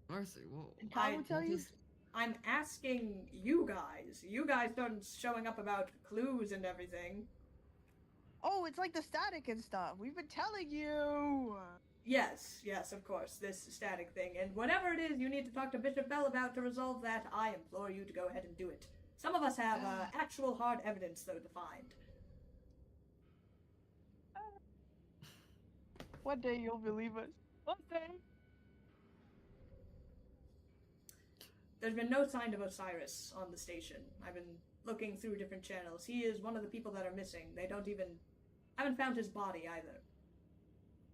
Speaker 3: Mercy, whoa.
Speaker 2: I will tell you.
Speaker 1: I'm asking you guys. You guys started showing up about clues and everything.
Speaker 2: Oh, it's like the static and stuff. We've been telling you.
Speaker 1: Yes, of course, this static thing. And whatever it is you need to talk to Bishop Bell about to resolve that, I implore you to go ahead and do it. Some of us have actual hard evidence, though, to find.
Speaker 2: One day you'll believe us. One day.
Speaker 1: There's been no sign of Osiris on the station. I've been looking through different channels. He is one of the people that are missing. They haven't found his body either.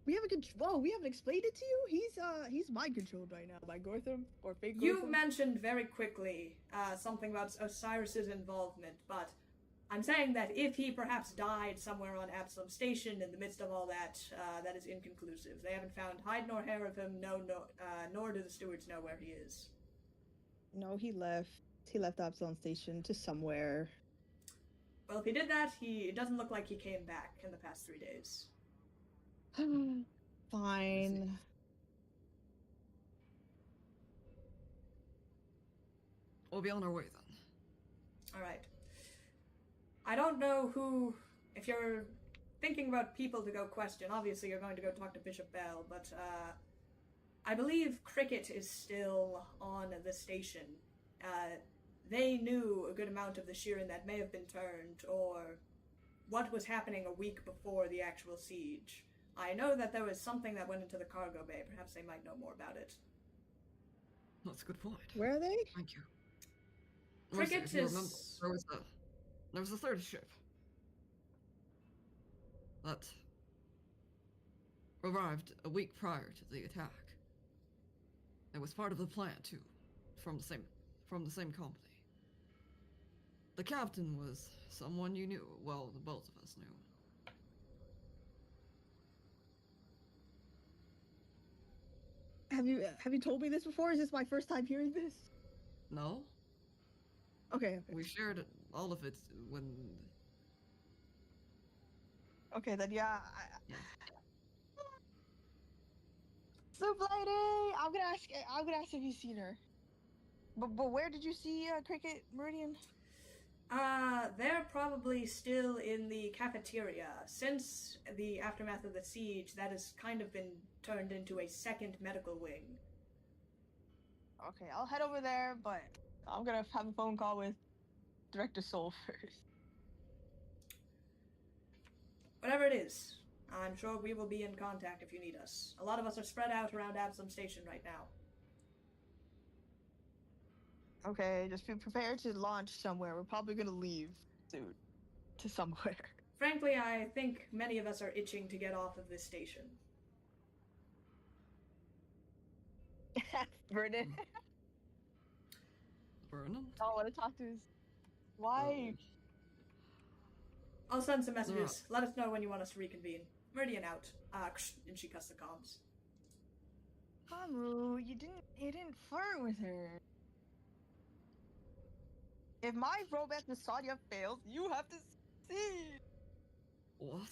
Speaker 2: We haven't explained it to you. He's mind controlled right now by Gortham or fake Gortham.
Speaker 1: You mentioned very quickly something about Osiris's involvement, but I'm saying that if he perhaps died somewhere on Absalom Station in the midst of all that, that is inconclusive. They haven't found hide nor hair of him, nor do the stewards know where he is.
Speaker 2: No, he left. He left Absalom Station to somewhere.
Speaker 1: Well, if he did that, it doesn't look like he came back in the past 3 days.
Speaker 2: Fine.
Speaker 3: We'll be on our way then.
Speaker 1: Alright. I don't know if you're thinking about people to go question, obviously you're going to go talk to Bishop Bell, but I believe Cricket is still on the station. They knew a good amount of the Shirin that may have been turned, or what was happening a week before the actual siege. I know that there was something that went into the cargo bay. Perhaps they might know more about it.
Speaker 3: That's a good point.
Speaker 2: Where are they?
Speaker 3: Thank you.
Speaker 1: Cricket is...
Speaker 3: There was a third ship that arrived a week prior to the attack. It was part of the plan too, from the same company. The captain was someone you knew. Well, the both of us knew.
Speaker 2: Have you told me this before? Is this my first time hearing this?
Speaker 3: No.
Speaker 2: Okay.
Speaker 3: We shared all of it when.
Speaker 2: Okay, then yeah. Soup lady, I'm gonna ask if you've seen her. But where did you see Cricket Meridian?
Speaker 1: They're probably still in the cafeteria. Since the aftermath of the siege, that has kind of been turned into a second medical wing.
Speaker 2: Okay, I'll head over there, but I'm gonna have a phone call with Director Soul first.
Speaker 1: Whatever it is, I'm sure we will be in contact if you need us. A lot of us are spread out around Absalom Station right now.
Speaker 2: Okay, just be prepared to launch somewhere. We're probably gonna leave soon. To somewhere.
Speaker 1: Frankly, I think many of us are itching to get off of this station.
Speaker 2: Vernon.
Speaker 3: Vernon?
Speaker 2: I want to talk to his wife.
Speaker 1: I'll send some messages. Let us know when you want us to reconvene. Meridian out. And she cuts the comms.
Speaker 2: Hamu, you didn't flirt with her. If my romance with Sonya fails, you have to succeed.
Speaker 3: What?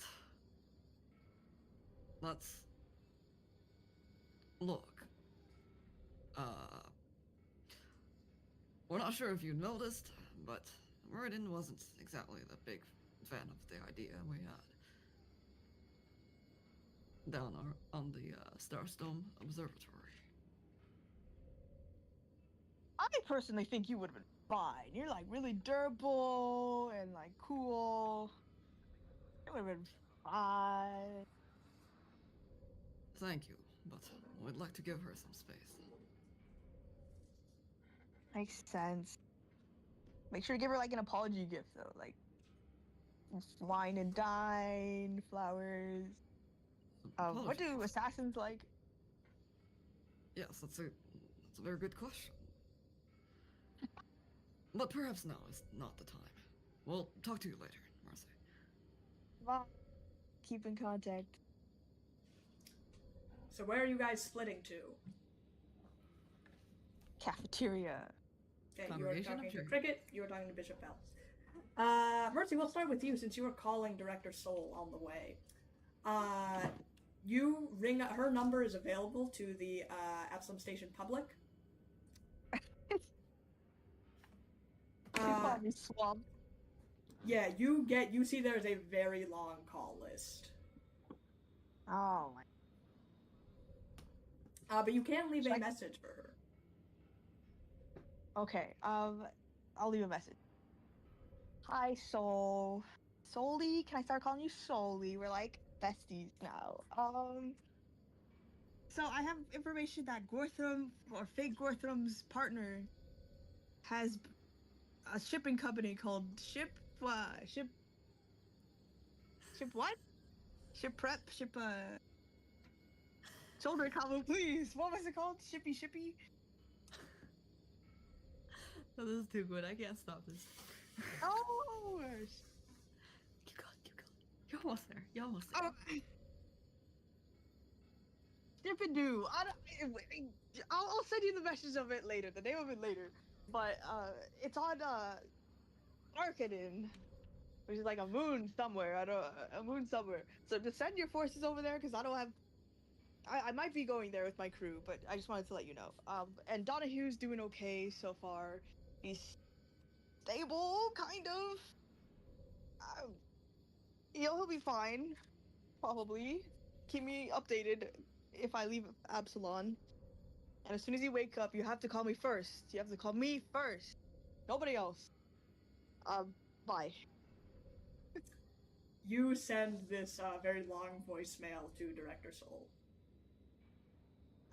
Speaker 3: Look. We're not sure if you noticed, but Meridian wasn't exactly the big fan of the idea we had down on the Starstone Observatory.
Speaker 2: I personally think you would have been fine. You're like really durable and like cool. It would have been fine.
Speaker 3: Thank you, but we'd like to give her some space.
Speaker 2: Makes sense. Make sure to give her like an apology gift though, like wine and dine, flowers. What do assassins like?
Speaker 3: Yes, that's a very good question. But perhaps now is not the time. We'll talk to you later, Marcy.
Speaker 2: Bye. Keep in contact.
Speaker 1: So where are you guys splitting to?
Speaker 2: Cafeteria.
Speaker 1: Okay, you are talking to Cricket, you are talking to Bishop Bell. Mercy, we'll start with you since you were calling Director Soul on the way. You ring, her number is available to the Absalom Station public.
Speaker 2: Probably swamped.
Speaker 1: Yeah, you see there's a very long call list.
Speaker 2: Oh my.
Speaker 1: But you can leave a message for her.
Speaker 2: Okay, I'll leave a message. Hi, Soul. Souli? Can I start calling you Souli? We're like besties now. So I have information that Gorthram, or fake Gorthram's partner, has a shipping company called Ship what? Shoulder combo, please. What was it called? Shippy.
Speaker 3: Oh, this is too good. I can't stop this.
Speaker 2: Oh.
Speaker 3: Keep going. You're almost there.
Speaker 2: Oh. Ship-a-doo. I'll send you the message of it later. The name of it later. But it's on Arcaden, which is like a moon somewhere. A moon somewhere. So just send your forces over there because I don't have. I might be going there with my crew, but I just wanted to let you know. And Donahue's doing okay so far. He's stable, kind of. He'll be fine, probably. Keep me updated if I leave Absalon. And as soon as you wake up, you have to call me first. You have to call me first. Nobody else. Bye.
Speaker 1: You send this very long voicemail to Director Soul.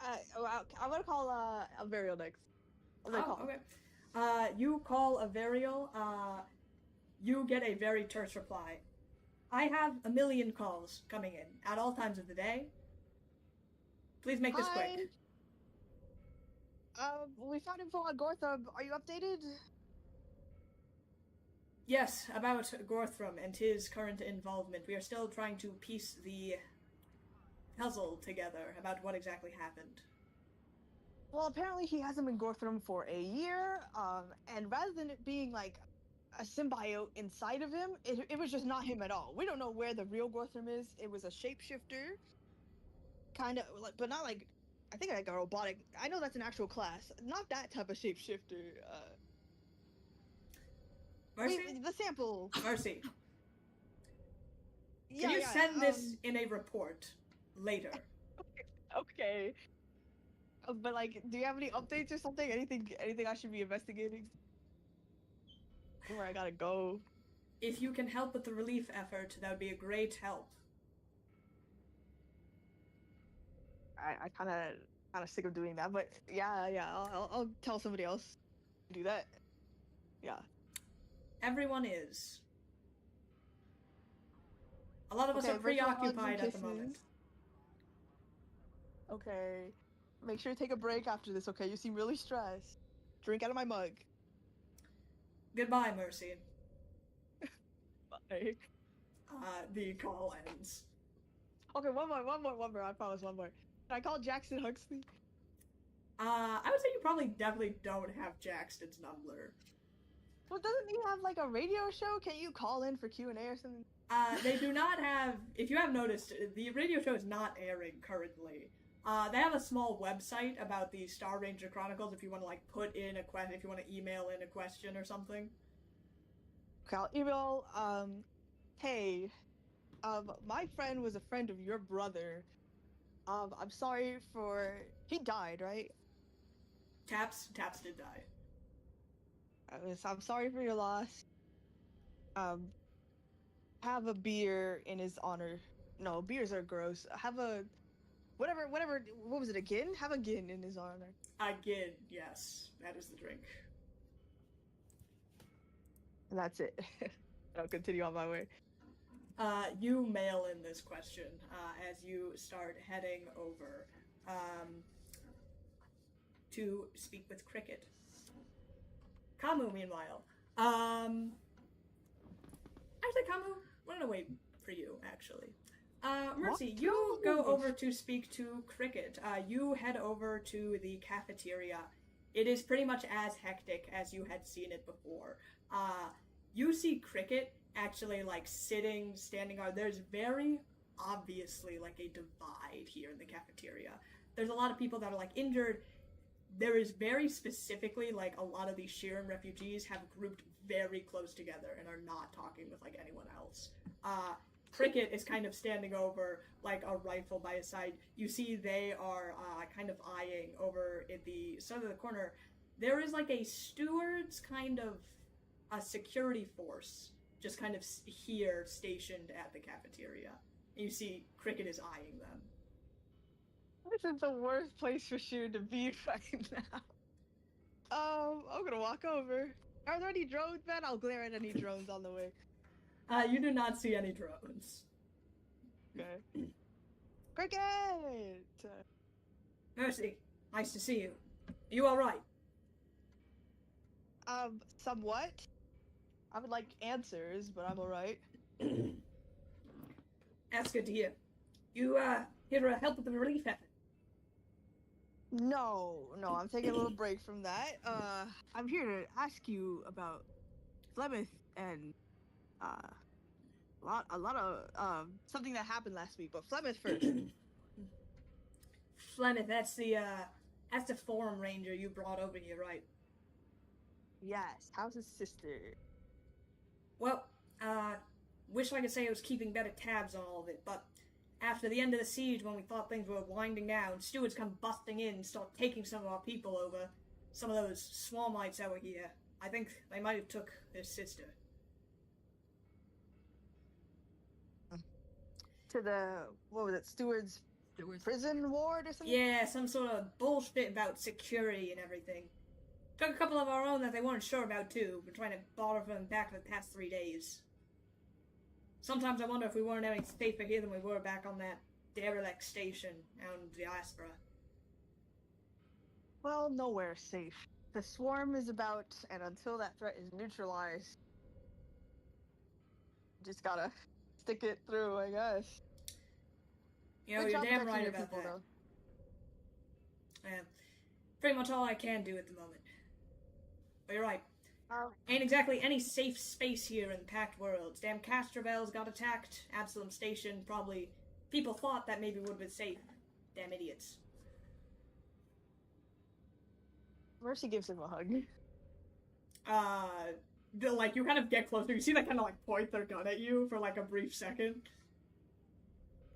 Speaker 2: I'm gonna call Alvario next.
Speaker 1: Okay. You call Averial. You get a very terse reply. I have a million calls coming in at all times of the day. Please make this quick.
Speaker 2: We found info on Gortham. Are you updated?
Speaker 1: Yes, about Gorthram and his current involvement. We are still trying to piece the puzzle together about what exactly happened.
Speaker 2: Well, apparently he hasn't been Gorthram for a year, and rather than it being like a symbiote inside of him, it was just not him at all. We don't know where the real Gorthram is. It was a shapeshifter, kind of, but not like, I think like a robotic. I know that's an actual class, not that type of shapeshifter.
Speaker 1: Mercy?
Speaker 2: The sample.
Speaker 1: Mercy. Can you send this in a report later?
Speaker 2: Okay. But like, do you have any updates or something? Anything I should be investigating? Where I gotta go?
Speaker 1: If you can help with the relief effort, that would be a great help.
Speaker 2: I kind of sick of doing that, but yeah. I'll tell somebody else to do that. Yeah.
Speaker 1: Everyone is. A lot of us are preoccupied at the moment.
Speaker 2: Okay. Make sure to take a break after this, okay? You seem really stressed. Drink out of my mug.
Speaker 1: Goodbye, Mercy.
Speaker 2: Bye.
Speaker 1: The call ends.
Speaker 2: Okay, one more. I promise, one more. Can I call Jackson Huxley?
Speaker 1: I would say you definitely don't have Jackson's number.
Speaker 2: Well, doesn't he have like a radio show? Can't you call in for Q&A or something?
Speaker 1: They do not have, if you have noticed, the radio show is not airing currently. They have a small website about the Star Ranger Chronicles if you want to like put in a question, if you want to email in a question or something.
Speaker 2: Okay, I'll email, hey, my friend was a friend of your brother. I'm sorry for, he died, right?
Speaker 1: Taps did die.
Speaker 2: I'm sorry for your loss. Have a beer in his honor. No, beers are gross. Have a whatever. What was it again? Have a gin in his honor.
Speaker 1: Again, yes, that is the drink.
Speaker 2: And that's it. I'll continue on my way.
Speaker 1: You mail in this question as you start heading over to speak with Cricket. Kamu, meanwhile. Actually, Kamu, we're gonna wait for you, actually. Mercy, you go over to speak to Cricket. You head over to the cafeteria. It is pretty much as hectic as you had seen it before. You see Cricket actually, like, standing guard. There's very obviously, like, a divide here in the cafeteria. There's a lot of people that are, like, injured. There is very specifically, like, a lot of these Shiran refugees have grouped very close together and are not talking with, like, anyone else. Cricket is kind of standing over, like, a rifle by his side. You see they are kind of eyeing over at the side of the corner. There is, like, a steward's kind of a security force just kind of here stationed at the cafeteria. And you see Cricket is eyeing them.
Speaker 2: This is the worst place for Shu to be right now. I'm gonna walk over. Are there any drones, man? I'll glare at any drones on the way.
Speaker 1: You do not see any drones.
Speaker 2: Okay. Cricket!
Speaker 1: Mercy, nice to see you. Are you alright?
Speaker 2: Somewhat. I would like answers, but I'm alright.
Speaker 1: That's good to hear. You, here to help with the relief effort?
Speaker 2: No, I'm taking a little break from that. I'm here to ask you about Flemeth and, a lot of, something that happened last week, but Flemeth first.
Speaker 1: Flemeth, that's the forum ranger you brought over here, right?
Speaker 2: Yes, how's his sister?
Speaker 1: Well, wish I could say I was keeping better tabs on all of it, but after the end of the siege, when we thought things were winding down, stewards come busting in and start taking some of our people over. Some of those swarmites that were here. I think they might have took his sister.
Speaker 2: To the, what was it, Steward's prison ward or something?
Speaker 1: Yeah, some sort of bullshit about security and everything. Took a couple of our own that they weren't sure about too. Been trying to borrow from them back for the past 3 days. Sometimes I wonder if we weren't any safer here than we were back on that derelict station out in the diaspora.
Speaker 2: Well, nowhere safe. The swarm is about, and until that threat is neutralized, just gotta stick it through, I guess.
Speaker 1: You know, you're damn right about that. Though. Yeah, pretty much all I can do at the moment. But you're right. Ain't exactly any safe space here in the Packed Worlds. Damn Castrovels got attacked. Absalom Station, probably. People thought that maybe would have been safe. Damn idiots.
Speaker 2: Mercy gives him a hug.
Speaker 1: Like, you kind of get closer. You see they kind of, like, point their gun at you for, like, a brief second.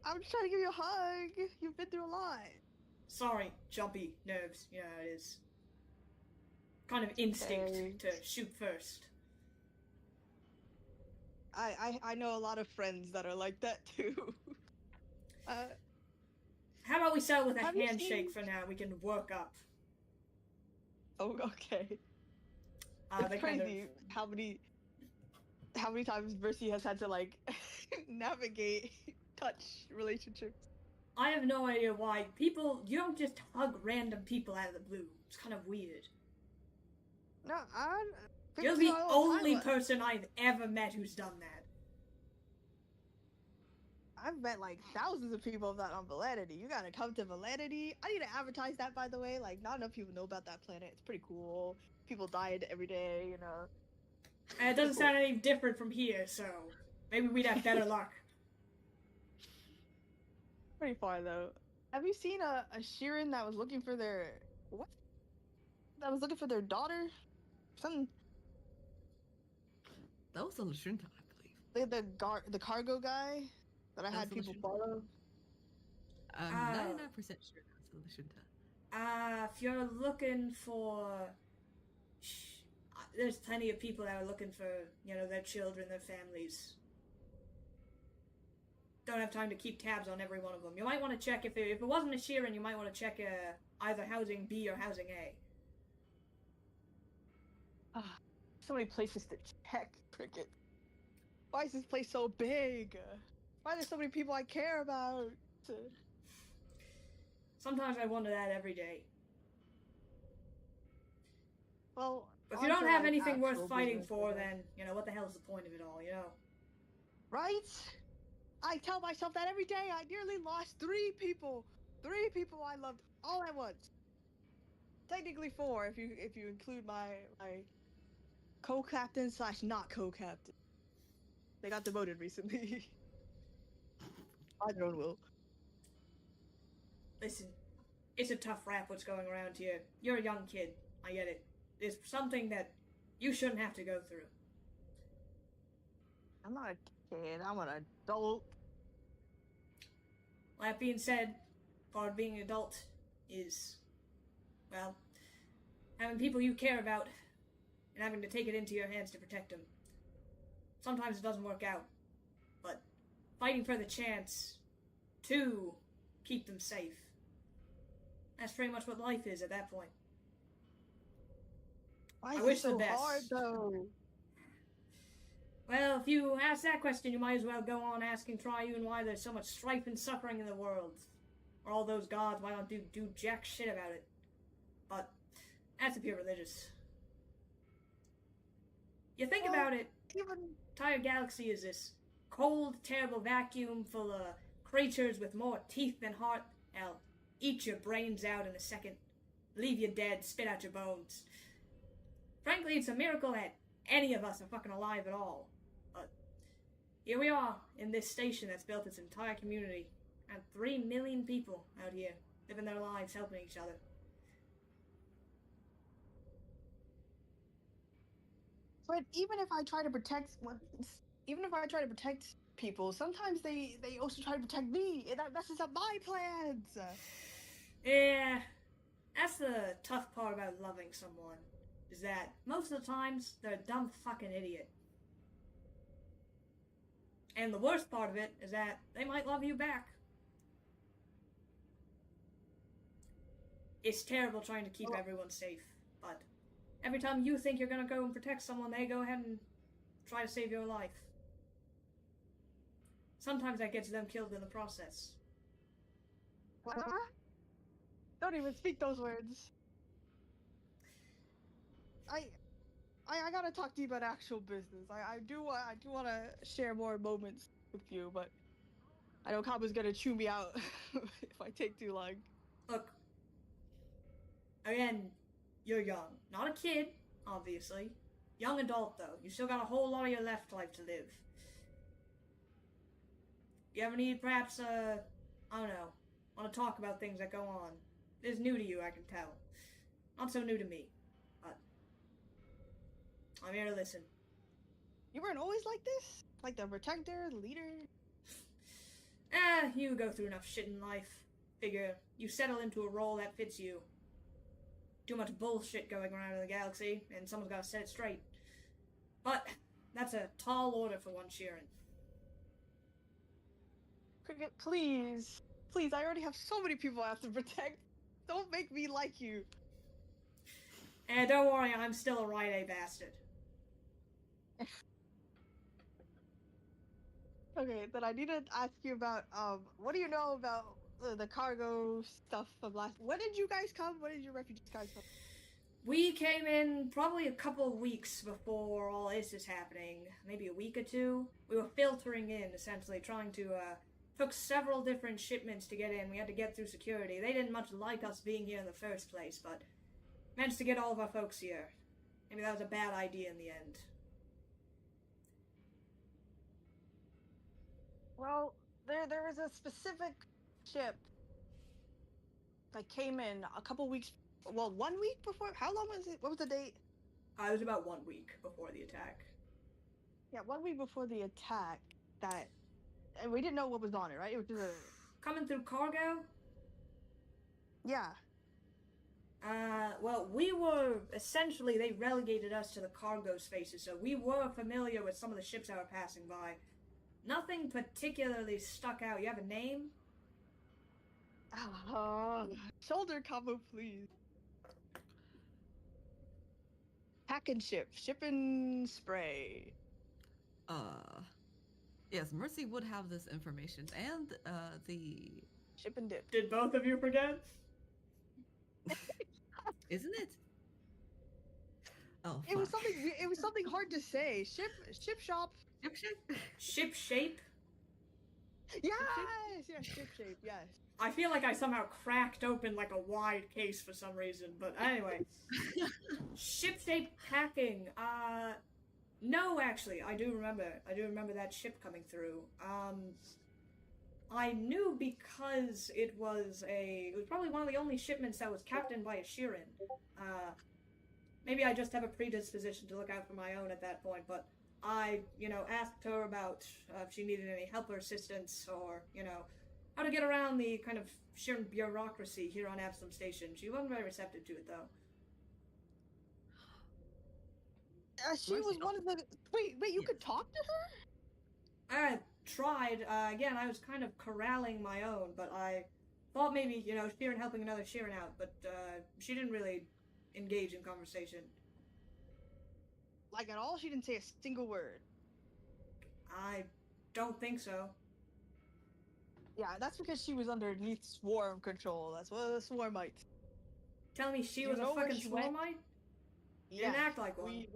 Speaker 2: I'm just trying to give you a hug. You've been through a lot.
Speaker 1: Sorry, jumpy nerves. Yeah, it is. Kind of instinct to shoot first.
Speaker 2: I know a lot of friends that are like that too.
Speaker 1: How about we settle with a handshake for now? We can work up.
Speaker 2: Oh, okay. It's crazy how many times Mercy has had to like navigate touch relationships.
Speaker 1: I have no idea why you don't just hug random people out of the blue. It's kind of weird.
Speaker 2: No,
Speaker 1: you're the only person I've ever met who's done that.
Speaker 2: I've met like thousands of people that on Validity. You gotta come to Validity. I need to advertise that, by the way. Like, not enough people know about that planet. It's pretty cool. People died every day, you know.
Speaker 1: And it doesn't sound any different from here, so maybe we'd have better luck.
Speaker 2: Pretty far though. Have you seen a Sheeran that was looking for their what? That was looking for their daughter? Something.
Speaker 3: That was a Lashunta, I believe.
Speaker 2: The cargo guy that I had people follow.
Speaker 3: I'm 99% sure that's a Lashunta.
Speaker 1: If you're looking for, there's plenty of people that are looking for, you know, their children, their families. Don't have time to keep tabs on every one of them. You might want to check if it wasn't a Sheeran, you might want to check either housing B or housing A.
Speaker 2: So many places to check, Cricket. Why is this place so big? Why are there so many people I care about?
Speaker 1: Sometimes I wonder that every day.
Speaker 2: Well,
Speaker 1: but if you don't have anything worth fighting for, then, you know, what the hell's the point of it all, you know?
Speaker 2: Right? I tell myself that every day. I nearly lost 3 people. 3 people I loved all at once. Technically 4 if you include my co-captain / not co-captain. They got demoted recently. By their own will.
Speaker 1: Listen, it's a tough rap what's going around here. You're a young kid. I get it. It's something that you shouldn't have to go through.
Speaker 2: I'm not a kid. I'm an adult.
Speaker 1: That being said, part of being an adult is, well, having people you care about and having to take it into your hands to protect them. Sometimes it doesn't work out, but fighting for the chance to keep them safe That's pretty much what life is at that point.
Speaker 2: Why is it so hard, though?
Speaker 1: Well, if you ask that question, you might as well go on asking Triune why there's so much strife and suffering in the world. Or all those gods, why don't do jack shit about it? But that's a pure religious. You think about it, entire galaxy is this cold, terrible vacuum full of creatures with more teeth than heart. They'll eat your brains out in a second, leave you dead, spit out your bones. Frankly, it's a miracle that any of us are fucking alive at all. But here we are, in this station that's built its entire community. And 3 million people out here, living their lives, helping each other.
Speaker 2: But even if I try to protect people, sometimes they also try to protect me, and that messes up my plans.
Speaker 1: Yeah, that's the tough part about loving someone, is that most of the times they're a dumb fucking idiot. And the worst part of it is that they might love you back. It's terrible trying to keep everyone safe, but every time you think you're gonna go and protect someone, they go ahead and try to save your life. Sometimes that gets them killed in the process.
Speaker 2: What? Don't even speak those words. I gotta talk to you about actual business. I do want to share more moments with you, but I know Kaba's gonna chew me out if I take too long.
Speaker 1: Look, again, you're young. Not a kid, obviously. Young adult, though. You still got a whole lot of your left life to live. You ever need, perhaps, I don't know, want to talk about things that go on? It's new to you, I can tell. Not so new to me, but I'm here to listen.
Speaker 2: You weren't always like this? Like the protector, the leader?
Speaker 1: You go through enough shit in life. Figure you settle into a role that fits you. Too much bullshit going around in the galaxy, and someone's gotta set it straight. But that's a tall order for one Sheeran.
Speaker 2: Cricket, please. Please, I already have so many people I have to protect. Don't make me like you.
Speaker 1: And don't worry, I'm still a right A bastard.
Speaker 2: Okay, then I need to ask you about, what do you know about the cargo stuff from last... When did you guys come? When did your refugees guys come?
Speaker 1: We came in probably a couple of weeks before all this is happening. Maybe a week or two. We were filtering in, essentially, trying to, took several different shipments to get in. We had to get through security. They didn't much like us being here in the first place, but managed to get all of our folks here. Maybe that was a bad idea in the end.
Speaker 2: Well, there was a specific ship that came in a couple weeks... Well, 1 week before? How long was it? What was the date?
Speaker 1: It was about 1 week before the attack.
Speaker 2: Yeah, 1 week before the attack. And we didn't know what was on it, right? It was just
Speaker 1: coming through cargo?
Speaker 2: Yeah.
Speaker 1: Well, we were... Essentially, they relegated us to the cargo spaces, so we were familiar with some of the ships that were passing by. Nothing particularly stuck out. You have a name?
Speaker 2: Shoulder combo, please. Pack and ship. Ship and spray.
Speaker 3: Yes, Mercy would have this information, and, the...
Speaker 2: Ship and dip.
Speaker 1: Did both of you forget?
Speaker 3: Isn't it? Oh,
Speaker 2: It was something hard to say. Ship shop.
Speaker 3: Ship shape?
Speaker 1: Ship shape?
Speaker 2: Yes! Yes, ship shape, yes.
Speaker 1: I feel like I somehow cracked open like a wide case for some reason, but anyway. Ship shape packing. No, actually, I do remember that ship coming through. I knew because it was probably one of the only shipments that was captained by a Sheeran. Maybe I just have a predisposition to look out for my own at that point, but I, asked her about if she needed any help or assistance, or, how to get around the kind of Sheeran bureaucracy here on Absalom Station. She wasn't very receptive to it, though.
Speaker 2: She was one of the... Wait, you could talk to her?
Speaker 1: I tried. Again, I was kind of corralling my own, but I thought maybe, Sheeran helping another Sheeran out, but she didn't really engage in conversation.
Speaker 2: Like at all? She didn't say a single word.
Speaker 1: I don't think so.
Speaker 2: Yeah, that's because she was underneath swarm control. That's what a swarmite.
Speaker 1: Tell me she was a fucking swarmite?
Speaker 2: Yeah.
Speaker 1: Didn't act like one.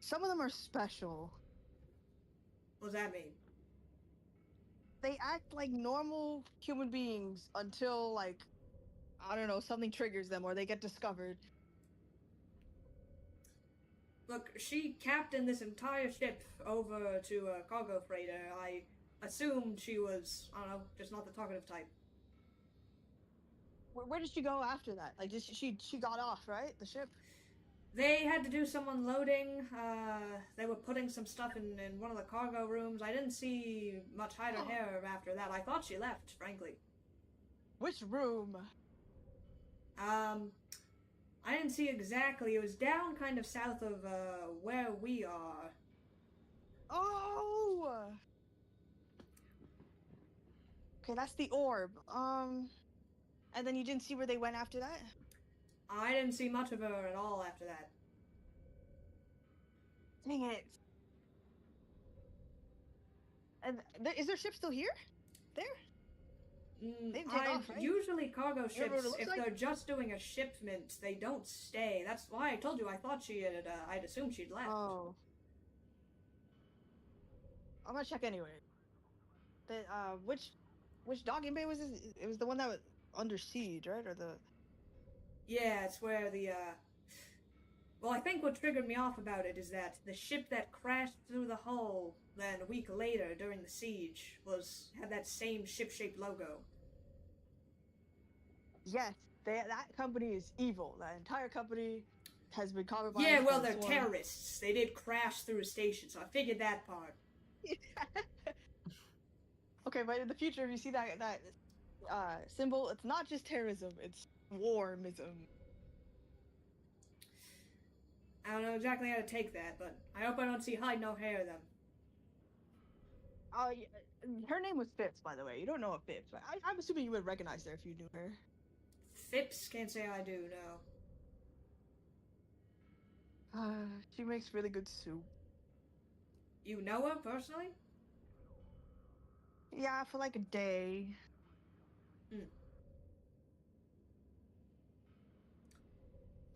Speaker 2: Some of them are special.
Speaker 1: What does that mean?
Speaker 2: They act like normal human beings until, like, I don't know, something triggers them or they get discovered.
Speaker 1: Look, she captained this entire ship over to a cargo freighter. I assumed she was, I don't know, just not the talkative type.
Speaker 2: Where did she go after that? Like, she got off, right? The ship?
Speaker 1: They had to do some unloading. They were putting some stuff in one of the cargo rooms. I didn't see much hide or hair after that. I thought she left, frankly.
Speaker 2: Which room?
Speaker 1: I didn't see exactly. It was down kind of south of where we are.
Speaker 2: Oh! Okay, that's the orb. And then you didn't see where they went after that?
Speaker 1: I didn't see much of her at all after that.
Speaker 2: Dang it. And is their ship still here? There? They didn't take off, right?
Speaker 1: Usually cargo ships, if they're just doing a shipment, they don't stay. That's why I told you I thought she had, I'd assumed she'd left.
Speaker 2: Oh. I'm gonna check anyway. Which docking bay was this? It was the one that was under siege, right? Or the...
Speaker 1: Yeah, it's where the, Well, I think what triggered me off about it is that the ship that crashed through the hull then a week later during the siege had that same ship-shaped logo.
Speaker 2: Yes, that company is evil. That entire company has been compromised.
Speaker 1: Yeah, well, they're terrorists. They did crash through a station, so I figured that part.
Speaker 2: Okay, but in the future, if you see that symbol, it's not just terrorism, it's warmism.
Speaker 1: I don't know exactly how to take that, but I hope I don't see hide no hair of them.
Speaker 2: Her name was Phipps, by the way. You don't know a Phipps, but I'm assuming you would recognize her if you knew her.
Speaker 1: Phipps? Can't say I do, no.
Speaker 2: She makes really good soup.
Speaker 1: You know her personally?
Speaker 2: Yeah, for like a day.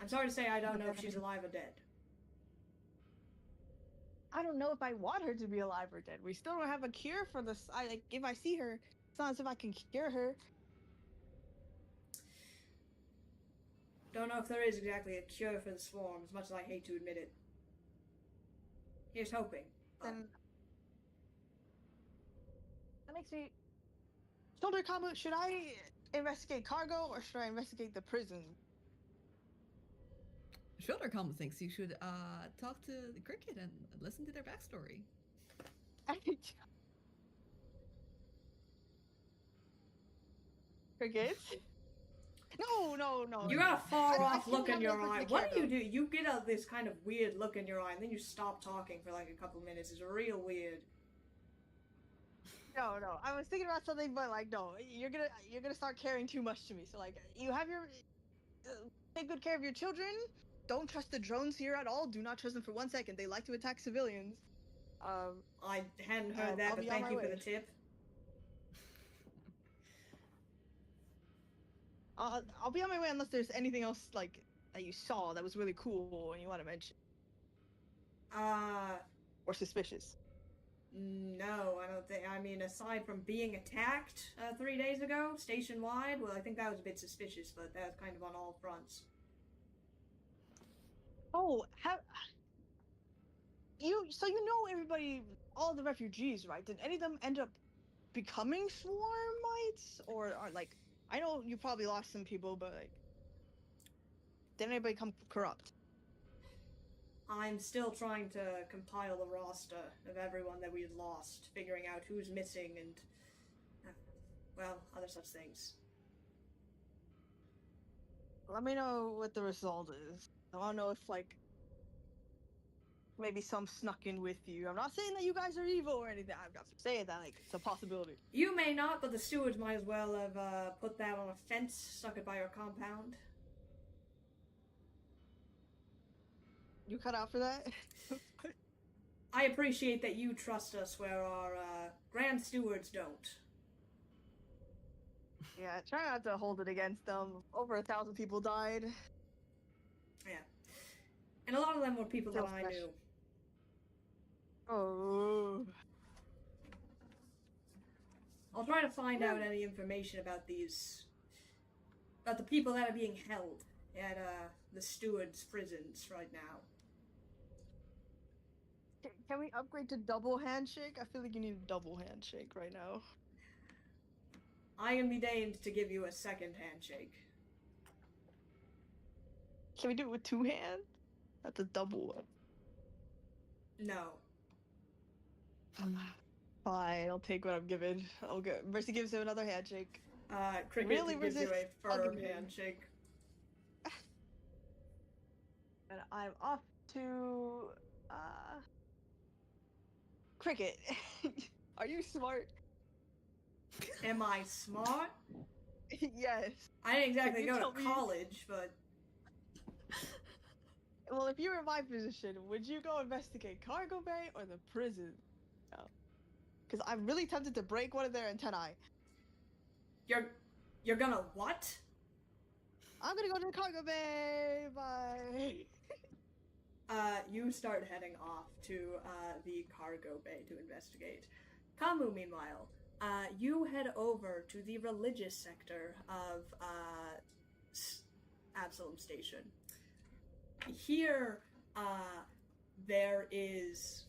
Speaker 1: I'm sorry to say I don't know if she's alive or dead.
Speaker 2: I don't know if I want her to be alive or dead. We still don't have a cure for this. If I see her, it's not as if I can cure her.
Speaker 1: Don't know if there is exactly a cure for the swarm, as much as I hate to admit it. Here's hoping.
Speaker 2: Then that makes me... Shoulder combo, should I investigate cargo or should I investigate the prison?
Speaker 3: Shoulder Combo thinks you should talk to the cricket and listen to their backstory.
Speaker 2: Crickets? No.
Speaker 1: You got a far off look in your eye. What do? You get this kind of weird look in your eye, and then you stop talking for like a couple minutes. It's real weird.
Speaker 2: No. I was thinking about something, but like, no. You're gonna start caring too much to me. So like, you have your take good care of your children. Don't trust the drones here at all. Do not trust them for 1 second. They like to attack civilians.
Speaker 1: I hadn't heard that, but thank you for the tip.
Speaker 2: I'll be on my way unless there's anything else like that you saw that was really cool and you want to mention. Or suspicious.
Speaker 1: No, I don't think. I mean, aside from being attacked 3 days ago, station-wide, well, I think that was a bit suspicious, but that was kind of on all fronts.
Speaker 2: Oh, so you know everybody, all the refugees, right? Did any of them end up becoming swarmites? Or like, I know you probably lost some people, but like, did anybody become corrupt?
Speaker 1: I'm still trying to compile the roster of everyone that we had lost, figuring out who's missing and, well, other such things. Let
Speaker 2: me know what the result is. I want to know if, like, maybe some snuck in with you. I'm not saying that you guys are evil or anything. I'm not saying that, like, it's a possibility.
Speaker 1: You may not, but the stewards might as well have put that on a fence, stuck it by your compound.
Speaker 2: You cut out for that?
Speaker 1: I appreciate that you trust us where our grand stewards don't.
Speaker 2: Yeah, try not to hold it against them. Over 1,000 people died.
Speaker 1: Yeah. And a lot of them were people that I knew.
Speaker 2: Oh.
Speaker 1: I'll try to find out any information about about the people that are being held at the stewards' prisons right now.
Speaker 2: Can we upgrade to double handshake? I feel like you need a double handshake right now.
Speaker 1: I am deigned to give you a second handshake.
Speaker 2: Can we do it with 2 hands? That's a double one.
Speaker 1: No.
Speaker 2: Fine, I'll take what I'm given. I'll go. Mercy gives him another handshake.
Speaker 1: Cricket
Speaker 2: really
Speaker 1: gives you a firm handshake.
Speaker 2: And I'm off to Cricket. Are you smart?
Speaker 1: Am I smart?
Speaker 2: Yes.
Speaker 1: I didn't exactly go to college, but...
Speaker 2: Well, if you were in my position, would you go investigate cargo bay or the prison? No. Because I'm really tempted to break one of their antennae.
Speaker 1: You're gonna what?
Speaker 2: I'm gonna go to the cargo bay. Bye.
Speaker 1: You start heading off to the cargo bay to investigate. Kamu, meanwhile, you head over to the religious sector of Absalom Station. Here, there is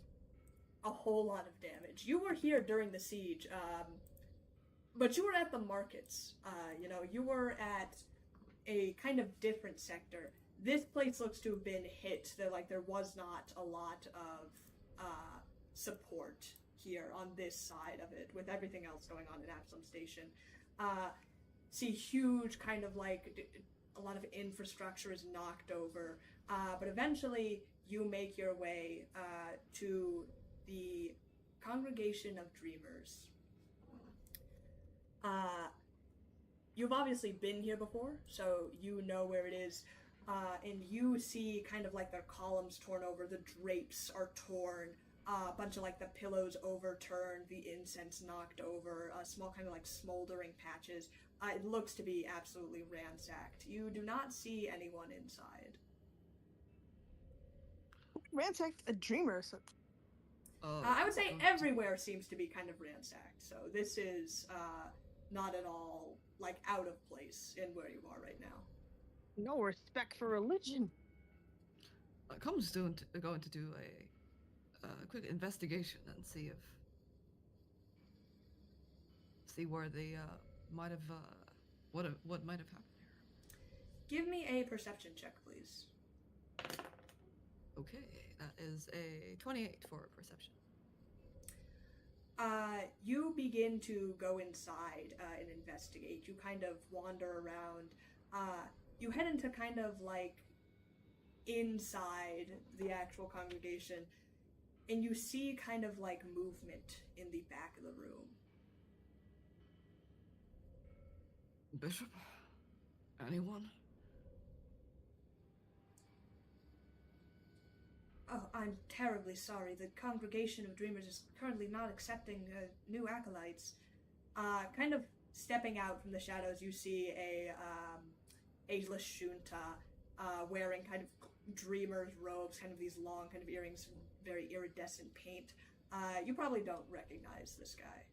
Speaker 1: a whole lot of damage. You were here during the siege, but you were at the markets. You were at a kind of different sector. This place looks to have been hit. There was not a lot of support here on this side of it, with everything else going on in Absalom Station. See huge kind of a lot of infrastructure is knocked over, but eventually you make your way to the Congregation of Dreamers. You've obviously been here before, so you know where it is. And you see kind of their columns torn over, the drapes are torn, a bunch of the pillows overturned, the incense knocked over, small kind of smoldering patches. It looks to be absolutely ransacked. You do not see anyone inside.
Speaker 2: Ransacked a dreamer. So...
Speaker 1: I would say everywhere seems to be kind of ransacked, so this is not at all out of place in where you are right now.
Speaker 2: No respect for religion.
Speaker 3: Come's going to do a quick investigation and see where they might have what might have happened here.
Speaker 1: Give me a perception check, please.
Speaker 3: Okay, that is a 28 for perception.
Speaker 1: You begin to go inside and investigate. You kind of wander around. You head into kind of inside the actual congregation, and you see kind of movement in the back of the room.
Speaker 3: Bishop? Anyone?
Speaker 1: Oh, I'm terribly sorry. The Congregation of Dreamers is currently not accepting new acolytes. Kind of stepping out from the shadows, you see a ageless Shunta wearing kind of dreamer's robes, kind of these long kind of earrings, very iridescent paint. You probably don't recognize this guy.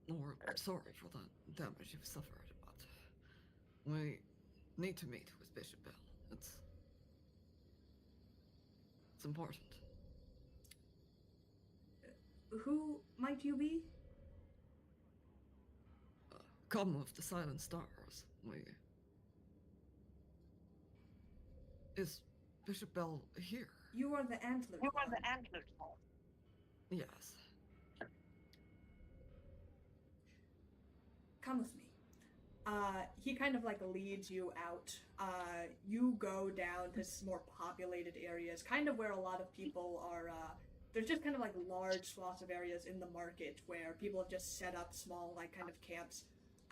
Speaker 3: We're sorry for the damage you've suffered, but we need to meet with Bishop Bell. It's important.
Speaker 1: Who might you be?
Speaker 3: Come of the Silent Stars. Is Bishop Bell here?
Speaker 1: You are the Antler.
Speaker 2: You are the Antler.
Speaker 3: Yes.
Speaker 1: Come with me. He kind of like leads you out. You go down to more populated areas, kind of where a lot of people are. There's just kind of like large swaths of areas in the market where people have just set up small like kind of camps.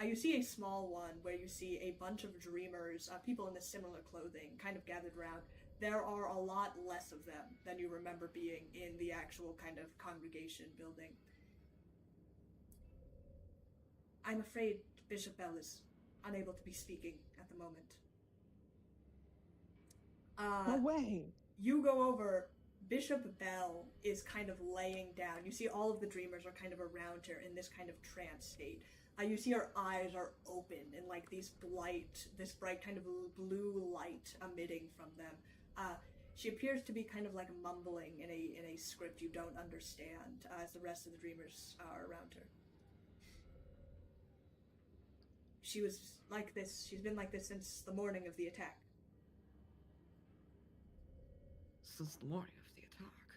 Speaker 1: You see a small one where you see a bunch of dreamers, people in the similar clothing, kind of gathered around. There are a lot less of them than you remember being in the actual kind of congregation building. I'm afraid Bishop Bell is unable to be speaking at the moment.
Speaker 2: No way.
Speaker 1: You go over. Bishop Bell is kind of laying down. You see all of the dreamers are kind of around her in this kind of trance state. You see her eyes are open and like this bright kind of blue light emitting from them. She appears to be kind of like mumbling in a script you don't understand as the rest of the dreamers are around her. She was like this. She's been like this since the morning of the attack.
Speaker 3: Since the morning of the attack?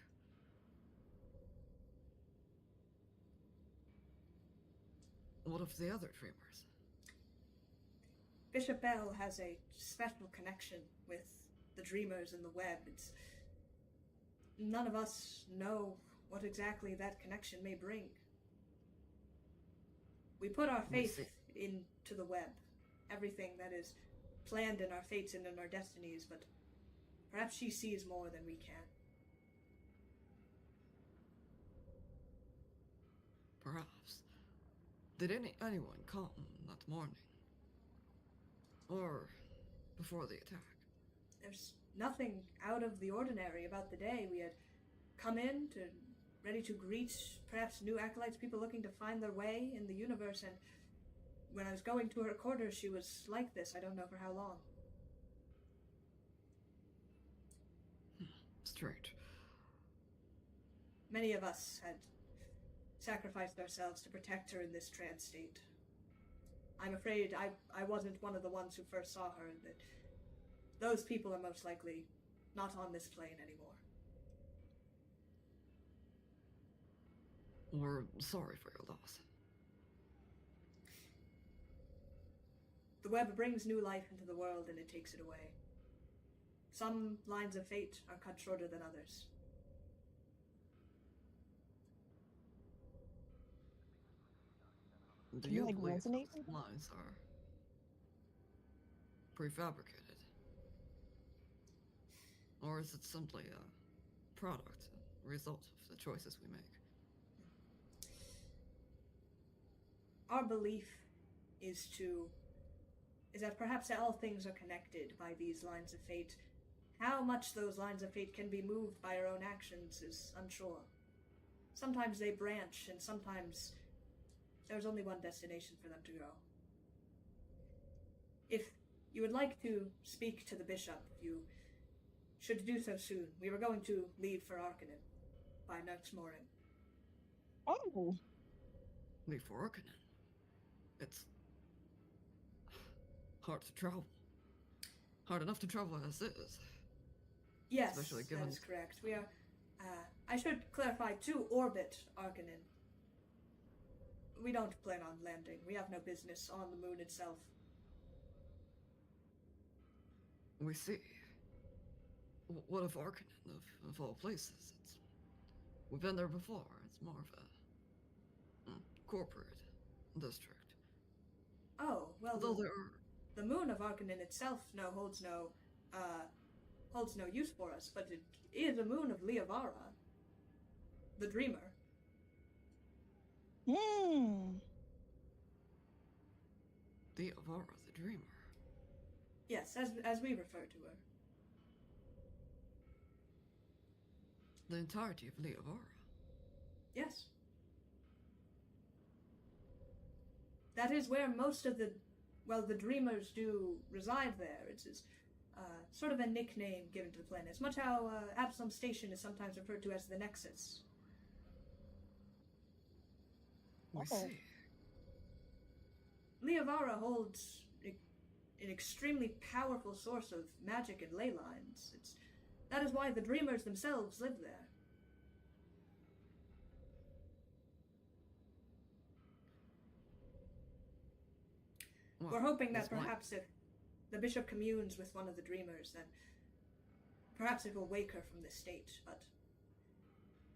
Speaker 3: What of the other dreamers?
Speaker 1: Bishop Bell has a special connection with the dreamers in the web. None of us know what exactly that connection may bring. We put our faith into the web, everything that is planned in our fates and in our destinies, but perhaps she sees more than we can.
Speaker 3: Perhaps. Did anyone come that morning? Or before the attack?
Speaker 1: There's nothing out of the ordinary about the day. We had come in ready to greet perhaps new acolytes, people looking to find their way in the universe, and when I was going to her quarters, she was like this. I don't know for how long.
Speaker 3: Strange.
Speaker 1: Many of us had sacrificed ourselves to protect her in this trance state. I'm afraid I wasn't one of the ones who first saw her, and that those people are most likely not on this plane anymore.
Speaker 3: We're sorry for your loss.
Speaker 1: The web brings new life into the world and it takes it away. Some lines of fate are cut shorter than others.
Speaker 3: Do you believe those lines are prefabricated? Or is it simply a product, a result of the choices we make?
Speaker 1: Our belief is that perhaps all things are connected by these lines of fate. How much those lines of fate can be moved by our own actions is unsure. Sometimes they branch, and sometimes there's only one destination for them to go. If you would like to speak to the bishop, you should do so soon. We were going to leave for Arcanum by next morning.
Speaker 2: Oh.
Speaker 3: Leave for Arcanum? It's hard to travel. Hard enough to travel as is.
Speaker 1: Yes, that is correct. We are, I should clarify, to orbit Arcanum. We don't plan on landing. We have no business on the moon itself.
Speaker 3: We see. What of Arcanum, of all places? We've been there before. It's more of a corporate district.
Speaker 1: Oh, well,
Speaker 3: though
Speaker 1: the moon of Arcanum itself holds no use for us, but it is a moon of Liavara, the dreamer.
Speaker 2: Hmm.
Speaker 3: Liavara, the dreamer.
Speaker 1: Yes, as we refer to her.
Speaker 3: The entirety of Liavara.
Speaker 1: Yes. That is where most of the dreamers do reside there. It's sort of a nickname given to the planet. It's much how Absalom Station is sometimes referred to as the Nexus.
Speaker 3: We see.
Speaker 1: Liavara holds an extremely powerful source of magic and ley lines. That is why the dreamers themselves live there. Well, we're hoping that perhaps if the bishop communes with one of the dreamers, then perhaps it will wake her from this state. But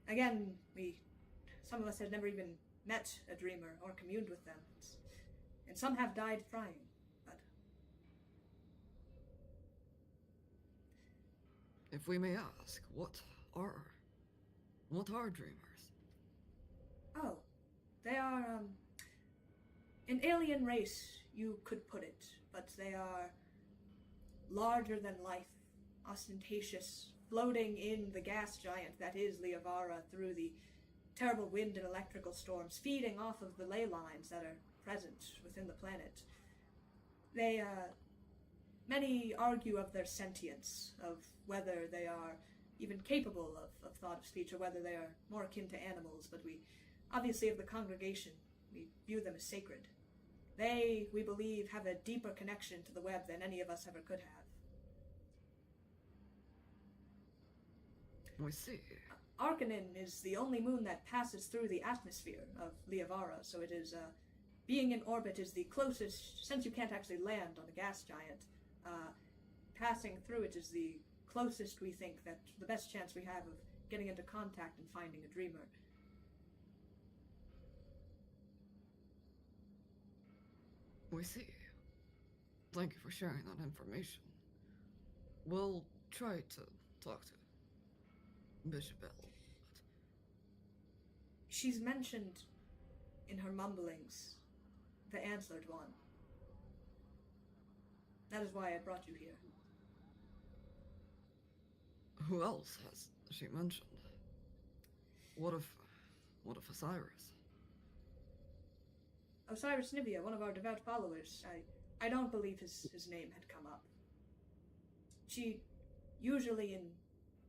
Speaker 1: again, some of us have never even met a dreamer or communed with them, and some have died trying. But
Speaker 3: if we may ask, what are dreamers?
Speaker 1: Oh, they are an alien race, you could put it, but they are larger than life, ostentatious, floating in the gas giant that is Liavara through the terrible wind and electrical storms, feeding off of the ley lines that are present within the planet. They, many argue of their sentience, of whether they are even capable of thought of speech, or whether they are more akin to animals, but we, obviously of the congregation, we view them as sacred. They, we believe, have a deeper connection to the web than any of us ever could have.
Speaker 3: We see.
Speaker 1: Arcanin is the only moon that passes through the atmosphere of Liavara, so it is, being in orbit is the closest, since you can't actually land on a gas giant, passing through it is the closest we think that the best chance we have of getting into contact and finding a dreamer.
Speaker 3: We see. Thank you for sharing that information. We'll try to talk to Bishop Bell.
Speaker 1: She's mentioned in her mumblings the Antlered One. That is why I brought you here.
Speaker 3: Who else has she mentioned? What of Osiris?
Speaker 1: Osiris Nivea, one of our devout followers. I don't believe his name had come up. She, usually in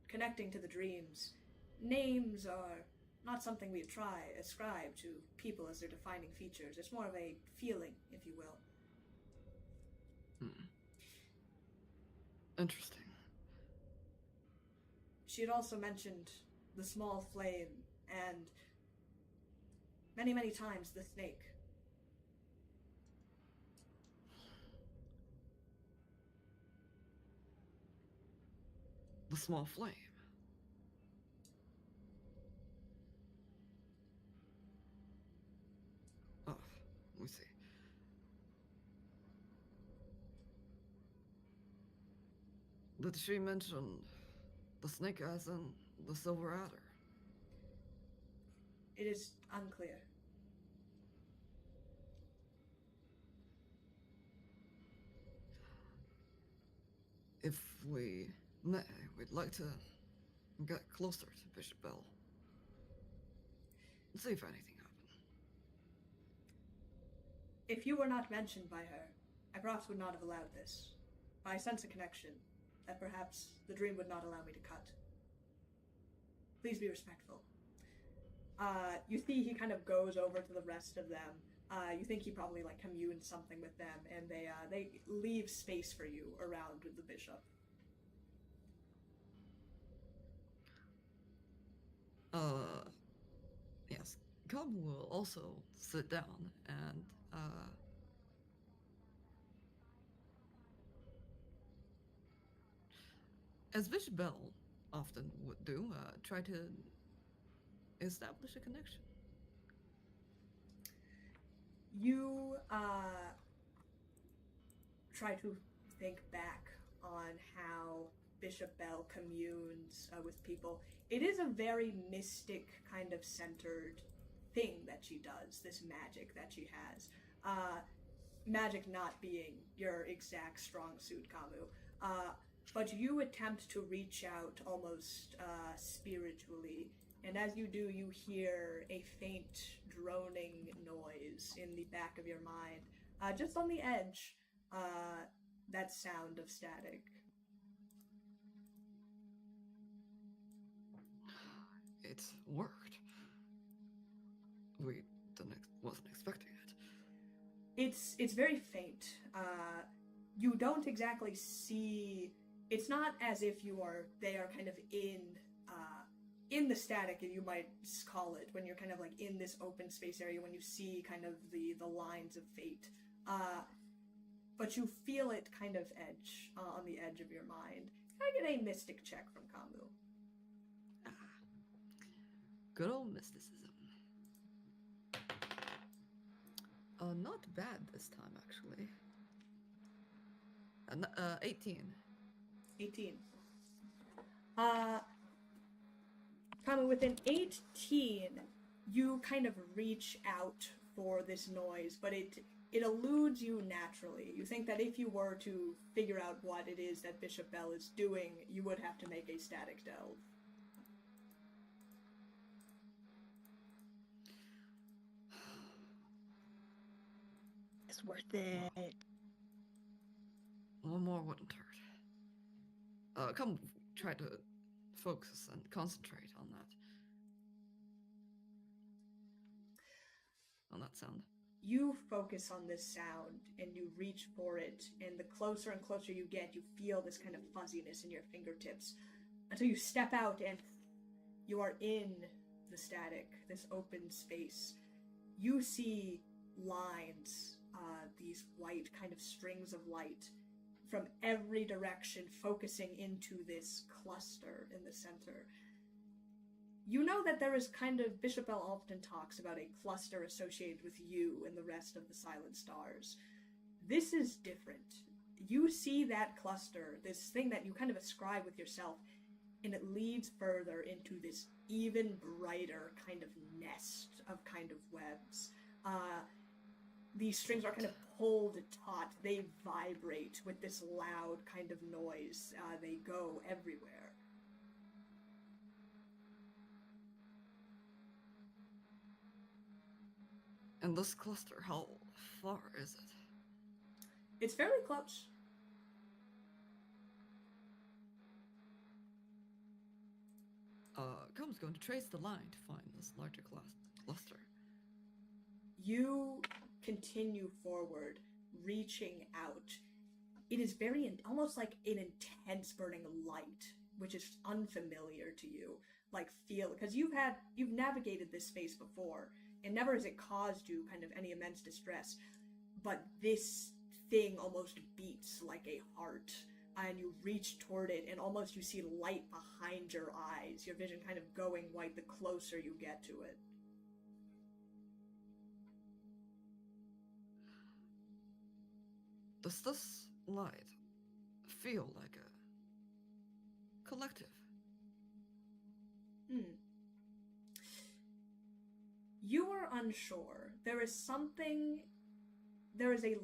Speaker 1: connecting to the dreams, names are not something we ascribe to people as their defining features. It's more of a feeling, if you will.
Speaker 3: Interesting.
Speaker 1: She had also mentioned the small flame and many, many times the snake.
Speaker 3: The small flame. Oh, we see. Did she mention the snake as in the silver adder?
Speaker 1: It is unclear.
Speaker 3: If we may, we'd like to get closer to Bishop Bell and see if anything happened.
Speaker 1: If you were not mentioned by her, I perhaps would not have allowed this. I sense a connection that perhaps the dream would not allow me to cut. Please be respectful. You see he kind of goes over to the rest of them. You think he probably communes something with them, and they leave space for you around with the bishop.
Speaker 3: Yes. Cobb will also sit down and as Bishop Bell often would do, try to establish a connection.
Speaker 1: You try to think back on how Bishop Bell communes with people. It is a very mystic kind of centered thing that she does, this magic that she has. Magic not being your exact strong suit, Kamu. But you attempt to reach out almost spiritually, and as you do, you hear a faint droning noise in the back of your mind, just on the edge, that sound of static.
Speaker 3: It worked. We wasn't expecting it.
Speaker 1: It's very faint. You don't exactly see. It's not as if they are kind of in the static, you might call it, when you're kind of in this open space area, when you see kind of the lines of fate. but you feel it kind of on the edge of your mind. Can I get a mystic check from Kamu?
Speaker 3: Good old mysticism. Not bad this time, actually. 18.
Speaker 1: 18. Kamu, with an 18, you kind of reach out for this noise, but it eludes you naturally. You think that if you were to figure out what it is that Bishop Bell is doing, you would have to make a static delve.
Speaker 2: It's worth it.
Speaker 3: One more wouldn't hurt. Come try to focus and concentrate on that sound.
Speaker 1: You focus on this sound and you reach for it, and the closer and closer you get, you feel this kind of fuzziness in your fingertips until you step out and you are in the static, this open space. You see lines, these white kind of strings of light from every direction focusing into this cluster in the center. You know that there is kind of, Bishop Bell often talks about a cluster associated with you and the rest of the Silent Stars. This is different. You see that cluster, this thing that you kind of ascribe with yourself, and it leads further into this even brighter kind of nest of kind of webs. These strings are kind of pulled taut. They vibrate with this loud kind of noise. They go everywhere.
Speaker 3: And this cluster, how far is it?
Speaker 1: It's fairly close.
Speaker 3: Comb's going to trace the line to find this larger cluster.
Speaker 1: You continue forward, reaching out. It is almost like an intense burning light, which is unfamiliar to you. Because you've navigated this space before, and never has it caused you kind of any immense distress. But this thing almost beats like a heart, and you reach toward it, and almost you see light behind your eyes, your vision kind of going white the closer you get to it.
Speaker 3: Does this light feel like a collective?
Speaker 1: You are unsure. There is a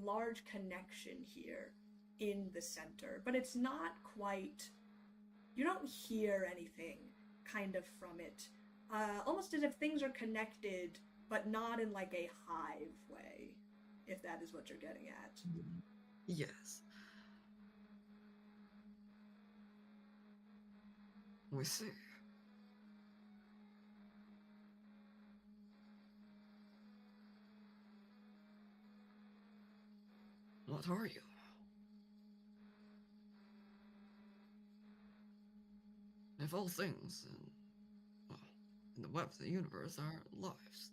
Speaker 1: large connection here in the center, but it's not quite, you don't hear anything kind of from it. Almost as if things are connected, but not in like a hive way, if that is what you're getting at.
Speaker 3: Yes. We see. What are you? If all things in the web of the universe are lives,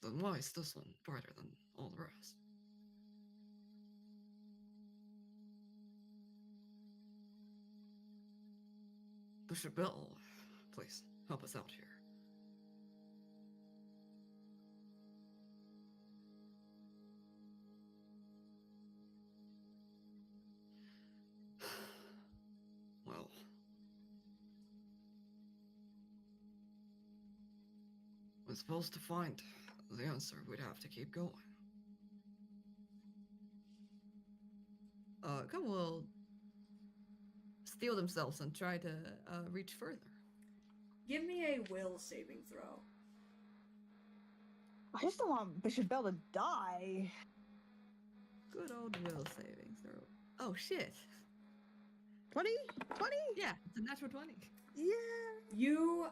Speaker 3: then why is this one brighter than all the rest? Bishop Bell, please help us out here. Well, we're supposed to find the answer. We'd have to keep going. Come will steel themselves and try to reach further.
Speaker 1: Give me a will saving throw.
Speaker 2: I just don't want Bishop Bell to die.
Speaker 3: Good old will saving throw. Oh shit.
Speaker 2: 20? 20?
Speaker 3: Yeah, it's a natural 20.
Speaker 2: Yeah.
Speaker 1: You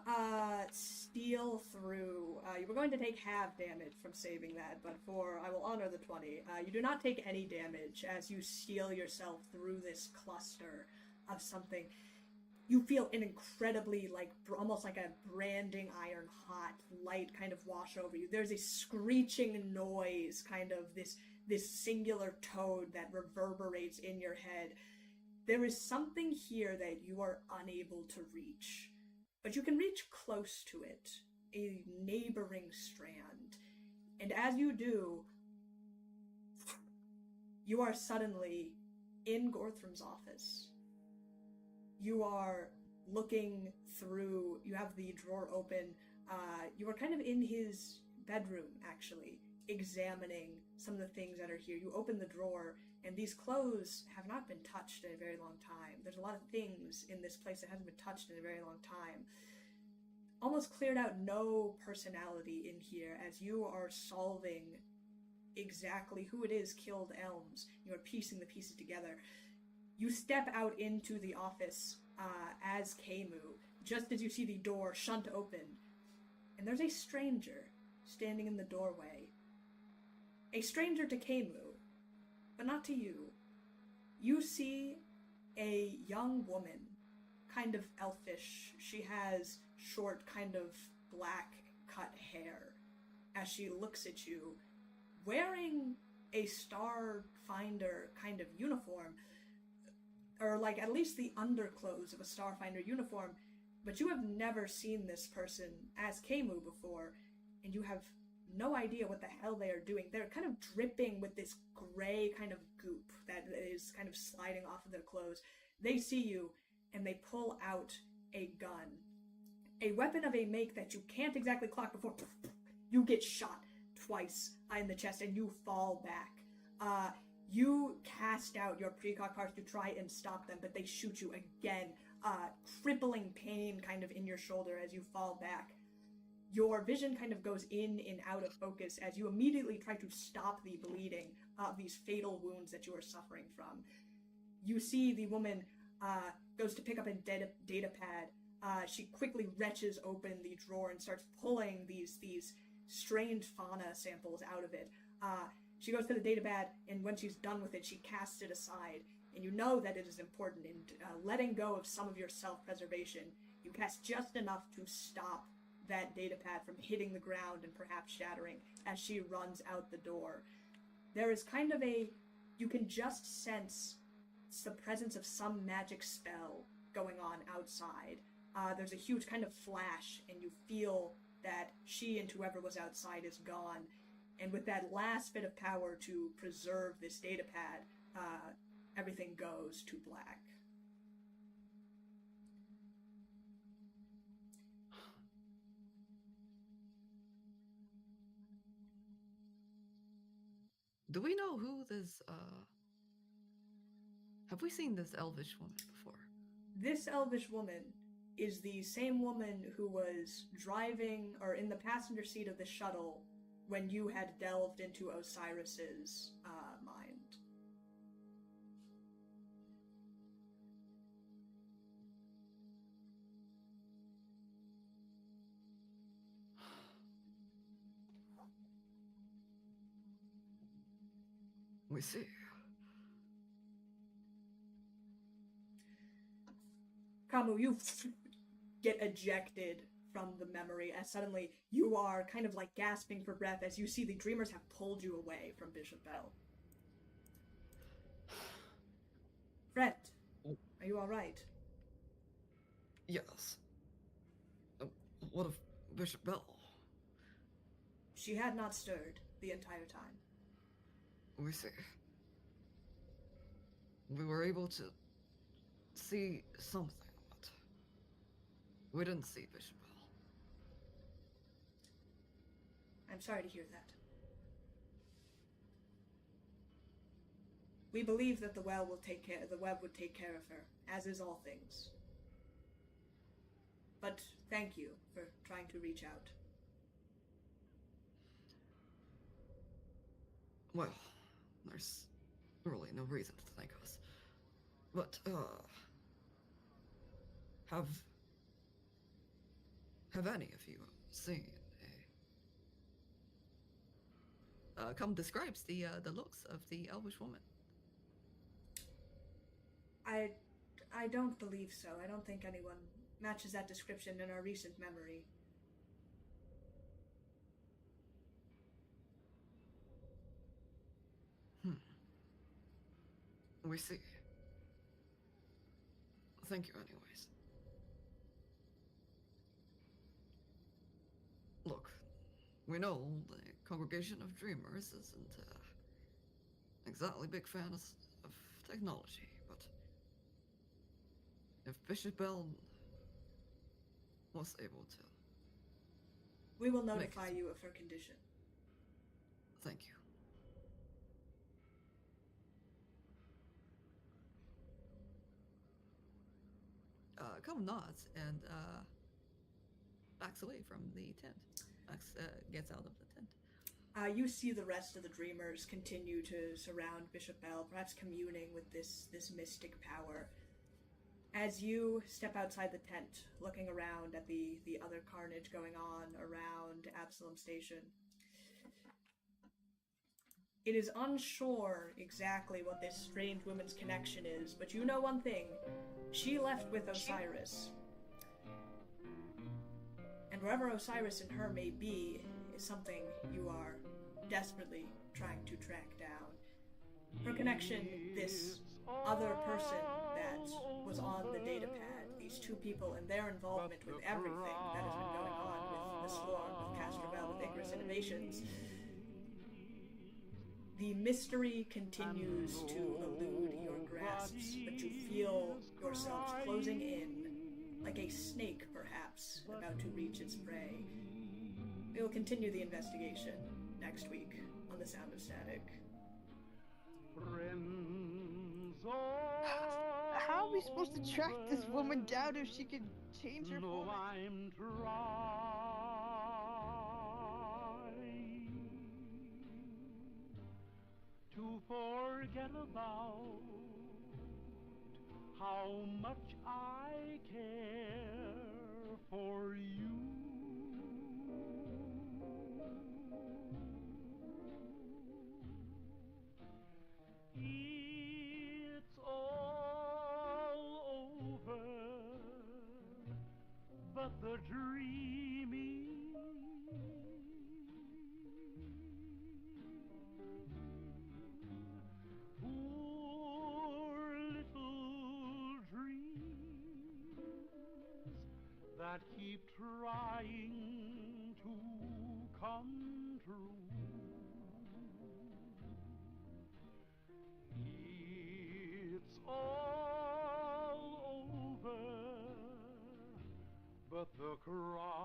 Speaker 1: steal through. You were going to take half damage from saving that, but I will honor the 20. You do not take any damage as you steal yourself through this cluster of something. you feel an incredibly, like, almost like a branding iron hot light kind of wash over you. There's a screeching noise, kind of this singular tone that reverberates in your head. There is something here that you are unable to reach, but you can reach close to it, a neighboring strand. And as you do, you are suddenly in Gorthrum's office. You are looking through, you have the drawer open, you are kind of in his bedroom, actually, examining some of the things that are here. You open the drawer, and these clothes have not been touched in a very long time. There's a lot of things in this place that hasn't been touched in a very long time. Almost cleared out no personality in here as you are solving exactly who it is killed Elms. You are piecing the pieces together. You step out into the office as Kemu, just as you see the door shunt open, and there's a stranger standing in the doorway. A stranger to Kemu, but not to you. You see a young woman, kind of elfish. She has short, kind of black cut hair as she looks at you, wearing a Starfinder kind of uniform, or like at least the underclothes of a Starfinder uniform, but you have never seen this person as Kemu before, and you have no idea what the hell they are doing. They're kind of dripping with this gray kind of goop that is kind of sliding off of their clothes. They see you, and they pull out a gun. A weapon of a make that you can't exactly clock before you get shot twice in the chest, and you fall back. You cast out your precog cards to try and stop them, but they shoot you again. Crippling pain kind of in your shoulder as you fall back. Your vision kind of goes in and out of focus as you immediately try to stop the bleeding of these fatal wounds that you are suffering from. You see the woman goes to pick up a data pad. She quickly wrenches open the drawer and starts pulling these strange fauna samples out of it. She goes to the data pad, and when she's done with it, she casts it aside. And you know that it is important in letting go of some of your self-preservation. You cast just enough to stop that data pad from hitting the ground and perhaps shattering as she runs out the door. There is kind of you can just sense the presence of some magic spell going on outside. There's a huge kind of flash, and you feel that she and whoever was outside is gone. And with that last bit of power to preserve this data pad, everything goes to black.
Speaker 3: Do we know who this, have we seen this elvish woman before?
Speaker 1: This elvish woman is the same woman who was driving, or in the passenger seat of the shuttle, when you had delved into Osiris's mind.
Speaker 3: We see.
Speaker 1: Kamu, you get ejected from the memory as suddenly you are kind of like gasping for breath as you see the Dreamers have pulled you away from Bishop Bell. Friend, are you alright?
Speaker 3: Yes. What of Bishop Bell?
Speaker 1: She had not stirred the entire time.
Speaker 3: We see. We were able to see something, but we didn't see Bishop Bell.
Speaker 1: I'm sorry to hear that. We believe that the web would take care of her, as is all things. But thank you for trying to reach out.
Speaker 3: Well, there's really no reason to thank us. But, have any of you seen Come describes the looks of the elvish woman.
Speaker 1: I I don't believe so. I don't think anyone matches that description in our recent memory.
Speaker 3: We see. Thank you anyways. Look, we know the Congregation of Dreamers isn't exactly big fans of technology, but if Bishop Bell was able to...
Speaker 1: We will notify you of her condition.
Speaker 3: Thank you. Come nods and backs away from the tent. Max gets out of the tent.
Speaker 1: You see the rest of the Dreamers continue to surround Bishop Bell, perhaps communing with this mystic power. As you step outside the tent, looking around at the other carnage going on around Absalom Station, it is unsure exactly what this strange woman's connection is, but you know one thing. She left with Osiris. And wherever Osiris and her may be is something you are desperately trying to track down. Her connection, this other person that was on the data pad, these two people and their involvement with everything that has been going on with the Swarm, with Castrovel, with Icarus Innovations. The mystery continues to elude your grasps, but you feel yourselves closing in, like a snake, perhaps, about to reach its prey. We will continue the investigation next week on The Sound of Static.
Speaker 2: How are we supposed to track this woman down if she can change her form?
Speaker 4: I'm trying to forget about how much I care for you. It's all over, but the dreaming poor little dreams that keep trying to come true. It's all over, but the cry